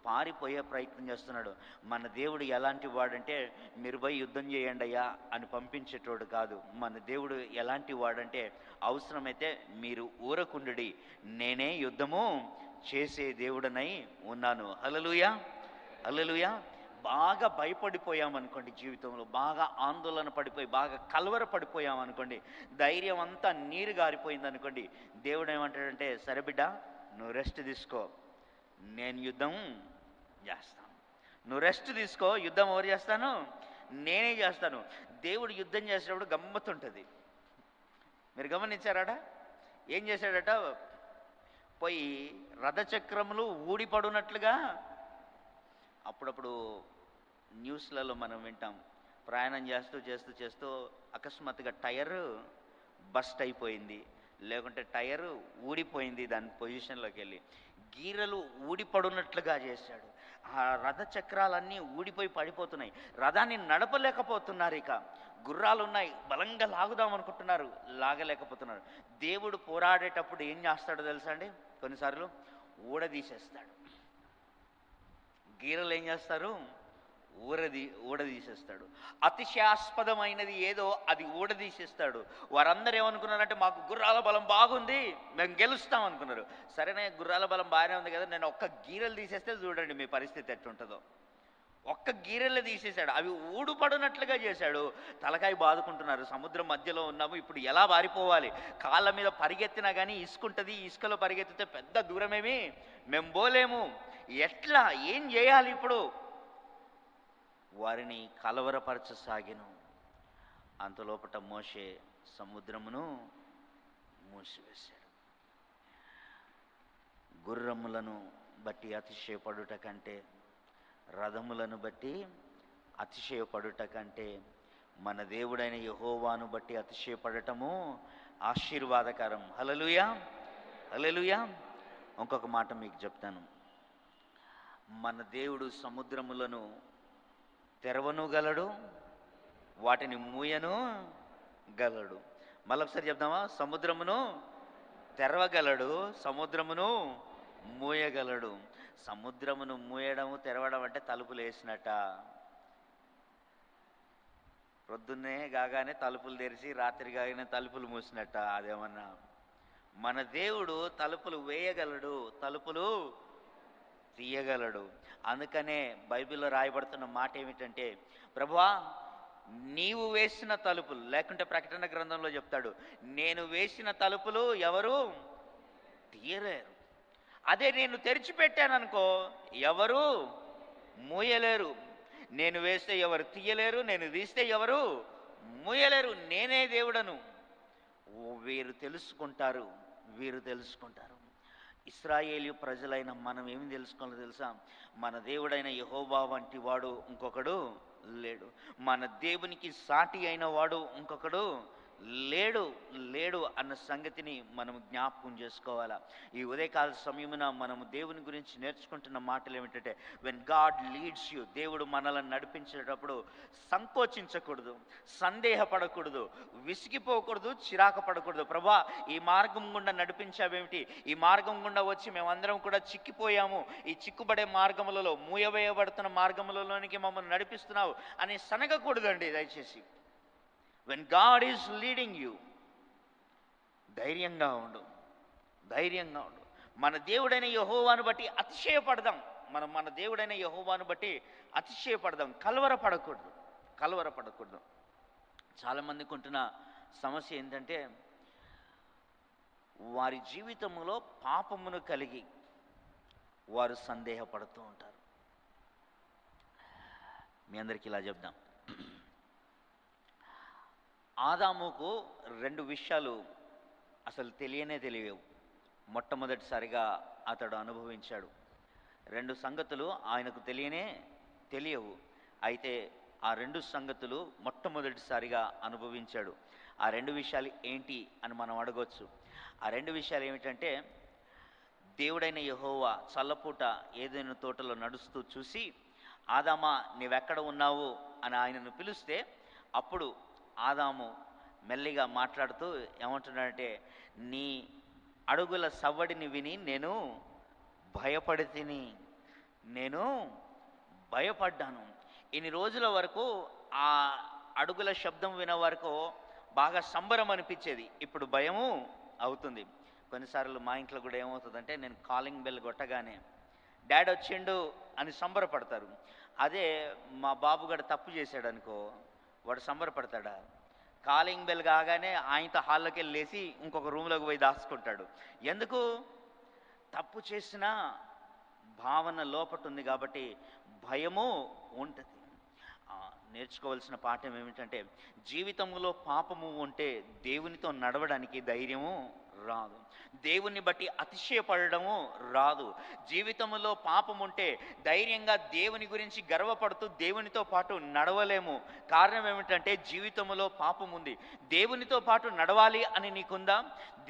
పారిపోయే ప్రయత్నం చేస్తున్నాడు. మన దేవుడు ఎలాంటి వాడంటే, మీరు పోయి యుద్ధం చేయండి అయ్యా అని పంపించేటోడు కాదు. మన దేవుడు ఎలాంటి వాడంటే, అవసరమైతే మీరు ఊరకుండుడి, నేనే యుద్ధము చేసే దేవుడనై ఉన్నాను. హల్లెలూయా, హల్లెలూయా. బాగా భయపడిపోయామనుకోండి, జీవితంలో బాగా ఆందోళన పడిపోయి బాగా కలవర పడిపోయామనుకోండి, ధైర్యం అంతా నీరు గారిపోయింది అనుకోండి, దేవుడు ఏమంటాడంటే, సరే బిడ్డ నువ్వు రెస్ట్ తీసుకో, నేను యుద్ధం చేస్తాను. నువ్వు రెస్ట్ తీసుకో, యుద్ధం ఎవరు చేస్తాను? నేనే చేస్తాను. దేవుడు యుద్ధం చేసేటప్పుడు గమ్మత్తుంటుంది. మీరు గమనించారాట? ఏం చేశాడట? పోయి రథచక్రములు ఊడిపడునట్లుగా, అప్పుడప్పుడు న్యూస్లలో మనం వింటాం, ప్రయాణం చేస్తూ చేస్తూ చేస్తూ అకస్మాత్తుగా టైర్ బస్ట్ అయిపోయింది, లేకుంటే టైర్ ఊడిపోయింది, దాని పొజిషన్లోకి వెళ్ళి గీరలు ఊడిపడునట్లుగా చేశాడు. ఆ రథచక్రాలన్నీ ఊడిపోయి పడిపోతున్నాయి. రథాన్ని నడపలేకపోతున్నారు. ఇక గుర్రాలు ఉన్నాయి, బలంగా లాగుదాం అనుకుంటున్నారు, లాగలేకపోతున్నారు. దేవుడు పోరాడేటప్పుడు ఏం చేస్తాడో తెలుసా అండి? కొన్నిసార్లు ఊడదీసేస్తాడు. గీరలు ఏం చేస్తారు? ఊడదీసేస్తాడు. అతిశయాస్పదమైనది ఏదో అది ఊడదీసేస్తాడు. వారందరూ ఏమనుకున్నారంటే, మాకు గుర్రాల బలం బాగుంది, మేము గెలుస్తాం అనుకున్నారు. సరేనే, గుర్రాల బలం బాగానే ఉంది కదా, నేను ఒక్క గీరలు తీసేస్తే చూడండి మీ పరిస్థితి ఎట్టుంటుందో. ఒక్క గీరలు తీసేశాడు, అవి ఊడుపడినట్లుగా చేశాడు. తలకాయ బాదుకుంటున్నారు, సముద్రం మధ్యలో ఉన్నాము, ఇప్పుడు ఎలా పారిపోవాలి? కాళ్ళ మీద పరిగెత్తినా కానీ ఇసుకుంటుంది, ఇసుకలో పరిగెత్తితే పెద్ద దూరమేమి మేము పోలేము, ఎట్లా, ఏం చేయాలి ఇప్పుడు? వారిని కలవరపరచసాగెను. అంతలోపట మోషే సముద్రమును మూసివేశాడు. గుర్రములను బట్టి అతిశయపడుట కంటే, రథములను బట్టి అతిశయపడుట కంటే, మన దేవుడైన యెహోవాను బట్టి అతిశయపడటము ఆశీర్వాదకరం. హల్లెలూయా, హల్లెలూయా. ఇంకొక మాట మీకు చెప్తాను. మన దేవుడు సముద్రములను తెరవను గలడు, వాటిని మూయను గలడు. మళ్ళొకసారి చెప్దామా? సముద్రమును తెరవగలడు, సముద్రమును మూయగలడు. సముద్రమును మూయడము తెరవడం అంటే తలుపులు వేసినట్ట. ప్రొద్దున్నే కాగానే తలుపులు తెరిచి రాత్రి కాగానే తలుపులు మూసినట్ట అదేమన్నా? మన దేవుడు తలుపులు వేయగలడు, తలుపులు తీయగలడు. అందుకనే బైబిల్లో రాయబడుతున్న మాట ఏమిటంటే, ప్రభువా నీవు వేసిన తలుపులు, లేకుంటే ప్రకటన గ్రంథంలో చెప్తాడు, నేను వేసిన తలుపులు ఎవరు తీయలేరు. అదే నేను తెరిచిపెట్టాననుకో ఎవరు మూయలేరు. నేను వేస్తే ఎవరు తీయలేరు, నేను తీస్తే ఎవరు మూయలేరు. నేనే దేవుడను. వీరు తెలుసుకుంటారు, వీరు తెలుసుకుంటారు. ఇశ్రాయేలు ప్రజలైన మనం ఏమి తెలుసుకోవాలో తెలుసా? మన దేవుడైన యెహోవా వంటి వాడు ఇంకొకడు లేడు. మన దేవునికి సాటి అయిన వాడు ఇంకొకడు లేడు అన్న సంగతిని మనం జ్ఞాపకం చేసుకోవాలా. ఈ ఉదయకాల సమయమున మనము దేవుని గురించి నేర్చుకుంటున్న మాటలు ఏమిటంటే, వెన్ గాడ్ లీడ్స్ యూ, దేవుడు మనల్ని నడిపించేటప్పుడు సంకోచించకూడదు, సందేహపడకూడదు, విసిగిపోకూడదు, చిరాకు పడకూడదు. ప్రభా ఈ మార్గం గుండా నడిపించావేమిటి, ఈ మార్గం గుండా వచ్చి మేమందరం కూడా చిక్కిపోయాము, ఈ చిక్కుబడే మార్గములలో, మూయవేయబడుతున్న మార్గములలోనికి మమ్మల్ని నడిపిస్తున్నావు అని సనగకూడదండి దయచేసి. When God is leading you, ధైర్యంగా ఉండు, ధైర్యంగా ఉండు. మన దేవుడైన యెహోవాను బట్టి అతిశయపడదాం. మన దేవుడైన యెహోవాను బట్టి అతిశయపడదాం. కలవరపడకూడదు. చాలామందికి ఉంటున్న సమస్య ఏంటంటే, వారి జీవితంలో పాపమును కలిగి వారు సందేహపడుతూ ఉంటారు. మీ అందరికీ ఇలా చెప్దాం, ఆదాముకు రెండు విషయాలు అసలు తెలియవు. మొట్టమొదటిసారిగా అతడు అనుభవించాడు. రెండు సంగతులు ఆయనకు తెలియవు. అయితే ఆ రెండు సంగతులు మొట్టమొదటిసారిగా అనుభవించాడు. ఆ రెండు విషయాలు ఏంటి అని మనం అడగొచ్చు. ఆ రెండు విషయాలు ఏమిటంటే, దేవుడైన యెహోవా చల్లపూట ఏదైనా తోటలో నడుస్తూ చూసి, ఆదామా నీవెక్కడ ఉన్నావు అని ఆయనను పిలిస్తే, అప్పుడు ఆదాము మెల్లిగా మాట్లాడుతూ ఏమంటున్నాడంటే, నీ అడుగుల సవ్వడిని విని నేను భయపడ్డాను. ఇన్ని రోజుల వరకు ఆ అడుగుల శబ్దం వినే వరకు బాగా సంబరం అనిపించేది, ఇప్పుడు భయము అవుతుంది. కొన్నిసార్లు మా ఇంట్లో కూడా ఏమవుతుందంటే, నేను కాలింగ్ బెల్ కొట్టగానే డాడీ వచ్చిండు అని సంబరపడతారు. అదే మా బాబు గడ తప్పు చేశాడు అనుకో, వాడు సంబరపడతాడా? కాలింగ్ బెల్ కాగానే ఆయనతో హాల్లోకి వెళ్ళి లేచి ఇంకొక రూమ్లోకి పోయి దాచుకుంటాడు. ఎందుకు? తప్పు చేసిన భావన లోపట ఉంది కాబట్టి భయము ఉంటుంది. నేర్చుకోవాల్సిన పాఠం ఏమిటంటే, జీవితంలో పాపము ఉంటే దేవునితో నడవడానికి ధైర్యము రాదు, దేవుణ్ణి బట్టి అతిశయపడము రాదు. జీవితంలో పాపం ఉంటే ధైర్యంగా దేవుని గురించి గర్వపడుతూ దేవునితో పాటు నడవలేము. కారణం ఏమిటంటే, జీవితంలో పాపం ఉంది. దేవునితో పాటు నడవాలి అని నీకుందా?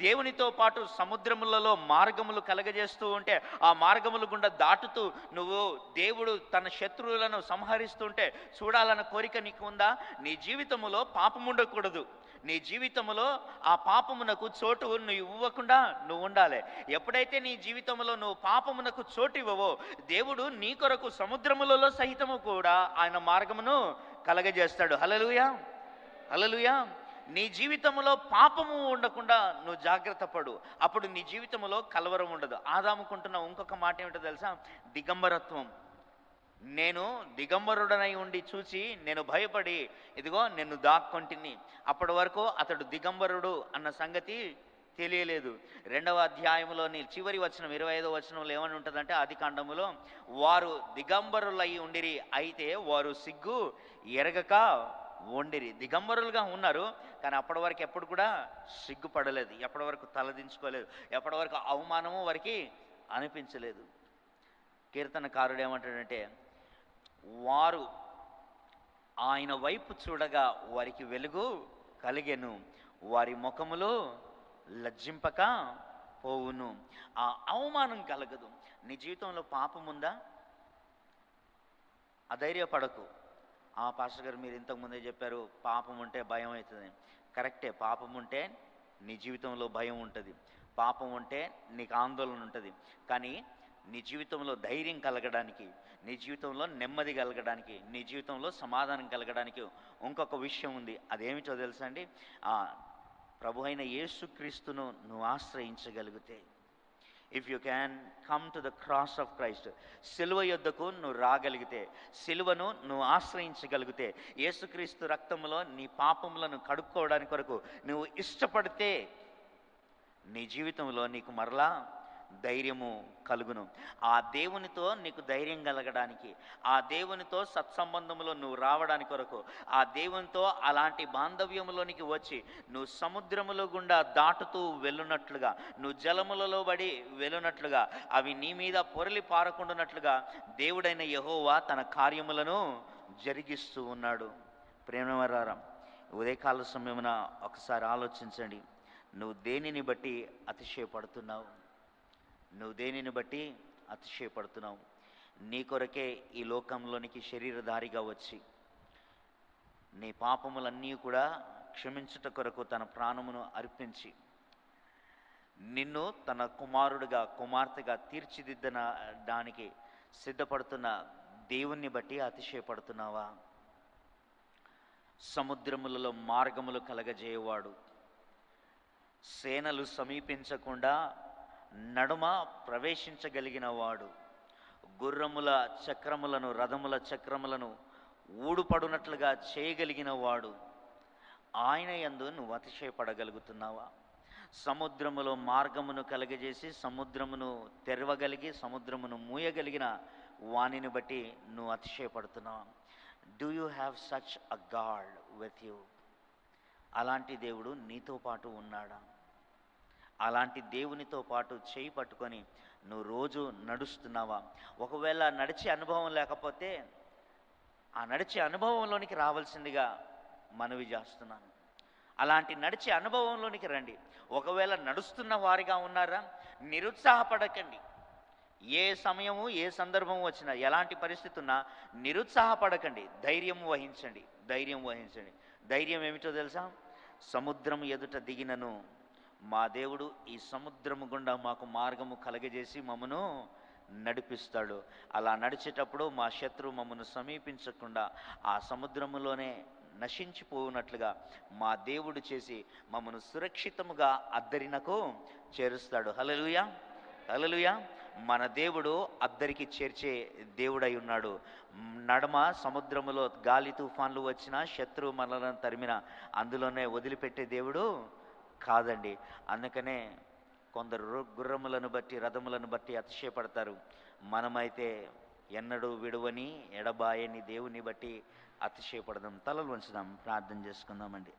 దేవునితో పాటు సముద్రములలో మార్గములు కలగజేస్తూ ఉంటే ఆ మార్గములు గుండా దాటుతూ నువ్వు దేవుడు తన శత్రువులను సంహరిస్తుంటే చూడాలన్న కోరిక నీకు ఉందా? నీ జీవితంలో పాపం ఉండకూడదు. నీ జీవితంలో ఆ పాపమునకు చోటు నువ్వు ఇవ్వకుండా నువ్వు ఉండాలి. ఎప్పుడైతే నీ జీవితంలో నువ్వు పాపమునకు చోటు ఇవ్వవో, దేవుడు నీ కొరకు సముద్రములలో సహితము కూడా ఆయన మార్గమును కలగజేస్తాడు. హల్లెలూయా, హల్లెలూయా. నీ జీవితంలో పాపము ఉండకుండా నువ్వు జాగ్రత్త పడు. అప్పుడు నీ జీవితంలో కలవరం ఉండదు. ఆదాముకుంటున్న ఇంకొక మాట ఏమిటో తెలుసా? దిగంబరత్వం. నేను దిగంబరుడనై ఉండి చూసి నేను భయపడి ఇదిగో నేను దాక్కొంటిని. అప్పటి వరకు అతడు దిగంబరుడు అన్న సంగతి తెలియలేదు. 2వ అధ్యాయంలోని చివరి వచనం 25వ వచనంలో ఏమని ఉంటుందంటే, ఆదికాండములో వారు దిగంబరులై ఉండిరి, అయితే వారు సిగ్గు ఎరగక వండిరి. దిగంబరులుగా ఉన్నారు, కానీ అప్పటి వరకు ఎప్పుడు కూడా సిగ్గుపడలేదు, ఎప్పటి వరకు తలదించుకోలేదు, ఎప్పటి వరకు అవమానము వారికి అనిపించలేదు. కీర్తనకారుడు ఏమంటాడంటే, వారు ఆయన వైపు చూడగా వారికి వెలుగు కలిగెను, వారి ముఖములు లజ్జింపక పోవును. ఆ అవమానం కలగదు. నీ జీవితంలో పాపం ఉందా? అధైర్యపడకు. పాస్టర్ గారు మీరు ఇంతకుముందే చెప్పారు పాపం ఉంటే భయం అవుతుంది. కరెక్టే, పాపం ఉంటే నీ జీవితంలో భయం ఉంటుంది, పాపం ఉంటే నీకు ఆందోళన ఉంటుంది. కానీ నీ జీవితంలో ధైర్యం కలగడానికి, నీ జీవితంలో నెమ్మది కలగడానికి, నీ జీవితంలో సమాధానం కలగడానికి ఇంకొక విషయం ఉంది. అదేమిటో తెలుసా అండి? ప్రభు అయిన యేసుక్రీస్తును నువ్వు ఆశ్రయించగలిగితే, if you can come to the cross of Christ, సిలువ యొద్దకు నువ్వు రాగలిగితే, సిలువను నువ్వు ఆశ్రయించగలిగితే, యేసుక్రీస్తు రక్తంలో నీ పాపములను కడుక్కోవడానికి కొరకు నువ్వు ఇష్టపడితే, నీ జీవితంలో నీకు మరలా ధైర్యము కలుగును. ఆ దేవునితో నీకు ధైర్యం కలగడానికి, ఆ దేవునితో సత్సంబంధంలో నువ్వు రావడానికి కొరకు, ఆ దేవునితో అలాంటి బాంధవ్యములోనికి వచ్చి నువ్వు సముద్రముల గుండా దాటుతూ వెళ్ళునట్లుగా, నువ్వు జలములలో పడి వెళ్ళునట్లుగా, అవి నీ మీద పొరలి పారకుండానట్లుగా దేవుడైన యెహోవా తన కార్యములను జరిగిస్తూ ఉన్నాడు. ప్రేమవరారం, ఉదయకాల సమయమున ఒకసారి ఆలోచించండి. నువ్వు దేనిని బట్టి అతిశయపడుతున్నావు? నువ్వు దేనిని బట్టి అతిశయపడుతున్నావు? నీ కొరకే ఈ లోకంలోనికి శరీరధారిగా వచ్చి నీ పాపములన్నీ కూడా క్షమించుట కొరకు తన ప్రాణమును అర్పించి నిన్ను తన కుమారుడిగా కుమార్తెగా తీర్చిదిద్దడానికి సిద్ధపడుతున్న దేవుణ్ణి బట్టి అతిశయపడుతున్నావా? సముద్రములలో మార్గములు కలగజేయవాడు, సేనలు సమీపించకుండా నడుమ ప్రవేశించగలిగిన వాడు, గుర్రముల చక్రములను రథముల చక్రములను ఊడుపడునట్లుగా చేయగలిగిన వాడు, ఆయన యందు నువ్వు అతిశయపడగలుగుతున్నావా? సముద్రములో మార్గమును కలగజేసి సముద్రమును తెరవగలిగి సముద్రమును మూయగలిగిన వానిని బట్టి నువ్వు అతిశయపడుతున్నావా? Do you have such a God with you? అలాంటి దేవుడు నీతో పాటు ఉన్నాడా? అలాంటి దేవునితో పాటు చేయి పట్టుకొని నువ్వు రోజు నడుస్తున్నావా? ఒకవేళ నడిచే అనుభవం లేకపోతే ఆ నడిచే అనుభవంలోనికి రావాల్సిందిగా మనవి చేస్తున్నాను. అలాంటి నడిచే అనుభవంలోనికి రండి. ఒకవేళ నడుస్తున్న వారిగా ఉన్నారా, నిరుత్సాహపడకండి. ఏ సమయము ఏ సందర్భం వచ్చినా, ఎలాంటి పరిస్థితి ఉన్నా నిరుత్సాహపడకండి. ధైర్యం వహించండి. ధైర్యం ఏమిటో తెలుసా? సముద్రం ఎదుట దిగినను మా దేవుడు ఈ సముద్రము గుండా మాకు మార్గము కలగజేసి మమ్మను నడిపిస్తాడు. అలా నడిచేటప్పుడు మా శత్రువు మమ్మను సమీపించకుండా ఆ సముద్రములోనే నశించిపోవునట్లుగా మా దేవుడు చేసి మమ్మను సురక్షితముగా అద్దరినకు చేరుస్తాడు. హల్లెలూయా, హల్లెలూయా. మన దేవుడు అద్దరికి చేర్చే దేవుడై ఉన్నాడు. నడమ సముద్రములో గాలి తుఫాన్లు వచ్చినా, శత్రువు మనలను తరిమినా అందులోనే వదిలిపెట్టే దేవుడు కాదండి. అందుకనే కొందరు గుర్రములను బట్టి, రథములను బట్టి అతిశయపడతారు. మనమైతే ఎన్నడూ విడువని ఎడబాయని దేవుని బట్టి అతిశయపడదాం. తలలు వంచుదాం, ప్రార్థన చేసుకుందామండి.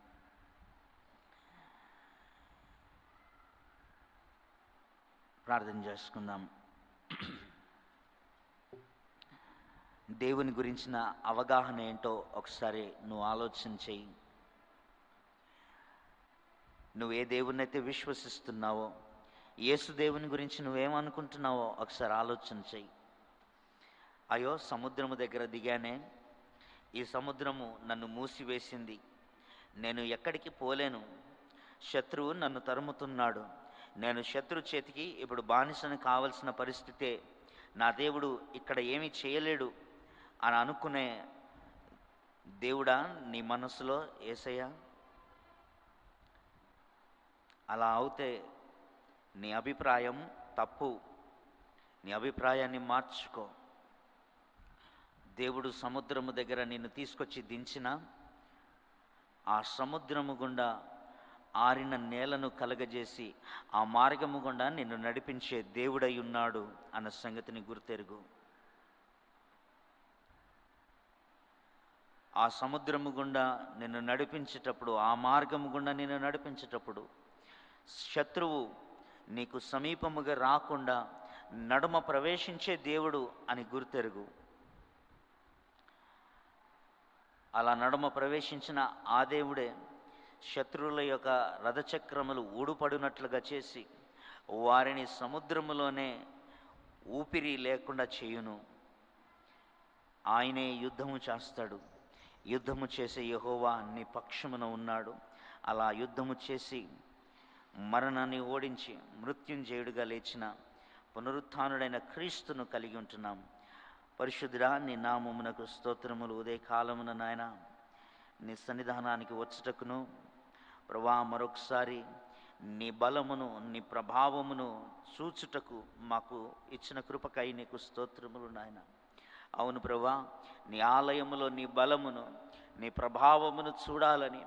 ప్రార్థన చేసుకుందాం. దేవుని గురించిన అవగాహన ఏంటో ఒకసారి నువ్వు ఆలోచన చెయ్యి. నువ్వు ఏ దేవుని అయితే విశ్వసిస్తున్నావో, యేసు దేవుని గురించి నువ్వేమనుకుంటున్నావో ఒకసారి ఆలోచన చెయ్యి. అయ్యో, సముద్రము దగ్గర దిగానే, ఈ సముద్రము నన్ను మూసివేసింది, నేను ఎక్కడికి పోలేను, శత్రువు నన్ను తరుముతున్నాడు, నేను శత్రు చేతికి ఇప్పుడు బానిసను కావలసిన పరిస్థితే, నా దేవుడు ఇక్కడ ఏమీ చేయలేడు అని అనుకునే దేవుడా నీ మనసులో యేసయ్యా? అలా అవుతే నీ అభిప్రాయం తప్పు. నీ అభిప్రాయాన్ని మార్చుకో. దేవుడు సముద్రము దగ్గర నిన్ను తీసుకొచ్చి దించిన ఆ సముద్రము గుండా ఆరిన నేలను కలగజేసి ఆ మార్గము గుండా నిన్ను నడిపించే దేవుడై ఉన్నాడు అన్న సంగతిని గుర్తెరుగు. ఆ సముద్రము గుండా నిన్ను నడిపించేటప్పుడు, ఆ మార్గము గుండా నిన్ను నడిపించేటప్పుడు శత్రువు నీకు సమీపముగా రాకుండా నడుమ ప్రవేశించే దేవుడు అని గుర్తెరుగు. అలా నడుమ ప్రవేశించిన ఆ దేవుడే శత్రువుల యొక్క రథచక్రములు ఊడుపడినట్లుగా చేసి వారిని సముద్రములోనే ఊపిరి లేకుండా చేయును. ఆయనే యుద్ధము చేస్తాడు. యుద్ధము చేసే యెహోవా నీ పక్షమున ఉన్నాడు. అలా యుద్ధము చేసి మరణాన్ని ఓడించి మృత్యుంజయుడిగా లేచిన పునరుత్థానుడైన క్రీస్తును కలిగి ఉంటున్నాం. పరిశుద్ధుడా, నీ నామమునకు స్తోత్రములు. ఉదయ కాలమున నాయన నీ సన్నిధానానికి వచ్చుటకును ప్రభువా, మరొకసారి నీ బలమును, నీ ప్రభావమును చూచుటకు మాకు ఇచ్చిన కృపకై నీకు స్తోత్రములు నాయన. అవును ప్రభువా, నీ ఆలయములో నీ బలమును, నీ ప్రభావమును చూడాలని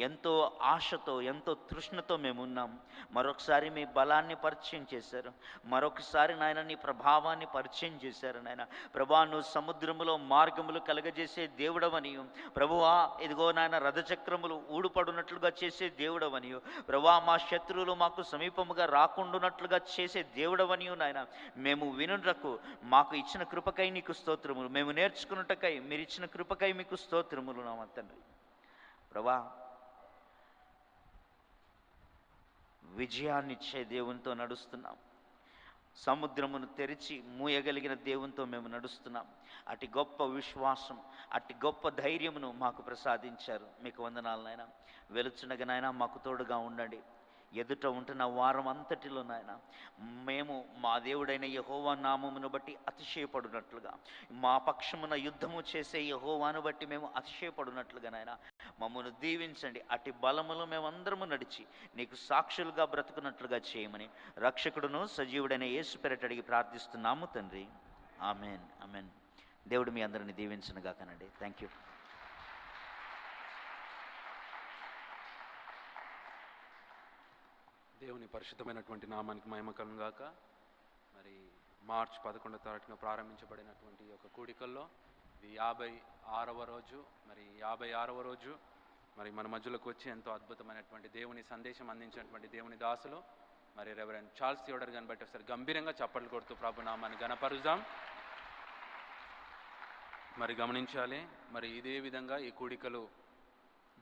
ఎంతో ఆశతో, ఎంతో తృష్ణతో మేము ఉన్నాం. మరొకసారి మీ బలాన్ని పరిచయం చేశారు. మరొకసారి నాయన నీ ప్రభావాన్ని పరిచయం చేశారు నాయన. ప్రభువా, నువ్వు సముద్రములో మార్గములు కలగజేసే దేవుడవనియు, ప్రభువా ఇదిగో నాయన రథచక్రములు ఊడుపడునట్లుగా చేసే దేవుడవనియు, ప్రభువా మా శత్రువులు మాకు సమీపముగా రాకుండానట్లుగా చేసే దేవుడవనియు నాయన. మేము వినుటకు మాకు ఇచ్చిన కృపకై నీకు స్తోత్రములు. మేము నేర్చుకున్నటకై మీరు ఇచ్చిన కృపకై మీకు స్తోత్రములు నా తండ్రి. ప్రభా, విజయాన్నిచ్చే దేవునితో నడుస్తున్నాం. సముద్రమును తెరిచి మూయగలిగిన దేవునితో మేము నడుస్తున్నాం. అటు గొప్ప విశ్వాసం, అటు గొప్ప ధైర్యమును మాకు ప్రసాదించారు. మీకు వందనాలు నాయన. వెలుచునగా నాయన మాకు తోడుగా ఉండండి. ఎదుట ఉంటున్న వారం అంతటిలో నాయన మేము మా దేవుడైన యెహోవా నామమును బట్టి అతిశయపడినట్లుగా, మా పక్షమున యుద్ధము చేసే యెహోవాను బట్టి మేము అతిశయపడినట్లుగా నాయన మమ్మల్ని దీవించండి. అటు బలములో మేమందరము నడిచి నీకు సాక్షులుగా బ్రతుకున్నట్లుగా చేయమని రక్షకుడును సజీవుడైన యేసు పేరిట అడిగి ప్రార్థిస్తున్నాము తండ్రి. Amen, amen. దేవుడు మీ అందరిని దీవించనుగాకనండి. Thank you. దేవుని పరిశుద్ధమైనటువంటి నామానికి మహిమ కలుగును గాక. మరి మార్చి 11వ తారీఖున ప్రారంభించబడినటువంటి ఒక కూడికల్లో ఇది 56వ రోజు. మరి 56వ రోజు మరి మన మధ్యలోకి వచ్చి ఎంతో అద్భుతమైనటువంటి దేవుని సందేశం అందించినటువంటి దేవుని దాసులు మరి రెవరెండ్ చార్ల్స్ థియోడర్ గారిని బట్టి ఒకసారి గంభీరంగా చప్పట్లు కొడుతూ ప్రభు నామాన్ని ఘనపరుద్దాం. మరి గమనించాలి, మరి ఇదే విధంగా ఈ కూడికలు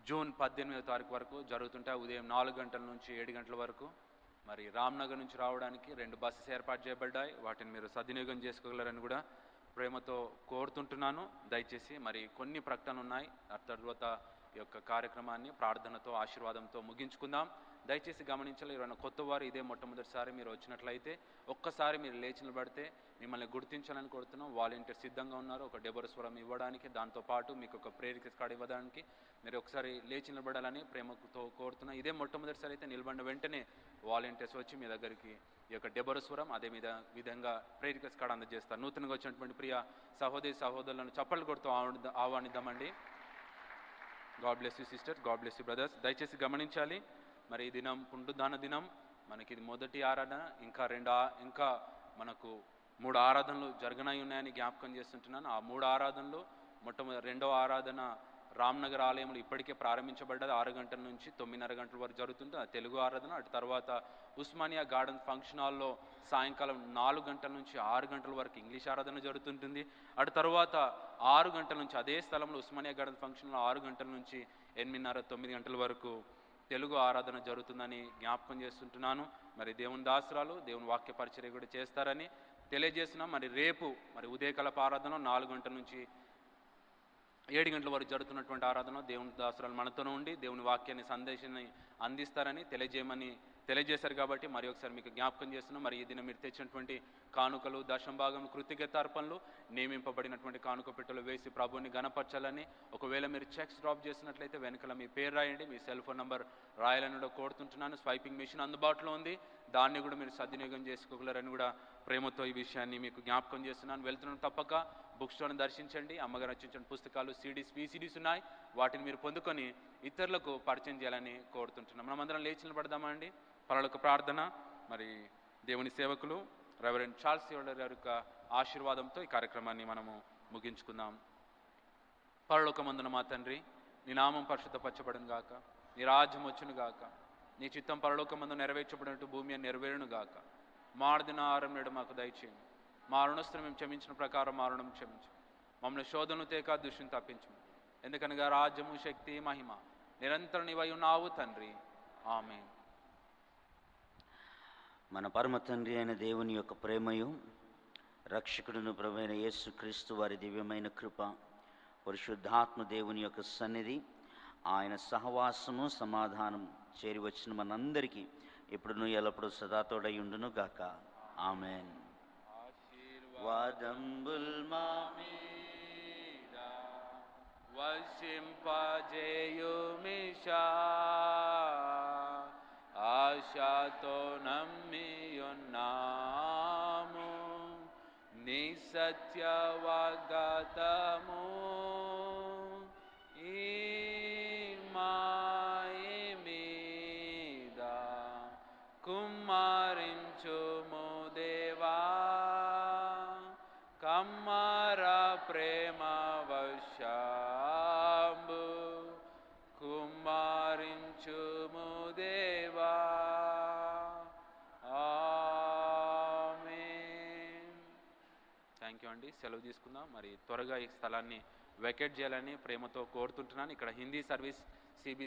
జూన్ 18వ తారీఖు వరకు జరుగుతుంటాయి. ఉదయం 4 గంటల నుంచి 7 గంటల వరకు. మరి రామ్నగర్ నుంచి రావడానికి 2 బస్సెస్ ఏర్పాటు చేయబడ్డాయి. వాటిని మీరు సద్వినియోగం చేసుకోగలరని కూడా ప్రేమతో కోరుతుంటున్నాను. దయచేసి మరి కొన్ని ప్రకటనలు ఉన్నాయి. ఆ తర్వాత ఈ యొక్క కార్యక్రమాన్ని ప్రార్థనతో ఆశీర్వాదంతో ముగించుకుందాం. దయచేసి గమనించాలి, ఎవరైనా కొత్త వారు ఇదే మొట్టమొదటిసారి మీరు వచ్చినట్లయితే ఒక్కసారి మీరు లేచి నిలబడితే మిమ్మల్ని గుర్తించాలని కోరుతున్నాం. వాలంటీర్ సిద్ధంగా ఉన్నారు ఒక డెబర్ స్వరం ఇవ్వడానికి, దాంతోపాటు మీకు ఒక ప్రేరిక కార్డు ఇవ్వడానికి. మీరు ఒకసారి లేచి నిలబడాలని ప్రేమతో కోరుతున్నాం. ఇదే మొట్టమొదటిసారి అయితే నిలబడిన వెంటనే వాలంటీర్స్ వచ్చి మీ దగ్గరికి ఈ యొక్క డెబర్ స్వరం అదే విధంగా ప్రేరిక కార్డు అందజేస్తారు. నూతనంగా వచ్చినటువంటి ప్రియ సహోదరి సహోదరులను చప్పట్లు కొడుతూ ఆహ్వానిద్దామండి. God bless you sister, God bless you brothers. దయచేసి గమనించాలి, మరి ఈ దినం పునరుద్ధాన దినం. మనకి ఇది మొదటి ఆరాధన. ఇంకా మనకు 3 ఆరాధనలు జరగనై ఉన్నాయని జ్ఞాపకం చేస్తుంటున్నాను. ఆ 3 ఆరాధనలు రెండవ ఆరాధన రామ్నగర్ ఆలయంలో ఇప్పటికే ప్రారంభించబడ్డది. 6 గంటల నుంచి 9:30 గంటల వరకు జరుగుతుంది ఆ తెలుగు ఆరాధన. అటు తర్వాత ఉస్మానియా గార్డెన్ ఫంక్షన్ హాల్లో సాయంకాలం 4 గంటల నుంచి 6 గంటల వరకు ఇంగ్లీష్ ఆరాధన జరుగుతుంటుంది. అటు తర్వాత 6 గంటల నుంచి అదే స్థలంలో ఉస్మానియా గార్డెన్ ఫంక్షన్లో 6 గంటల నుంచి 8:30, 9 గంటల వరకు తెలుగు ఆరాధన జరుగుతుందని జ్ఞాపకం చేస్తుంటున్నాను. మరి దేవుని దాసురాలు దేవుని వాక్య పరిచర్య కూడా చేస్తారని తెలియజేస్తున్నాం. మరి రేపు మరి ఉదయకాలపు ఆరాధన 4 గంటల నుంచి 7 గంటల వరకు జరుగుతున్నటువంటి ఆరాధన దేవుని దాసురాలు మనతోనే ఉండి దేవుని వాక్యాన్ని సందేశాన్ని అందిస్తారని తెలియజేశారు. కాబట్టి మరి ఒకసారి మీకు జ్ఞాపకం చేస్తున్నాం. మరి ఈ దినం మీరు తెచ్చినటువంటి కానుకలు, దశంభాగం, కృతజ్ఞత అర్పణలు నియమింపబడినటువంటి కానుక పెట్టెలు వేసి ప్రభువుని గణపరచాలని, ఒకవేళ మీరు చెక్స్ డ్రాప్ చేసినట్లయితే వెనకాల మీ పేరు రాయండి, మీ సెల్ ఫోన్ నెంబర్ రాయాలని కూడా కోరుతుంటున్నాను. స్వైపింగ్ మెషిన్ అందుబాటులో ఉంది, దాన్ని కూడా మీరు సద్వినియోగం చేసుకోగలరని కూడా ప్రేమతో ఈ విషయాన్ని మీకు జ్ఞాపకం చేస్తున్నాను. వెళ్తున్నాను తప్పక బుక్ స్టోర్ని దర్శించండి. అమ్మగారు రచించిన పుస్తకాలు, CDs, VCDs ఉన్నాయి. వాటిని మీరు పొందుకొని ఇతరులకు పరిచయం చేయాలని కోరుతుంటున్నాం. మనమందరం లేచి నిలబడదామా అండి? పరలోక ప్రార్థన. మరి దేవుని సేవకులు రెవరెండ్ చార్ల్స్ థియోడర్ గారి యొక్క ఆశీర్వాదంతో ఈ కార్యక్రమాన్ని మనము ముగించుకుందాం. పరలోకమందున మా తండ్రి, నీ నామం పరిశుద్ధపరచబడును గాక, నీ రాజ్యం వచ్చును గాక, నీ చిత్తం పరలోకమందు నెరవేర్చబడినట్టు భూమి అని నెరవేరును గాక. మారుదిన ఆహారం నేడు మాకు దయచేయండి. మా రుణస్తులు మేము క్షమించిన ప్రకారం మా రుణం క్షమించు. మమ్మల్ని శోధనలు తేక దుష్టుని తప్పించు. ఎందుకనగా రాజ్యము, శక్తి, మహిమ నిరంతరం నీవై ఉన్నావు తండ్రి. ఆమేన్. మన పరమ తండ్రి అయిన దేవుని యొక్క ప్రేమయు, రక్షకుడును ప్రభువైన యేసుక్రీస్తు వారి దివ్యమైన కృప, పరిశుద్ధాత్మ దేవుని యొక్క సన్నిధి, ఆయన సహవాసము, సమాధానం చేరి వచ్చిన మనందరికీ ఎప్పుడును ఎల్లప్పుడూ సదాతోడై ఉండును గాక. ఆమెన్. వాదంబుల్ మా మీద వర్షింపజేయుమిషా, ఆశతో నమ్మియున్నాము నీ సత్య వాగ్దానము. ఈ మాయి మీద కుమ్మరించుము దేవా, కమ్మర ప్రేమ వర్షంబు కుమ్మరించుము దేవా. ఆమేన్. థ్యాంక్ యూ అండి. సెలవు తీసుకుందాం. మరి త్వరగా ఈ స్థలాన్ని వెకేట్ చేయాలని ప్రేమతో కోరుతుంటున్నాను. ఇక్కడ హిందీ సర్వీస్